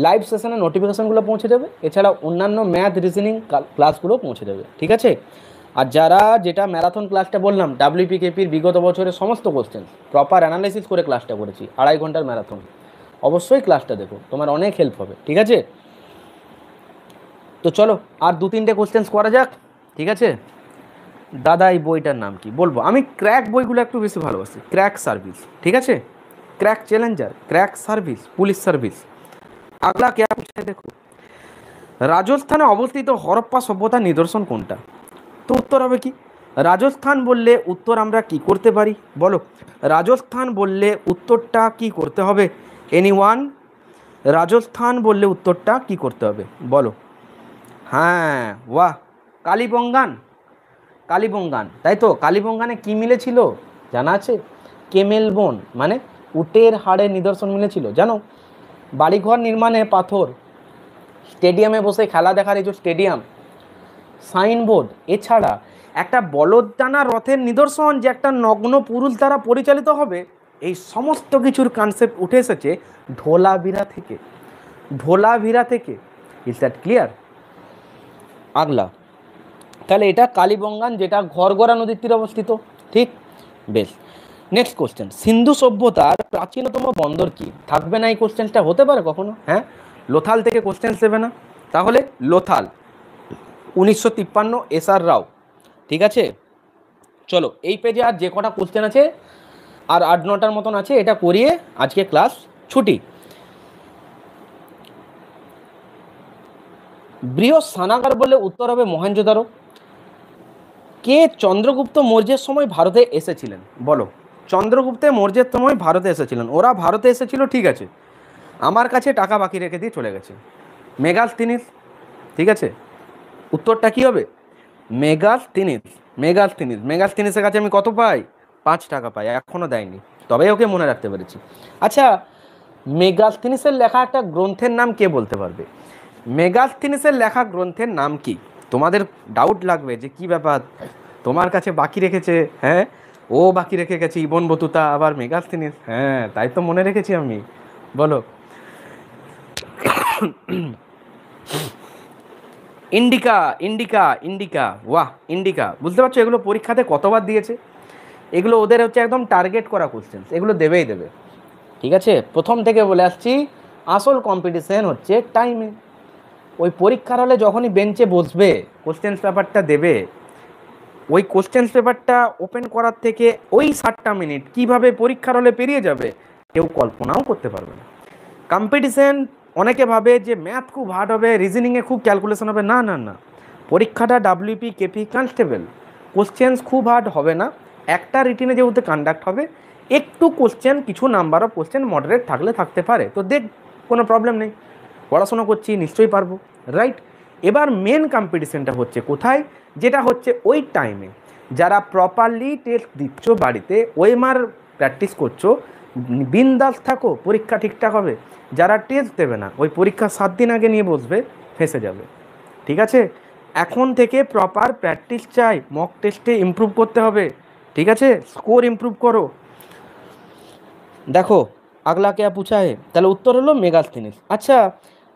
লাইভ সেশনে নোটিফিকেশানগুলো পৌঁছে যাবে, এছাড়া অন্যান্য ম্যাথ রিজনিং ক্লাসগুলো পৌঁছে যাবে, ঠিক আছে? আর যারা যেটা ম্যারাথন ক্লাসটা বললাম ডাব্লিউপিকেপির বিগত বছরের সমস্ত কোশ্চেন প্রপার অ্যানালাইসিস করে ক্লাসটা করেছি, 2.5 ঘন্টার ম্যারাথন, অবশ্যই ক্লাসটা দেখো, তোমার অনেক হেল্প হবে, ঠিক আছে? তো চলো আর দু তিনটে কোশ্চেন্স করা যাক, ঠিক আছে? দাদা এই বইটার নাম কি বলবো, আমি ক্র্যাক বইগুলো একটু বেশি ভালোবাসি। ক্র্যাক সার্ভিস, ঠিক আছে? Crack challenger, crack service, police service. আগলা কে पूछा দেখো, রাজস্থানে অবস্থিত হরপ্পা সভ্যতার নিদর্শন কোনটা? তো উত্তর হবে কি? রাজস্থান বললে উত্তর আমরা কি করতে পারি বলো? রাজস্থান বললে উত্তরটা কি করতে হবে? এনিওয়ান? রাজস্থান বললে উত্তরটা কি করতে হবে বলো? হ্যাঁ, বাহ, কালীবঙ্গান। কালীবঙ্গান, তাই তো? কালীবঙ্গানে কি মিলেছিল জানা আছে? কেমেল বোন, মানে উটের হাড়ের নিদর্শন মিলেছিল, জানো? বাড়িঘর নির্মাণে পাথর, স্টেডিয়ামে বসে খেলা দেখার এই যে স্টেডিয়াম, সাইনবোর্ড, এছাড়া একটা বলদদানা রথের নিদর্শন যে একটা নগ্ন পুরুষ দ্বারা পরিচালিত হবে, এই সমস্ত কিছুর কনসেপ্ট উঠে এসেছে ধোলাভিরা থেকে। ধোলাভিরা থেকে, ইজ দ্যাট ক্লিয়ার? আগলা, তাহলে এটা কালীবঙ্গান, যেটা ঘরগড়া নদীর তীরে অবস্থিত, ঠিক? বেশ, নেক্সট কোশ্চেন, সিন্ধু সভ্যতার প্রাচীনতম বন্দর কি? থাকবে না এই কোশ্চেনটা, হতে পারে কখনো, হ্যাঁ? লোথাল থেকে কোশ্চেন দেবে না? তাহলে লোথাল, 1953, SR রাও, ঠিক আছে? চলো এই পেজে আর যে কটা কোশ্চেন আছে আর 8-9টার মতন আছে, এটা করিয়ে আজকে ক্লাস ছুটি। বৃহৎ স্নানাগার বলে উত্তর হবে মহেঞ্জোদারো। কে চন্দ্রগুপ্ত মৌর্যের সময় ভারতে এসেছিলেন বলো? চন্দ্রগুপ্ত মৌর্যের সময় ভারতে এসেছিলেন, ওরা ভারতে এসেছিল, ঠিক আছে, আমার কাছে টাকা বাকি রেখে দিয়ে চলে গেছে। মেগাসথিনিস, ঠিক আছে? উত্তরটা কি হবে? মেগাসথিনিস। মেগাসথিনিস, মেগাসথিনিসের কাছে আমি কত পাই? 5 টাকা পাই, এখনও দেয়নি, তবে ওকে মনে রাখতে পেরেছি। আচ্ছা, মেগাসথিনিসের লেখা একটা গ্রন্থের নাম কে বলতে পারবে? মেগাসথিনিসের লেখা গ্রন্থের নাম কি? তোমাদের ডাউট লাগবে যে কি ব্যাপার, তোমার কাছে বাকি রেখেছে, হ্যাঁ, ও বাকি রেখে গেছে, ইবন বতুতা, আবার মেগাসথিনিস, হ্যাঁ তাই তো মনে রেখেছি আমি, বলো। ইন্ডিকা, ইন্ডিকা, ইন্ডিকা, ওয়াহ, ইন্ডিকা, বুঝতে পারছো এগুলো পরীক্ষাতে কতবার দিয়েছে? এগুলো ওদের হচ্ছে একদম টার্গেট করা কোশ্চেন, এগুলো দেবেই দেবে, ঠিক আছে? প্রথম থেকে বলে আসছি, আসল কম্পিটিশন হচ্ছে টাইমে। ওই পরীক্ষার হলে যখনই বেঞ্চে বসবে, কোশ্চেন্স পেপারটা দেবে, ওই কোশ্চেন্স পেপারটা ওপেন করার থেকে ওই 60টা মিনিট কীভাবে পরীক্ষার হলে পেরিয়ে যাবে কেউ কল্পনাও করতে পারবে না। কম্পিটিশন, অনেকে ভাবে যে ম্যাথ খুব হার্ড হবে, রিজনিংয়ে খুব ক্যালকুলেশন হবে, না না না, পরীক্ষাটা ডাব্লিউপি কেপি কনস্টেবল, কোশ্চেন্স খুব হার্ড হবে না। একটা রিটিনে যেহেতু কন্ডাক্ট হবে, একটু কোশ্চেন, কিছু নাম্বার অফ কোশ্চেন মডারেট থাকলে থাকতে পারে, তো দেখ কোনো প্রবলেম নেই, পড়াশোনা করছি নিশ্চয়ই পারবো, রাইট? এবার মেন কম্পিটিশনটা হচ্ছে কোথায়? যেটা হচ্ছে ওই টাইমে যারা প্রপারলি টেস্ট দিচ্ছ বাড়িতে, ওএমআর প্র্যাকটিস করছো, বিন্দাস থাকো, পরীক্ষা ঠিকঠাক হবে। যারা টেস্ট দেবে না, ওই পরীক্ষা 7 দিন আগে নিয়ে বসবে, ফেঁসে যাবে, ঠিক আছে? এখন থেকে প্রপার প্র্যাকটিস চাই, মক টেস্টে ইমপ্রুভ করতে হবে, ঠিক আছে? স্কোর ইমপ্রুভ করো। দেখো আগলা কে पूछा है, তাহলে উত্তর হলো মেগাসথিনিস। আচ্ছা,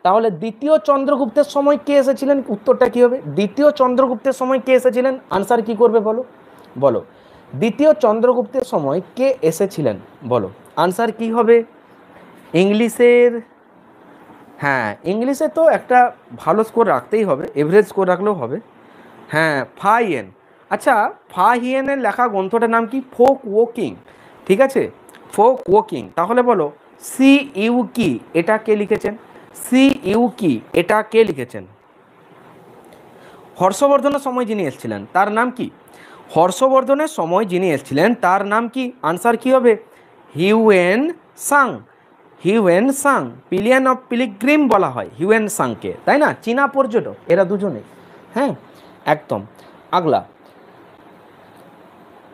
তাহলে দ্বিতীয় চন্দ্রগুপ্তের সময় কে এসেছিলেন, উত্তরটা কি হবে? দ্বিতীয় চন্দ্রগুপ্তের সময় কে এসেছিলেন, আনসার কি করবে বলো? বলো, দ্বিতীয় চন্দ্রগুপ্তের সময় কে এসেছিলেন বলো, আনসার কি হবে? ইংলিশের, হ্যাঁ ইংলিশে তো একটা ভালো স্কোর রাখতেই হবে, এভারেজ স্কোর রাখলেও হবে, হ্যাঁ ফাহিয়েন। আচ্ছা, ফাহিয়েনের লেখা গ্রন্থটার নাম কি? ফোক ওয়াকিং, ঠিক আছে? ফোক ওয়াকিং, তাহলে বলো সি ইউ কি এটা কে লিখেছেন? সি ইউ কি এটা কে লিখেছেন? হর্ষবর্ধনের সময় যিনি এসেছিলেন তার নাম কি? হর্ষবর্ধনের সময় যিনি এসেছিলেন তার নাম কি? আনসার কি হবে? Hiuen Tsang. Hiuen Tsang, pillion of pilgrim বলা হয় হিউয়েন সাংকে, তাই না? চীনা পর্যটক এরা দুজনে, হ্যাঁ একদম। আগলা,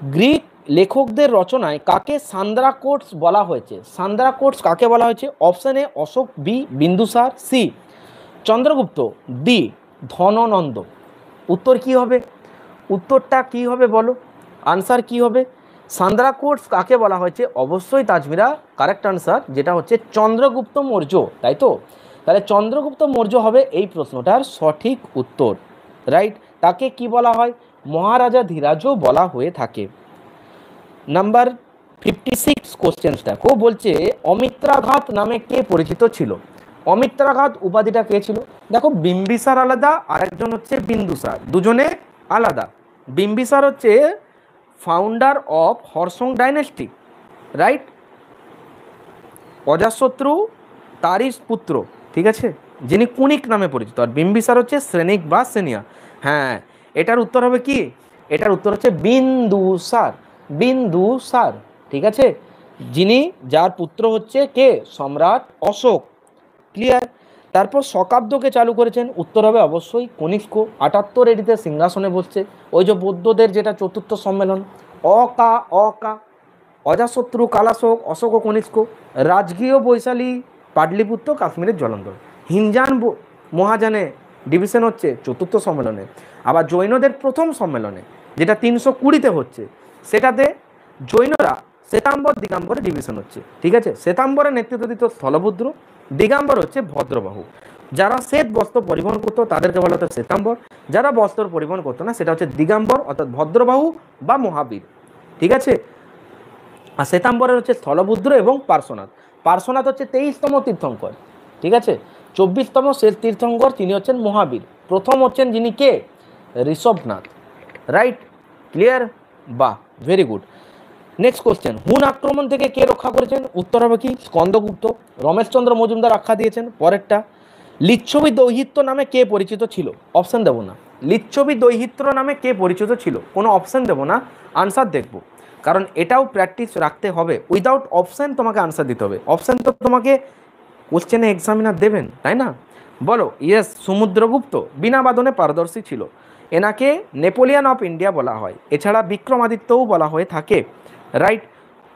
গ্রিক লেখকদের রচনায় কাকে সান্দ্রাকোটস বলা হয়েছে? সান্দ্রাকোটস কাকে বলা হয়েছে? Option A Ashoka, B Bindusara, C Chandragupta, D Dhanananda. উত্তর কি হবে? উত্তরটা কি হবে বলো? আনসার কি হবে? সান্দ্রাকোটস কাকে বলা হয়েছে? অবশ্যই তাজমিরা কারেক্ট আনসার, যেটা হচ্ছে চন্দ্রগুপ্ত মৌর্য, তাই তো? তাহলে চন্দ্রগুপ্ত মৌর্য হবে এই প্রশ্নটার সঠিক উত্তর, রাইট। তাকে কি বলা হয়? মহারাজা ধীরাজও বলা হয়ে থাকে। নাম্বার 56 কোশ্চেন দেখো, বলছে অমিত্রাঘাত নামে কে পরিচিত ছিল? অমিত্রাঘাত উপাধিটা কে ছিল? দেখো বিম্বিসার আলাদা, আরেকজন হচ্ছে বিন্দুসার, দুজনে আলাদা। বিম্বিসার হচ্ছে ফাউন্ডার অফ হর্ষং ডাইনেস্টি, রাইট। অজাতশত্রু তারই পুত্র, ঠিক আছে, যিনি কুনিক নামে পরিচিত। আর বিম্বিসার হচ্ছে শ্রেণিক বা সেনিয়া। হ্যাঁ, এটার উত্তর হবে কি? এটার উত্তর হচ্ছে বিন্দুসার। বিন্দুসার, ঠিক আছে, যিনি, যার পুত্র হচ্ছে কে? সম্রাট অশোক। ক্লিয়ার। তারপর শকাব্দকে চালু করেছেন, উত্তর হবে অবশ্যই কনিষ্ক। 78 এডিতে সিংহাসনে বসছে, ওই যে বৌদ্ধদের যেটা চতুর্থ সম্মেলন। অকা অকা অজাতশত্রু, কালাশোক, অশোক ও কনিষ্ক। রাজকীয় বৈশালী, পাটলিপুত্র, কাশ্মীরের জলন্ধর। হিনজান মহাজানে ডিভিশন হচ্ছে চতুর্থ সম্মেলনে। আবার জৈনদের প্রথম সম্মেলনে, যেটা 320-তে হচ্ছে, সেটাতে জৈনরা শ্বেতাম্বর দিগম্বরে ডিভিশন হচ্ছে, ঠিক আছে। শ্বেতাম্বরের নেতৃত্ব দিত স্থলভদ্র, দিগম্বর হচ্ছে ভদ্রবাহু। যারা শ্বেত বস্ত্র পরিবহন করতো তাদেরকে বলা হতো শ্বেতাম্বর, যারা বস্ত্র পরিবহন করতো না সেটা হচ্ছে দিগম্বর, অর্থাৎ ভদ্রবাহু বা মহাবীর, ঠিক আছে। আর শ্বেতাম্বরের হচ্ছে স্থলভদ্র এবং পার্শ্বনাথ। পার্শ্বনাথ হচ্ছে 23তম তীর্থঙ্কর, ঠিক আছে। 24তম শেষ তীর্থঙ্কর তিনি হচ্ছেন মহাবীর। প্রথম হচ্ছেন যিনি কে? ঋষভনাথ, রাইট। ক্লিয়ার? বাহ, ভেরি গুড। নেক্সট কোশ্চেন, হুন আক্রমণ থেকে কে রক্ষা করেছেন? উত্তর হবে কি? স্কন্দগুপ্ত। রমেশচন্দ্র মজুমদার আখ্যা দিয়েছেন। পরেরটা, লিচ্ছবি দৌহিত্র নামে কে পরিচিত ছিল? অপশন দেব না। লিচ্ছবি দৌহিত্র নামে কে পরিচিত ছিল? কোনো অপশন দেব না, আনসার দেখব, কারণ এটাও প্র্যাকটিস রাখতে হবে। উইদাউট অপশন তোমাকে আনসার দিতে হবে। অপশন তো তোমাকে কোশ্চেনে এক্সামিনার দেবেন, তাই না? বলো। ইয়েস, সমুদ্রগুপ্ত বিনা বাদনে পারদর্শী ছিল। এনাকে নেপোলিয়ান অফ ইন্ডিয়া বলা হয়। এছাড়া বিক্রমাদিত্যও বলা হয়ে থাকে, राइट।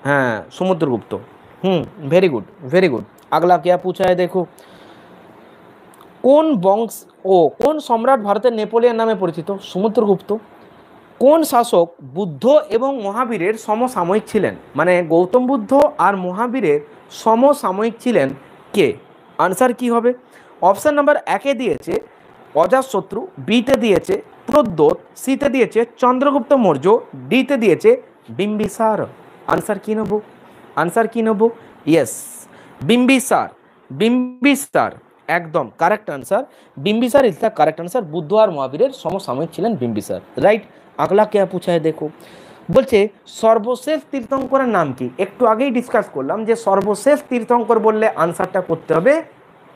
हाँ, Samudragupta. Very good, very good. अगला क्या पूछा है देखो, কোন বংশ ও কোন সম্রাট ভারতের নেপোলিয়ন নামে পরিচিত? সমুদ্রগুপ্ত। কোন শাসক বুদ্ধ এবং মহাবীরের সমসাময়িক ছিলেন? মানে গৌতম বুদ্ধ আর মহাবীরের সমসাময়িক ছিলেন কে? আনসার কি হবে? অপশন নাম্বার 1-এ দিয়েছে অজাতশত্রু, বিতে দিয়েছে প্রদ্যোৎ, সিতে দিয়েছে চন্দ্রগুপ্ত মৌর্য, ডিতে দিয়েছে বিম্বিসার। আনসার কি নেব? আনসার কি নেব? ইয়েস, বিম্বিসার। বিম্বিসার একদম correct answer. Bimbisara is the correct answer. Buddha और महावीर समसामयिक छिलेन बिम्बिसार, राइट। अगला क्या पूछा है देखो, বলছে সর্বশেষ তীর্থঙ্করের নাম কি? একটু আগেই ডিসকাস করলাম যে সর্বশেষ তীর্থঙ্কর বললে আনসারটা করতে হবে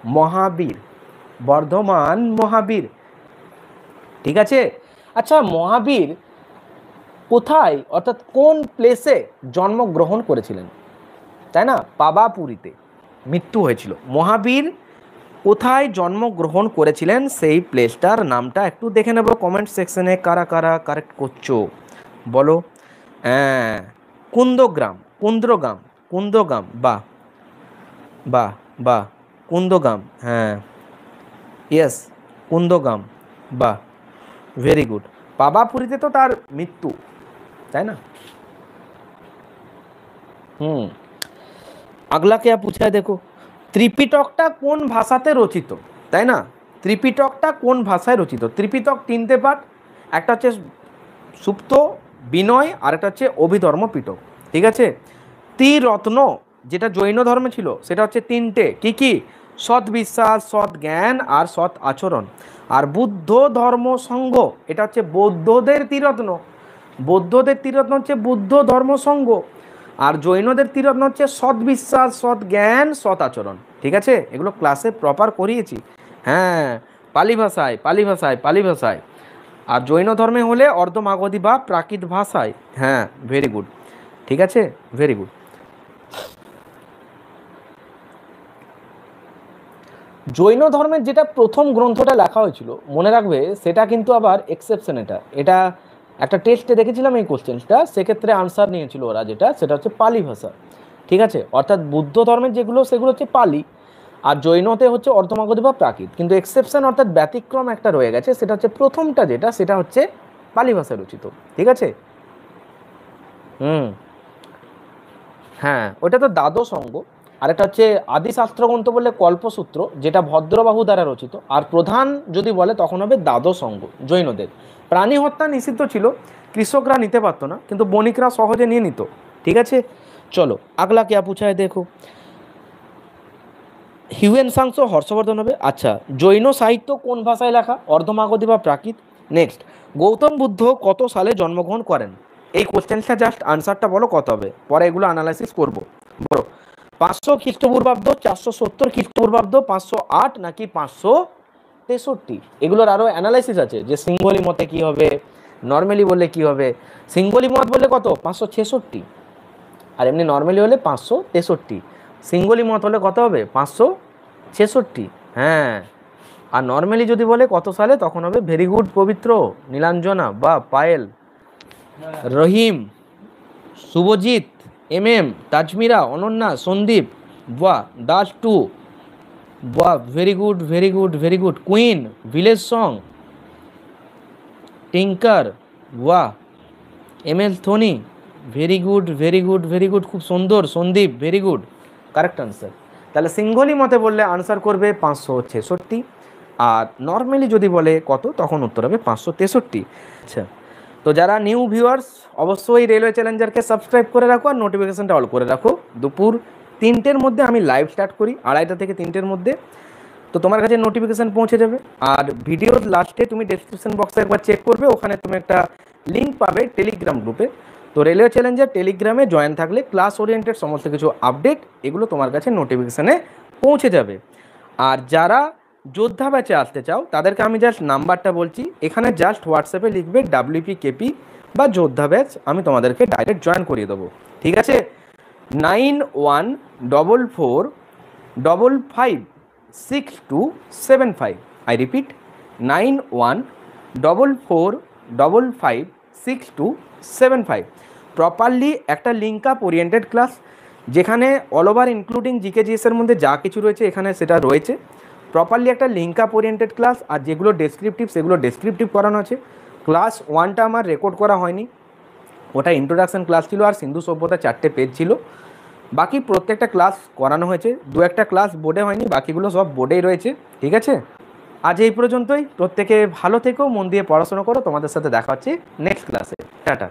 মহাবীর, বর্ধমান মহাবীর, ঠিক আছে। আচ্ছা, মহাবীর কোথায় অর্থাৎ কোন প্লেসে জন্মগ্রহণ করেছিলেন? তাই না, পাবাপুরীতে মৃত্যু হয়েছিল। মহাবীর কোথায় জন্মগ্রহণ করেছিলেন সেই প্লেসটার নামটা একটু দেখে নেব কমেন্ট সেকশনে। কারা কারা কারেক্ট করছো বলো। হ্যাঁ, কুন্দগ্রাম, কুন্দ্রগ্রাম, কুন্দগ্রাম, বাহ বাহ বাহ, কুন্দগ্রাম, হ্যাঁ ইয়েস, কুন্দগ্রাম, বাহ ভেরি গুড। পাবাপুরীতে তো তার মৃত্যু, তাই না। আগলা কে पूछा है देखो, ত্রিপিটকটা কোন ভাষাতে রচিত? তাই না, ত্রিপিটকটা কোন ভাষায় রচিত? ত্রিপিটক 3টে পাঠ, একটা হচ্ছে সুপ্ত, বিনয়, আর একটা হচ্ছে অভিধর্ম পিটক, ঠিক আছে। ত্রিরত্ন যেটা জৈন ধর্মে ছিল সেটা হচ্ছে 3টে, কি কি? সৎ বিশ্বাস, সৎ জ্ঞান আর সৎ আচরণ। আর বুদ্ধ ধর্ম সংঘ এটা হচ্ছে বৌদ্ধদের ত্রিরত্ন। বৌদ্ধদের ত্রিরত্ন হচ্ছে বুদ্ধ ধর্ম সংঘ, আর জৈনদের ত্রিরত্ন হচ্ছে সৎ বিশ্বাস, সৎ জ্ঞান, সৎ আচরণ, ঠিক আছে। এগুলো ক্লাসে প্রপার করিয়েছি, হ্যাঁ, পালি ভাষায়, পালি ভাষায়, পালি ভাষায়। আর জৈন ধর্মে হলে অর্ধমাগধী বা প্রাকৃত ভাষায়। হ্যাঁ, ভেরি গুড, ঠিক আছে, ভেরি গুড। জৈন ধর্মের যেটা প্রথম গ্রন্থটা লেখা হয়েছিল মনে রাখবে, সেটা কিন্তু আবার এক্সেপশন। এটা একটা টেস্টে দেখেছিলাম এই কোশ্চেনটা, সেক্ষেত্রে আনসার নিয়েছিল ওরা, যেটা সেটা হচ্ছে পালি ভাষা, ঠিক আছে। অর্থাৎ বুদ্ধ ধর্মের যেগুলো সেগুলো হচ্ছে পালি, আর জৈনতে হচ্ছে অর্ধমাগধী বা প্রাকৃত, কিন্তু এক্সেপশন অর্থাৎ ব্যতিক্রম একটা রয়ে গেছে, সেটা হচ্ছে প্রথমটা যেটা, সেটা হচ্ছে পালি ভাষায় রচিত, ঠিক আছে। হ্যাঁ, ওটা তো দ্বাদশ অঙ্গ। আরেকটা হচ্ছে আদিশাস্ত্র গ্রন্থ বললে কল্পসূত্র, যেটা ভদ্রবাহু দ্বারা রচিত, আর প্রধান যদি বলে তখন হবে দ্বাদশ অঙ্গ জৈনদের। প্রাণী হত্যা নিষিদ্ধ ছিল, কৃষকরা নিতে পারতো না, কিন্তু বণিকরা সহজে নিয়ে নিত, ঠিক আছে। চলো আগলা কে পুছা है দেখো। হিউয়েন সাংস হর্ষবর্ধন হবে। আচ্ছা, জৈন সাহিত্য কোন ভাষায় লেখা, অর্ধমাগধী বা প্রাকৃত। নেক্সট, গৌতম বুদ্ধ কত সালে জন্মগ্রহণ করেন। এই কোশ্চেনটা জাস্ট আনসারটা বলো কত হবে, পরে এগুলো অ্যানালাইসিস করবো। বলো 500 খ্রিস্টপূর্বাব্দ, 470 খ্রিস্টপূর্বাব্দ, 508 নাকি 563। এগুলোর আরও অ্যানালাইসিস আছে, যে সিঙ্গলি মতে কি হবে, নর্মালি বললে কি হবে। সিঙ্গলি মত বললে কত, 566, আর এমনি নর্মালি হলে 563। সিঙ্গলি মত হলে কত হবে, 566। হ্যাঁ, আর নর্মালি যদি বলে কত সালে, তখন হবে ভেরি গুড পবিত্র, নীলাঞ্জনা বা পায়েল, রহিম, শুভজিৎ, এম তাজমিরা, অনন্যা, সন্দীপ, বাহ, দাস টু, বাহ, very good very good very good, queen, village song, tinker, বাহ, L Dhoni, very good very good very good, খুব সুন্দর, Sandeep, very good, correct answer. তাহলে সিঙ্গলি মতে বললে আনসার করবে 566, আর নর্মালি যদি বলে কত, তখন উত্তর হবে 563। আচ্ছা, তো যারা নিউ ভিউয়ার্স অবশ্যই রেলওয়ে চ্যালেঞ্জারকে সাবস্ক্রাইব করে রাখো, আর নোটিফিকেশনটা অল করে রাখো। দুপুর 3টের মধ্যে আমি লাইভ স্টার্ট করি, 2:30 থেকে 3টের মধ্যে, তো তোমার কাছে নোটিফিকেশান পৌঁছে যাবে। আর ভিডিওর লাস্টে তুমি ডেসক্রিপশন বক্সে একবার চেক করবে, ওখানে তুমি একটা লিঙ্ক পাবে টেলিগ্রাম গ্রুপে। তো রেলওয়ে চ্যালেঞ্জার টেলিগ্রামে জয়েন থাকলে ক্লাস ওরিয়েন্টেড সমস্ত কিছু আপডেট এগুলো তোমার কাছে নোটিফিকেশানে পৌঁছে যাবে। আর যারা যোদ্ধা ব্যাচে আসতে চাও, তাদেরকে আমি জাস্ট নাম্বারটা বলছি, এখানে জাস্ট হোয়াটসঅ্যাপে লিখবে WPKP বা যোদ্ধা ব্যাচ, আমি তোমাদেরকে ডাইরেক্ট জয়েন করিয়ে দেবো, ঠিক আছে। 9144556275। I repeat, 9144556275। প্রপারলি একটা লিঙ্ক আপ ওরিয়েন্টেড ক্লাস, যেখানে অল ওভার ইনক্লুডিং GK/GS এর মধ্যে যা কিছু রয়েছে এখানে সেটা রয়েছে। প্রপারলি একটা লিঙ্ক আপ ওরিয়েন্টেড ক্লাস, আর যেগুলো ডেসক্রিপটিভ সেগুলো ডেসক্রিপটিভ করানো আছে। ক্লাস 1টা আমার রেকর্ড করা হয়নি, ওটা ইন্ট্রোডাকশন ক্লাস ছিল, আর সিন্ধু সভ্যতা 4টে পেজ ছিল। বাকি প্রত্যেকটা ক্লাস করানো হয়েছে, 2-1টা ক্লাস বোর্ডে হয়নি, বাকিগুলো সব বোর্ডেই রয়েছে, ঠিক আছে। আজ এই পর্যন্তই, প্রত্যেকে ভালো থেকো, মন দিয়ে পড়াশোনা করো, তোমাদের সাথে দেখা হচ্ছে নেক্সট ক্লাসে, টাটা।